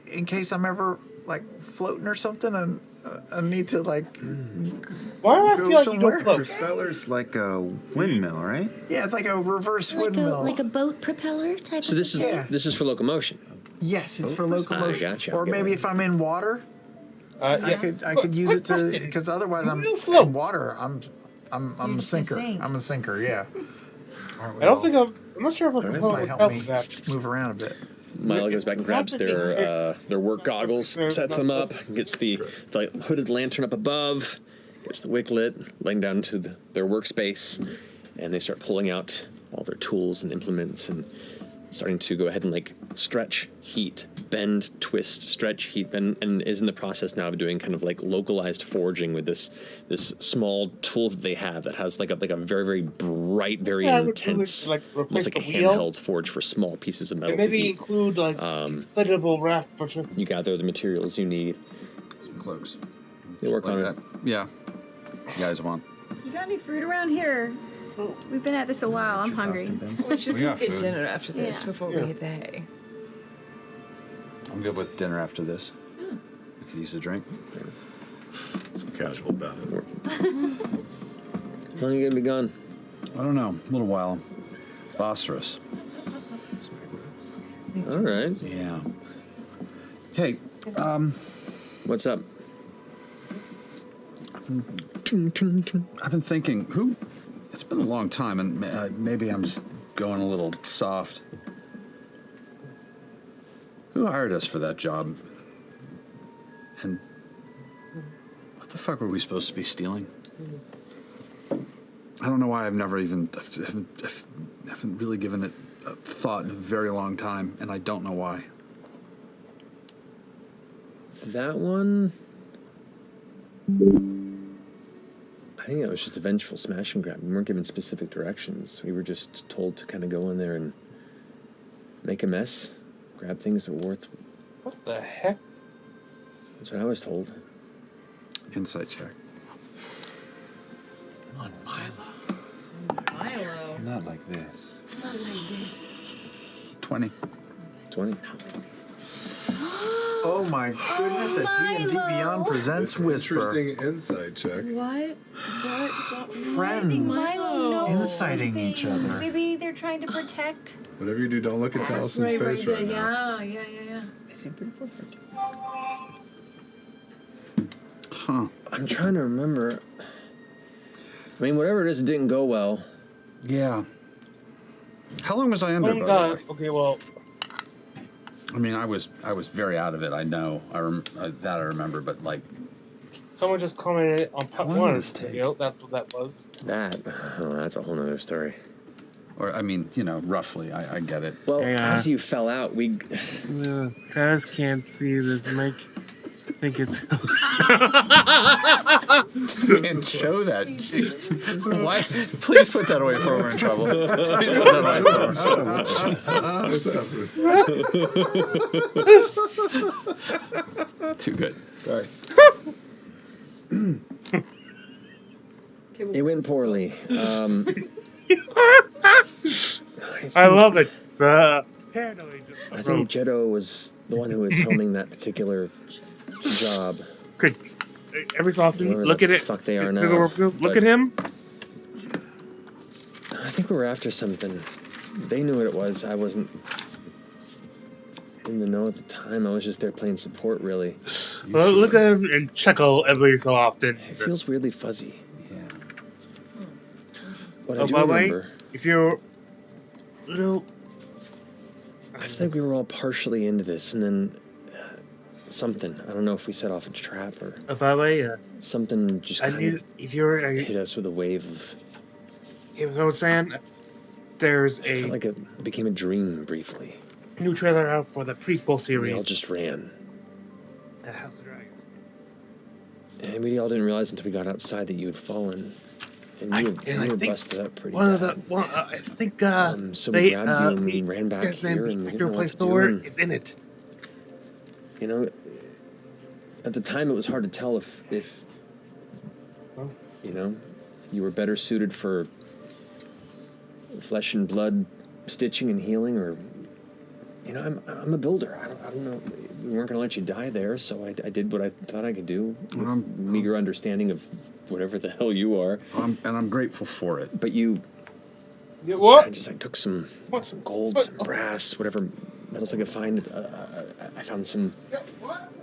in case I'm ever like floating or something and I need to like Why do I go feel like somewhere. you don't float? Propeller's like a windmill, right? Yeah, it's like a reverse windmill. Like a boat propeller type So of this is thing? this is for locomotion. Yes, it's for locomotion. gotcha. Or Get maybe one. if I'm in water, I could use it to because otherwise I'm in water. I'm a sinker. I'm a sinker. Yeah. I don't think I'm not sure if a This propeller might would help help me with that. move around a bit. Milo goes back and grabs their work goggles, sets them up, gets the hooded lantern up above, gets the wick lit, laying down to their workspace, and they start pulling out all their tools and implements and starting to go ahead and like stretch, heat, bend, twist, stretch, heat, bend, and is in the process now of doing kind of like localized forging with this small tool that they have that has like a very, very bright, very intense, like almost like a handheld forge for small pieces of metal. And maybe to heat. include like inflatable raft for sure. You gather the materials you need. Some cloaks. They work on it. Yeah. You guys want? You got any fruit around here? We've been at this a while. I'm hungry. We should We got get food. dinner after this Yeah. before we hit the hay. I'm good with dinner after this. Hmm. We could use a drink. Some casual about it. How long are you gonna be gone? I don't know. A little while. Phosphorus. All right. Yeah. Hey, what's up? I've been thinking, it's been a long time, and maybe I'm just going a little soft. Who hired us for that job? And what the fuck were we supposed to be stealing? I don't know why I've never even, haven't really given it a thought in a very long time, and I don't know why. That one? I think that was just a vengeful smash and grab. We weren't given specific directions. We were just told to kind of go in there and make a mess, grab things that were worth. What the heck? That's what I was told. Insight check. Come on, Milo. Milo. Not like this. Not like this. 20. 20. Oh my goodness! A D&D Beyond presents Whisper. Interesting insight check. What? Friends. Milo knows Inciting something. each other. Maybe they're trying to protect. Whatever you do, don't look at Taliesin's face right now. Yeah. Is he pretty perfect? Huh. I'm trying to remember. I mean, whatever it is, it didn't go well. Yeah. How long was I under? Oh, by the God. way? Okay, well, I mean, I was very out of it. I know. That I remember, but like, someone just commented on part How long one. did this take? You know, that's what that was. That's a whole nother story. Or, I mean, roughly, I get it. Well, Yeah. after you fell out, we... Guys can't see this. Mike, I think it's... Can't show that. Jeez. Why? Please put that away before we're in trouble. Please put that away before we're in trouble. Too good. Sorry. It went poorly. I love it. I think Jetto was the one who was helming that particular job. Good. Every so often, Whoever look the at it. fuck they are now, Look but- at him. I think we were after something. They knew what it was. I wasn't in the know at the time. I was just there playing support, really. Well, look at him and chuckle every so often. It feels weirdly fuzzy. Yeah. What Oh, I do by the way, remember, if you're little, I feel like we were all partially into this, and then something. I don't know if we set off a trap or by the way, something just I kind knew of if you're, hit us with a wave of. you know what I was saying? There's I felt a like it became a dream briefly. new trailer out for the prequel We all series. just ran. House of Dragon. And we all didn't realize until we got outside that you had fallen. And I you were think busted up pretty one bad. of the one, I think So they we grabbed you and we ran back his here name, and we Actor didn't know Play what to do. Store. And, It's in it. you know, at the time it was hard to tell if you know, you were better suited for flesh and blood stitching and healing, or you know, I'm a builder. I don't know. We weren't going to let you die there, so I did what I thought I could do with meager understanding of whatever the hell you are. And I'm grateful for it. But you, what? I took some gold, some brass, whatever metals I could find. I found some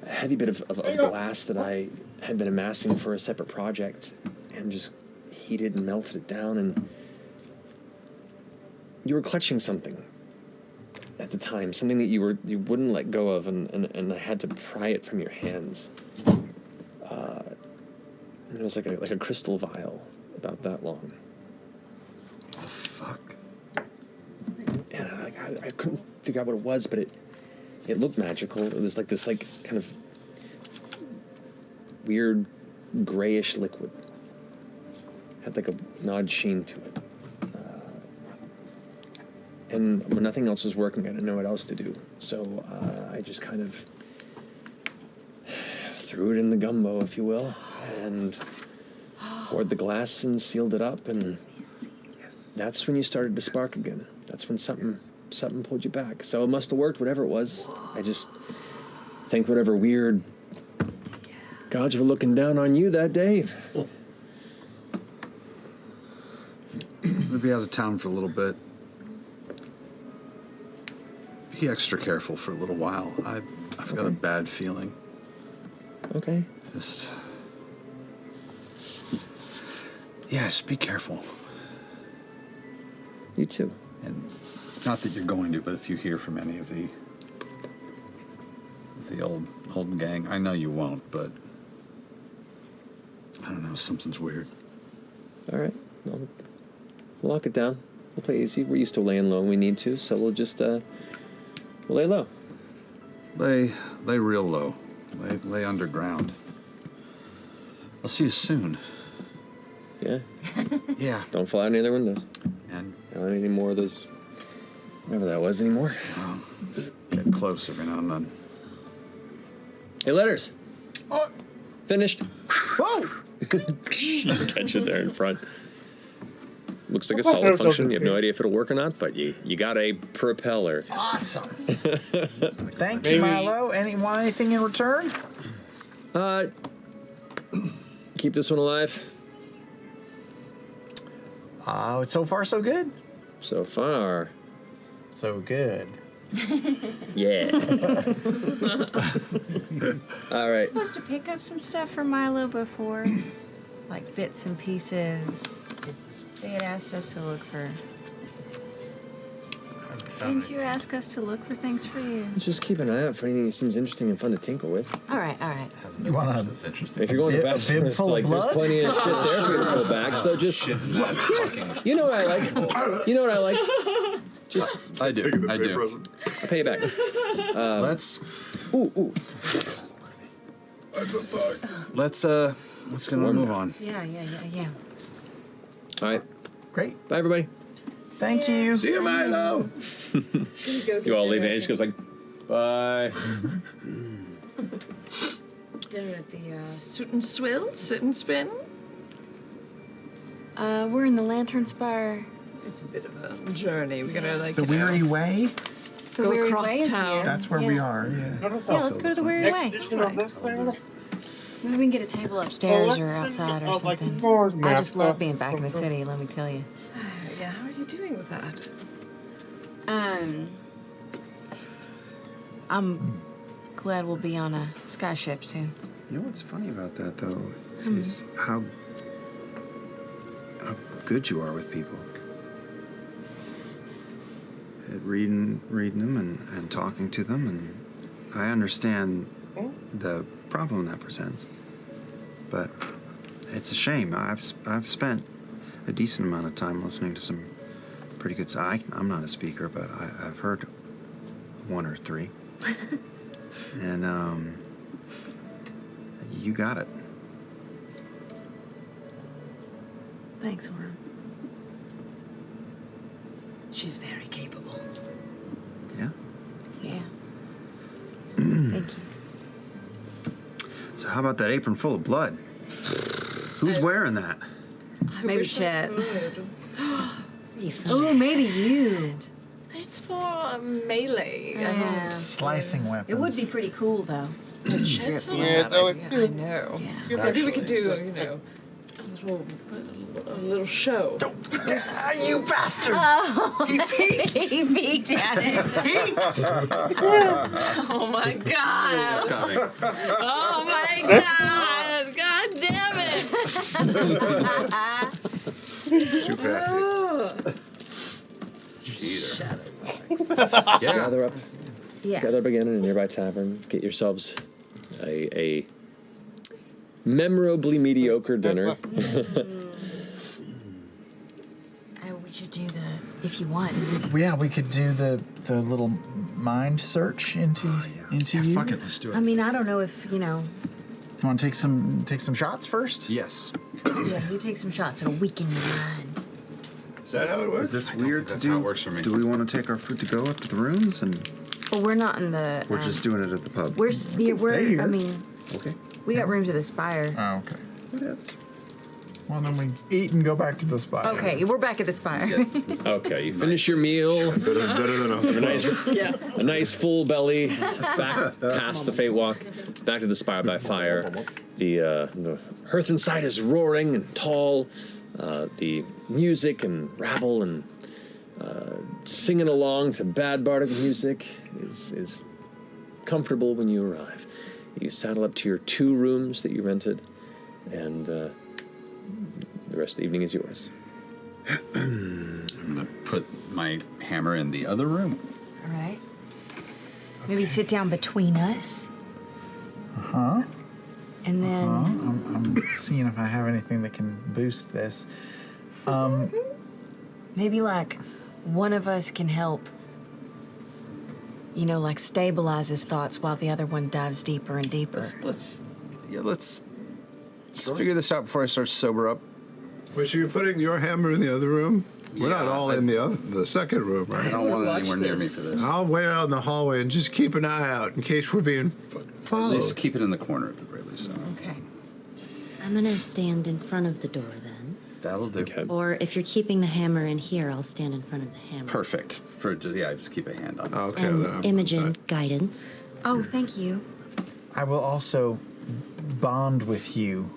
heavy bit of glass that I had been amassing for a separate project, and just heated and melted it down. And you were clutching something at the time, something that you wouldn't let go of, and I had to pry it from your hands. And it was like a crystal vial, about that long. The fuck? And I couldn't figure out what it was, but it looked magical. It was like this kind of weird grayish liquid. Had like an odd sheen to it. And when nothing else was working, I didn't know what else to do. So I just kind of threw it in the gumbo, if you will, and poured the glass and sealed it up. And that's when you started to spark again. That's when something pulled you back. So it must have worked, whatever it was. I just think whatever weird gods were looking down on you that day. We'll be out of town for a little bit. Be extra careful for a little while. I've got a bad feeling. Okay. Just... Yes, be careful. You too. And not that you're going to, but if you hear from any of the old gang, I know you won't, but I don't know, something's weird. All right. We'll lock it down. We'll play easy. We're used to laying low when we need to, so we'll just we'll lay low. Lay real low. Lay underground. I'll see you soon. Yeah? Yeah. Don't fly out any other windows. And don't any more of those, whatever that was anymore. Get close every now and then. Hey, letters. Oh. Finished. Whoa! You catch it there in front. Looks like a Well, solid function. You have no idea if it'll work or not, but you got a propeller. Awesome. Thank you, Milo. Want anything in return? Keep this one alive. So far so good. So far. So good. Yeah. All right. Supposed to pick up some stuff from Milo before, like bits and pieces. They had asked us to look for. Didn't you ask us to look for things for you? Just keep an eye out for anything that seems interesting and fun to tinkle with. All right, all right. You want That's interesting. If you're going to a bib Bachelor's, full of like, there's blood? plenty of shit there for you to pull back, so just... You know what I like? You know what I like? Just... I do. I do. I'll pay you back. Let's Ooh. let's gonna move on. Yeah. All right. Great. Bye, everybody. Thank you. See you, Milo. You all leave, and he just goes like, bye. Dinner at the Suit and Swill, Sit and Spin. We're in the Lantern Spire. It's a bit of a journey. We're gonna like The Weary Way? The go Weary across Way is town. here. That's where we are, yeah. Yeah, let's go to the Weary Way. Maybe we can get a table upstairs or outside or something. I just love being back in the city, let me tell you. Yeah, how are you doing with that? I'm glad we'll be on a skyship soon. You know what's funny about that, though, is how good you are with people. At reading them and talking to them, and I understand the problem that presents. But it's a shame. I've spent a decent amount of time listening to some pretty good. I'm not a speaker, but I've heard one or three, and you got it. Thanks, Orem. She's very capable. Yeah. Yeah. Thank you. So how about that apron full of blood? Who's wearing that? Maybe Chet. Pretty Oh, maybe you. It's for melee. Yeah. Slicing weapons. It would be pretty cool, though. Just Just Chet's drip. not Yeah, that that idea. was- I know. Yeah. Maybe we could do, a little show. You bastard! Oh, He peeked! he peeked at it. Oh my god! Coming. Oh my god! God damn it! Too bad. Cheater. Gather up. Yeah. Gather up again in a nearby tavern. Get yourselves a memorably mediocre dinner. We should do if you want. Yeah, we could do the little mind search into you. Fuck it, let's do it. I mean, I don't know if, You want to take some shots first? Yes. Yeah, you take some shots. It'll weaken your mind. Is that how it works? Is this weird to that's do? how it works for me. Do we want to take our food to go up to the rooms, and Well, we're not in the. we're just doing it at the pub? We're. stay We're. here. I mean, Okay. we got rooms at the Spire. Oh, okay. Whatevs. Well, then we eat and go back to the spot. Okay, we're back at the Spire. Okay, you finish your meal. Better than A nice full belly. Back past the Fate Walk, back to the Spire by Fire. The hearth inside is roaring and tall. The music and rabble and singing along to bad bardic music is comfortable when you arrive. You saddle up to your 2 rooms that you rented, and the rest of the evening is yours. I'm gonna put my hammer in the other room. All right. Maybe sit down between us, Huh? and then. I'm seeing if I have anything that can boost this. Maybe like one of us can help, like stabilize his thoughts while the other one dives deeper and deeper. Let's figure this out before I start to sober up. Wait, so you're putting your hammer in the other room? We're not all in the second room, right? I don't want it anywhere near me for this. I'll wait out in the hallway and just keep an eye out in case we're being At followed. least keep it in the corner at the very least. Okay. I'm gonna stand in front of the door then. That'll do. Okay. Or if you're keeping the hammer in here, I'll stand in front of the hammer. Perfect. Just keep a hand on it. Okay. And Imogen, guidance. Oh, thank you. I will also bond with you.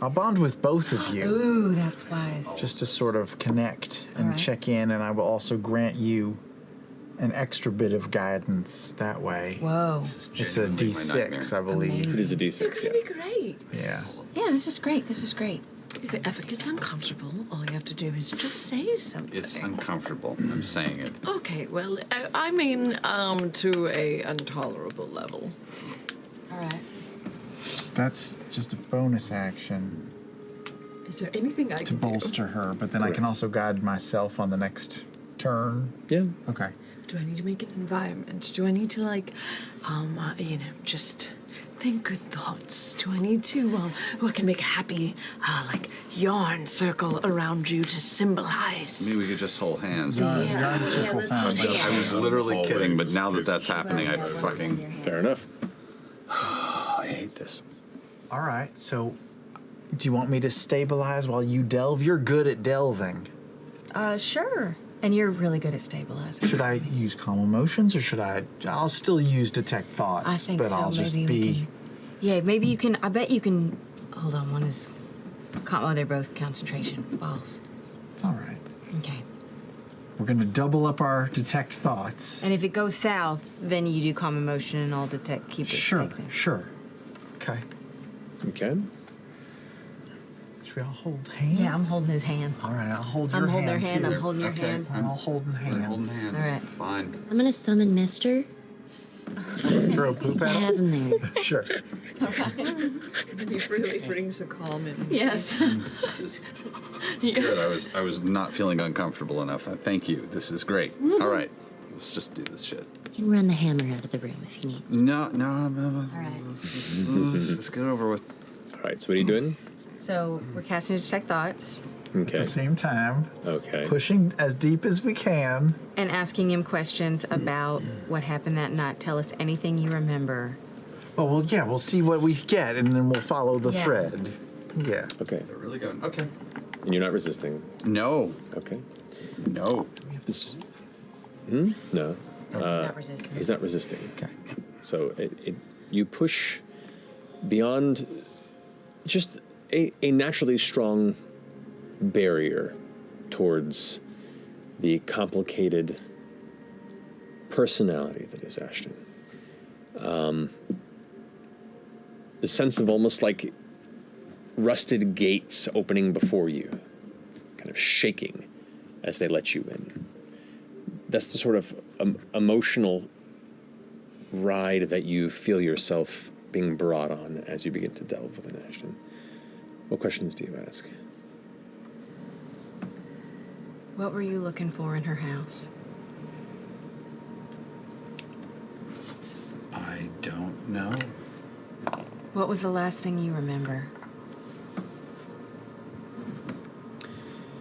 I'll bond with both of you. Ooh, that's wise. Just to sort of connect and All right. check in, and I will also grant you an extra bit of guidance that way. Whoa. It's a D6, I believe. It is a D6, It's gonna be great. Yeah. Yeah, this is great. This is great. If it ever gets uncomfortable, all you have to do is just say something. It's uncomfortable. I'm saying it. Okay, well, I mean, to a intolerable level. All right. That's just a bonus action Is there anything I to can bolster her, but then I can also guide myself on the next turn. Yeah. Okay. do? Do I need to make an environment? Do I need to, like, just think good thoughts? Do I need to, I can make a happy, yarn circle around you to symbolize? Maybe we could just hold hands. Yarn circle sounds good. I was literally kidding, but now that that's happening, I fucking... Fair enough. I hate this. All right, so do you want me to stabilize while you delve? You're good at delving. Sure. And you're really good at stabilizing. Should I use calm emotions or should I? I'll still use detect thoughts, I think but so. I'll just Maybe we be. can- Yeah, maybe you can. I bet you can. Hold on, one is. Oh, they're both concentration balls. It's all right. Okay. We're gonna double up our detect thoughts. And if it goes south, then you do calm emotion and I'll keep it Sure, detected. sure. Okay. Okay. Should we all hold hands? Yeah, I'm holding his hand. All right, I'll hold your I'm hand. holding their hand. too. I'm holding your Okay. hand. I'm all holding hands. Holding hands. All right. Fine. I'm gonna summon Mister. Throw poop Just to at have him? him there. Sure. He really brings a calm in. Yes. Good. I was not feeling uncomfortable enough. Thank you. This is great. All right. Let's just do this shit. You can run the hammer out of the room if he needs to. No. All right. Let's get it over with. All right, so what are you doing? So we're casting detect thoughts Okay. At the same time, Okay. pushing as deep as we can. and asking him questions about what happened that night. Tell us anything you remember. Well, yeah, we'll see what we get, and then we'll follow the Yeah. thread. Yeah. Okay. They're really going. Okay. And you're not resisting. No. Okay. No. This. No. He's not resisting. He's not resisting. Okay. So you push beyond just a naturally strong barrier towards the complicated personality that is Ashton. The sense of almost like rusted gates opening before you, kind of shaking as they let you in. That's the sort of emotional ride that you feel yourself being brought on as you begin to delve within Ashton. What questions do you ask? What were you looking for in her house? I don't know. What was the last thing you remember?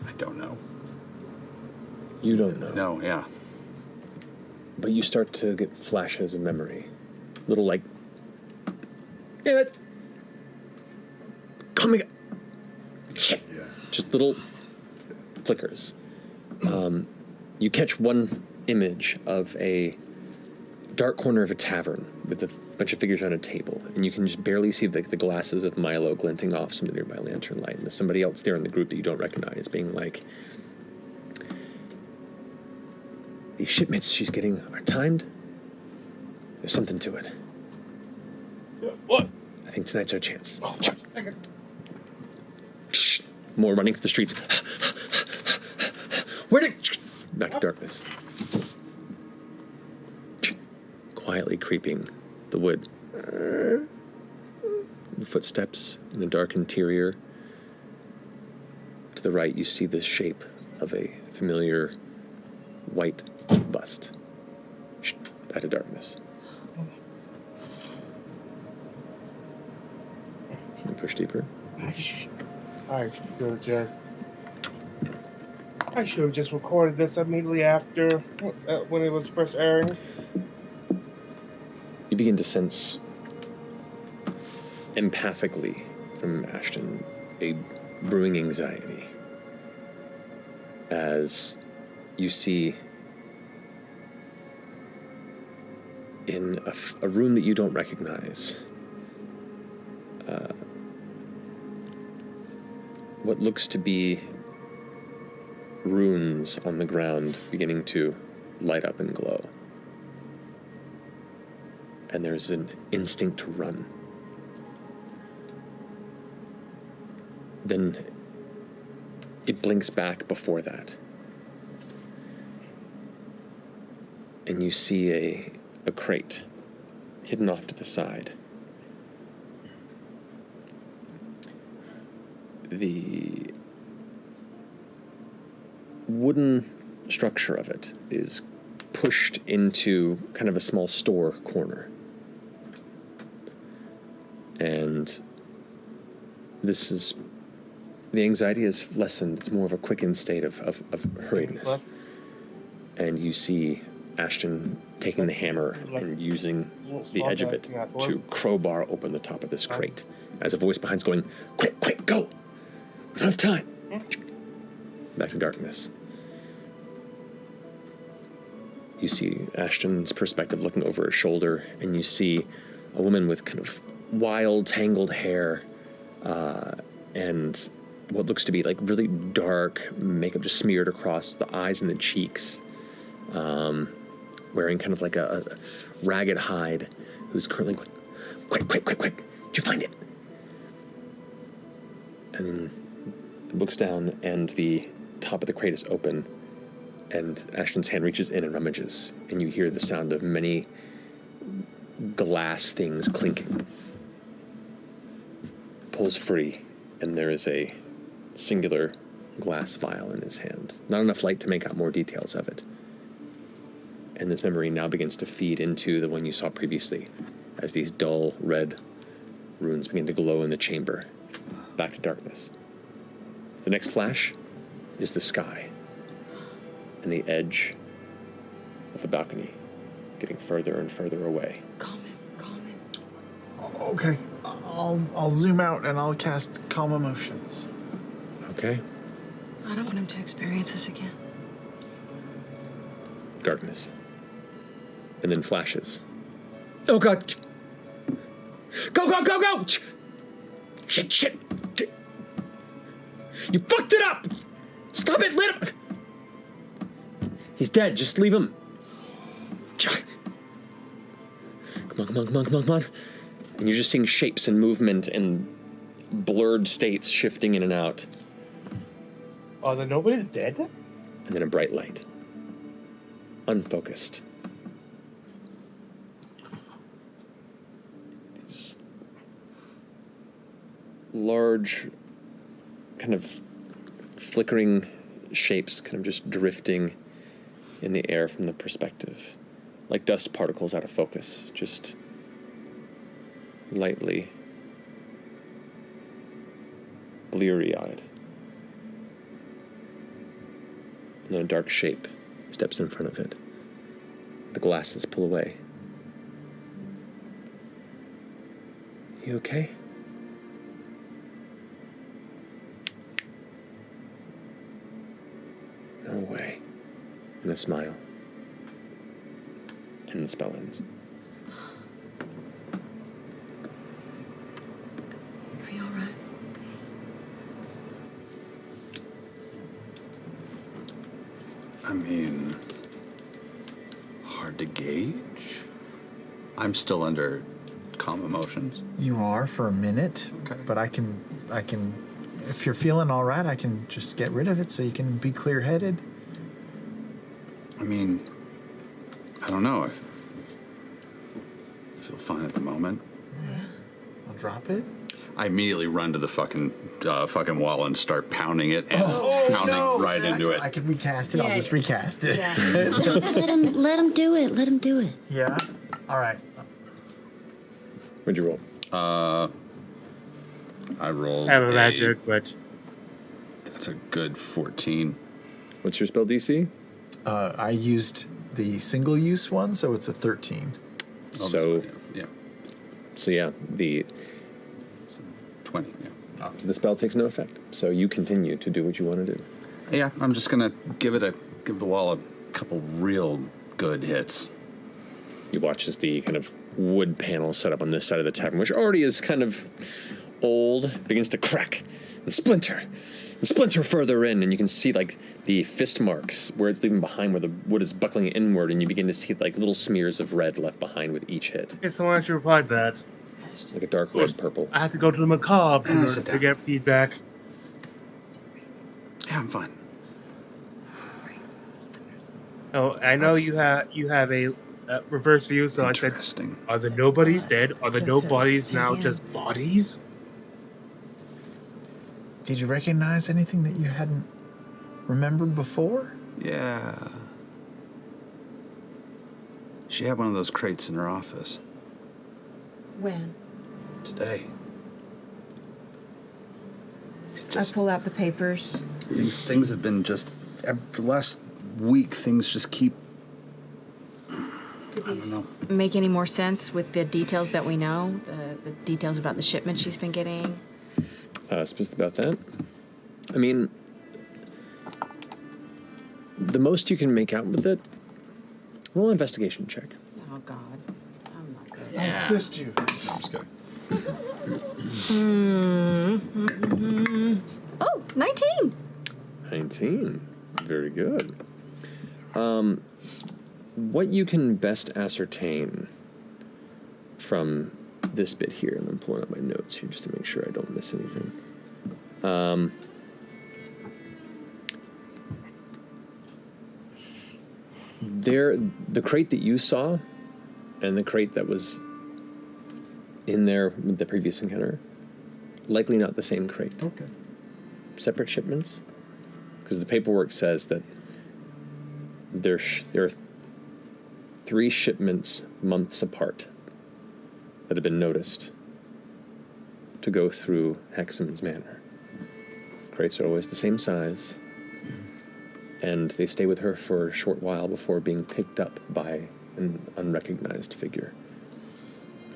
I don't know. You don't know. No, yeah. But you start to get flashes of memory. Little like, damn it, coming up. Shit. Just little flickers. You catch one image of a dark corner of a tavern with a bunch of figures on a table, and you can just barely see the glasses of Milo glinting off some nearby lantern light, and there's somebody else there in the group that you don't recognize being like, these shipments she's getting are timed. There's something to it. What? I think tonight's our chance. More running through the streets. Where did... Back to darkness. Quietly creeping the wood. Footsteps in a dark interior. To the right, you see the shape of a familiar white bust. Back to darkness. You push deeper. I should have just recorded this immediately after when it was first airing. You begin to sense empathically from Ashton a brewing anxiety as you see in a room that you don't recognize what looks to be runes on the ground beginning to light up and glow. And there's an instinct to run. Then it blinks back before that. And you see a crate hidden off to the side. The wooden structure of it is pushed into kind of a small store corner. And this is, the anxiety is lessened. It's more of a quickened state of hurriedness. And you see Ashton taking the hammer and using the edge of it to crowbar open the top of this crate. As a voice behind's going, quick, quick, go! We don't have time. Back to darkness. You see Ashton's perspective looking over her shoulder, and you see a woman with kind of wild, tangled hair, and what looks to be like really dark makeup just smeared across the eyes and the cheeks, wearing kind of like a ragged hide, who's currently going, quick, quick, quick, quick, did you find it? And then looks down, and the top of the crate is open, and Ashton's hand reaches in and rummages, and you hear the sound of many glass things clinking. Pulls free, and there is a singular glass vial in his hand. Not enough light to make out more details of it. And this memory now begins to feed into the one you saw previously, as these dull red runes begin to glow in the chamber. Back to darkness. The next flash is the sky, and the edge of a balcony, getting further and further away. Calm him, calm him. Okay, I'll zoom out and I'll cast Calm Emotions. Okay. I don't want him to experience this again. Darkness. And then flashes. Oh god! Go, go, go, go! Shit, shit! You fucked it up! Stop it, let him! He's dead, just leave him. Come on, come on, come on, come on, come on. And you're just seeing shapes and movement and blurred states shifting in and out. Oh, then nobody's dead? And then a bright light. Unfocused. These large, kind of flickering shapes kind of just drifting in the air from the perspective. Like dust particles out of focus, just lightly bleary-eyed. And then a dark shape steps in front of it. The glasses pull away. You okay? No way. And a smile. And the spell ends. Are you all right? I mean, hard to gauge. I'm still under calm emotions. You are for a minute, okay. But I can, if you're feeling all right, I can just get rid of it so you can be clear-headed. I mean, I don't know. I feel fine at the moment. Yeah. I'll drop it. I immediately run to the fucking wall and start pounding it and pounding right into it. I can recast it. Yeah. I'll just recast it. Yeah. Just let him do it. Let him do it. Yeah. All right. What'd you roll? I rolled. I have a magic, but that's a good 14. What's your spell DC? I used the single-use one, so it's a 13. So yeah, the 20. Yeah. So the spell takes no effect. So you continue to do what you want to do. Yeah, I'm just gonna give the wall a couple real good hits. You watch as the kind of wood panel set up on this side of the tavern, which already is kind of old, begins to crack and splinter further in, and you can see like the fist marks where it's leaving behind, where the wood is buckling inward, and you begin to see like little smears of red left behind with each hit. Okay, so why don't you reply to that? Like a dark red purple. I have to go to the macabre in order to get feedback. Yeah, I'm fine. Oh, I know you have a reverse view, so I said, are the nobodies dead? Are the nobodies now just bodies? Did you recognize anything that you hadn't remembered before? Yeah. She had one of those crates in her office When? today. I pull out the papers. Things have been just, for the last week, things just keep, Did these make any more sense with the details that we know? The details about the shipment she's been getting? Supposed about that? I mean, the most you can make out with it, roll an investigation check. Oh, God. I'm not good. I'll assist you. I'm just kidding. Oh, 19. 19. Very good. What you can best ascertain from this bit here, and I'm pulling up my notes here just to make sure I don't miss anything. The crate that you saw and the crate that was in there with the previous encounter, likely not the same crate. Okay. Separate shipments, because the paperwork says that there are 3 shipments months apart that have been noticed to go through Hexham's Manor. Crates are always the same size, and they stay with her for a short while before being picked up by an unrecognized figure.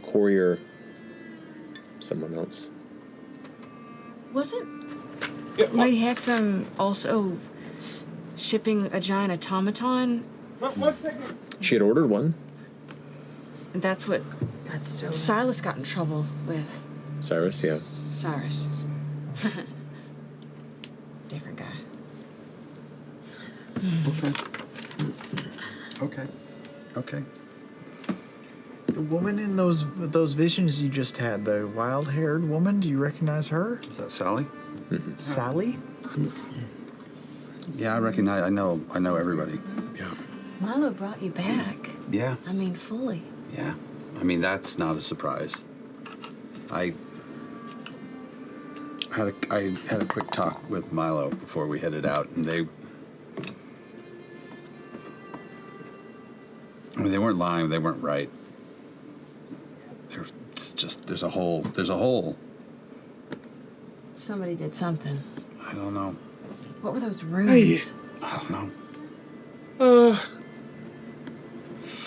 Courier, someone else. Wasn't Lady Hexam also shipping a giant automaton? One second. She had ordered one. That's what Silas got in trouble with. Cyrus, yeah. Cyrus. Different guy. Okay. The woman in those visions you just had, the wild-haired woman, do you recognize her? Is that Sally? Sally? Yeah, I know everybody. Yeah. Milo brought you back. Yeah. I mean, fully. Yeah. I mean, that's not a surprise. I had a quick talk with Milo before we headed out, and they weren't lying. They weren't right. There's a hole. Somebody did something. I don't know. What were those rooms? I don't know.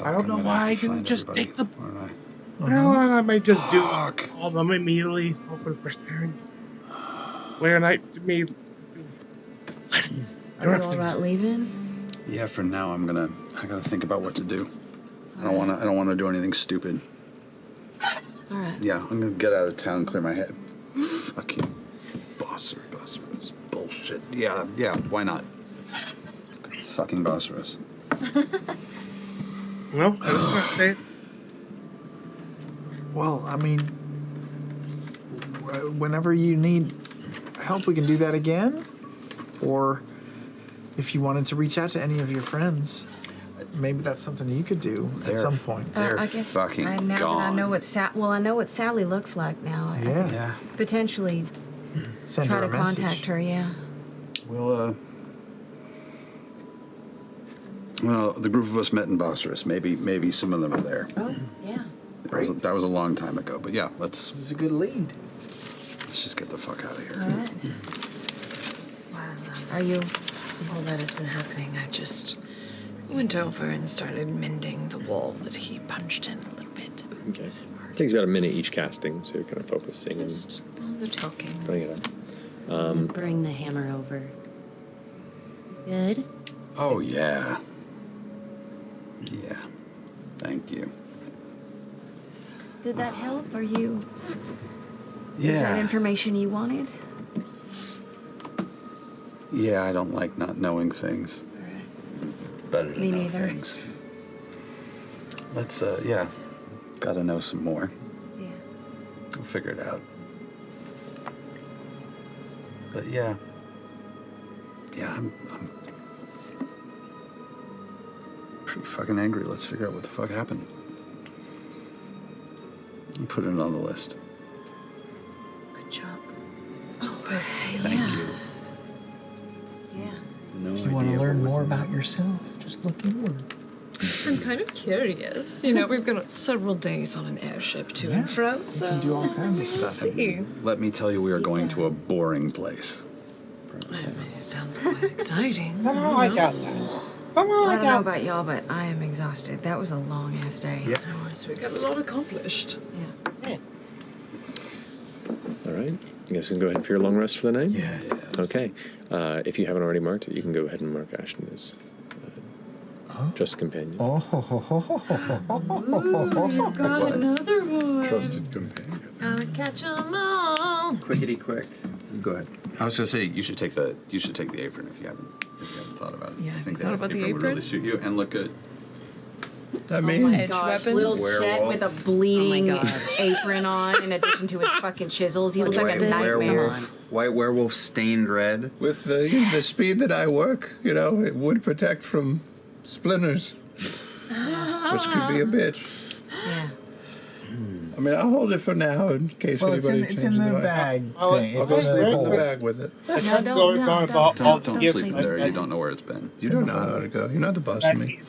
I don't know why I didn't just take the. I? Well, I might just do all of them immediately. Open for staring. Where I may. Are you all about leaving? Yeah, for now I gotta think about what to do. I don't wanna do anything stupid. All right. Yeah, I'm gonna get out of town and clear my head. Fucking Bosphorus bullshit. Yeah, why not? Fucking Bosphorus. Well, I was gonna say. Well, I mean, whenever you need help, we can do that again. Or if you wanted to reach out to any of your friends, maybe that's something you could do at some point. I guess fucking now gone. that I know what I know what Sally looks like now. Yeah. Potentially Send try her to a message. contact her. Yeah. Well, the group of us met in Bosphorus. Maybe some of them are there. Oh yeah. That was a long time ago. But yeah, This is a good lead. let's just get the fuck out of here. All right. Are you? While that has been happening, I just went over and started mending the wall that he punched in a little bit. Okay. Takes about a minute each casting, so you're kind of focusing Just all the talking. and putting it up. Bring the hammer over. Good. Oh yeah. Yeah. Thank you. Did that help? Are you? Is that Yeah. information you wanted? Yeah, I don't like not knowing things. Better to Me know neither. things. Let's gotta know some more. Yeah. We'll figure it out. But yeah. Yeah, I'm pretty fucking angry. Let's figure out what the fuck happened. And put it on the list. Good job. Thank you. Yeah. No If you want to learn more about yourself, just look inward. I'm kind of curious. You know, we've got several days on an airship to and fro, so can do all kinds of we'll stuff. see. Let me tell you, we are going to a boring place. It sounds quite exciting. Somehow I got that. Somehow I I don't know got about y'all, but I am exhausted. That was a long ass day. Yeah. So we got a lot accomplished. Yeah. All right. You guys can go ahead for your long rest for the night? Yes. Okay. If you haven't already marked it, you can go ahead and mark Ashton as just a companion. Oh, You got another one. Trusted companion. Gotta catch 'em all. Quickety quick. Go ahead. I was gonna say you should take the apron if you haven't thought about it. Yeah, I have think you thought about the would apron? really suit you and look good. I Oh mean, my gosh, little Chet Werewolf. with a bleeding apron on in addition to his fucking chisels. He looks like a nightmare. werewolf. White werewolf stained red. with the speed that I work, it would protect from splinters, which could be a bitch. Yeah. I mean, I'll hold it for now in case Well, it's anybody in changes the their mind. bag I'll thing. go It's in sleep in the the bag with it. Don't sleep in there. You don't know where it's been. You don't know how to go. You're not the boss of me.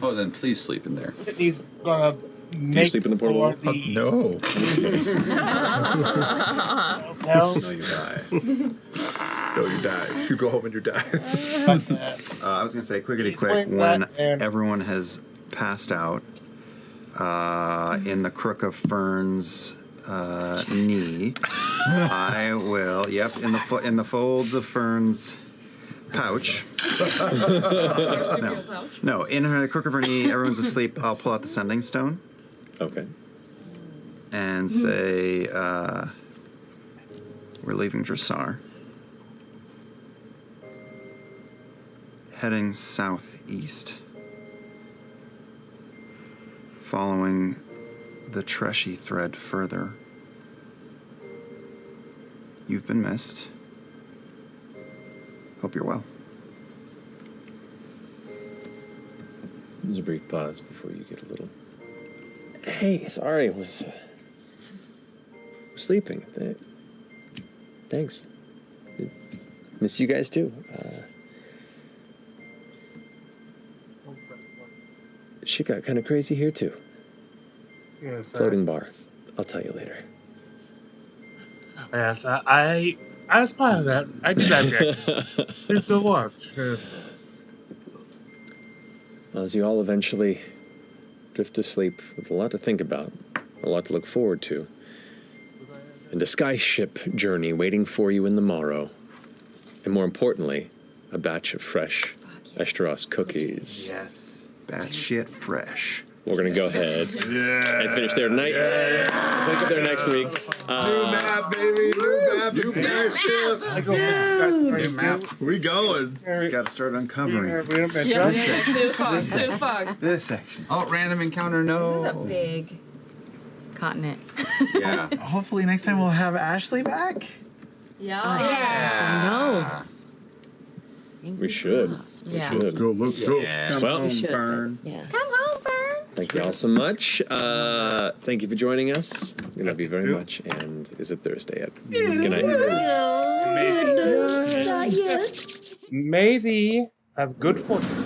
Oh, then please sleep in there. He's gonna Do you make sleep in the portable? No. hell. No, you die. No, you die. You go home and you die. I was gonna say quickety quick. Explain When that, and- everyone has passed out, in the crook of Fern's knee, I will. Yep, in the folds of Fern's pouch. No, in the crook of her knee. Everyone's asleep. I'll pull out the sending stone. Okay. And say, we're leaving Dressar. Heading southeast. Following the Treshy thread further. You've been missed. Hope you're well. There's a brief pause before you get a little. Hey, sorry, I was sleeping. Thanks. Miss you guys too. Shit got kind of crazy here too. Yes, Floating bar. I'll tell you later. Yes, I was part of that. I did that. Please go watch. As you all eventually drift to sleep with a lot to think about, a lot to look forward to, and a skyship journey waiting for you in the morrow, and more importantly, a batch of fresh Esteros cookies. Yes. Batshit fresh. We're gonna go ahead and finish there tonight. Wake up there next week. New map, baby. New map. New Starship. New map. We going. Got to start uncovering. This section. Oh, random encounter. No. This is a big continent. Yeah. Hopefully next time we'll have Ashley back. Yeah. We should. Yeah. We should. Let's go. Let's go. Come Well, home, Fern. Come home, Fern. thank you all so much. Thank you for joining us. We love you very much. And is it Thursday yet? Good night. Maisie, have good fortune.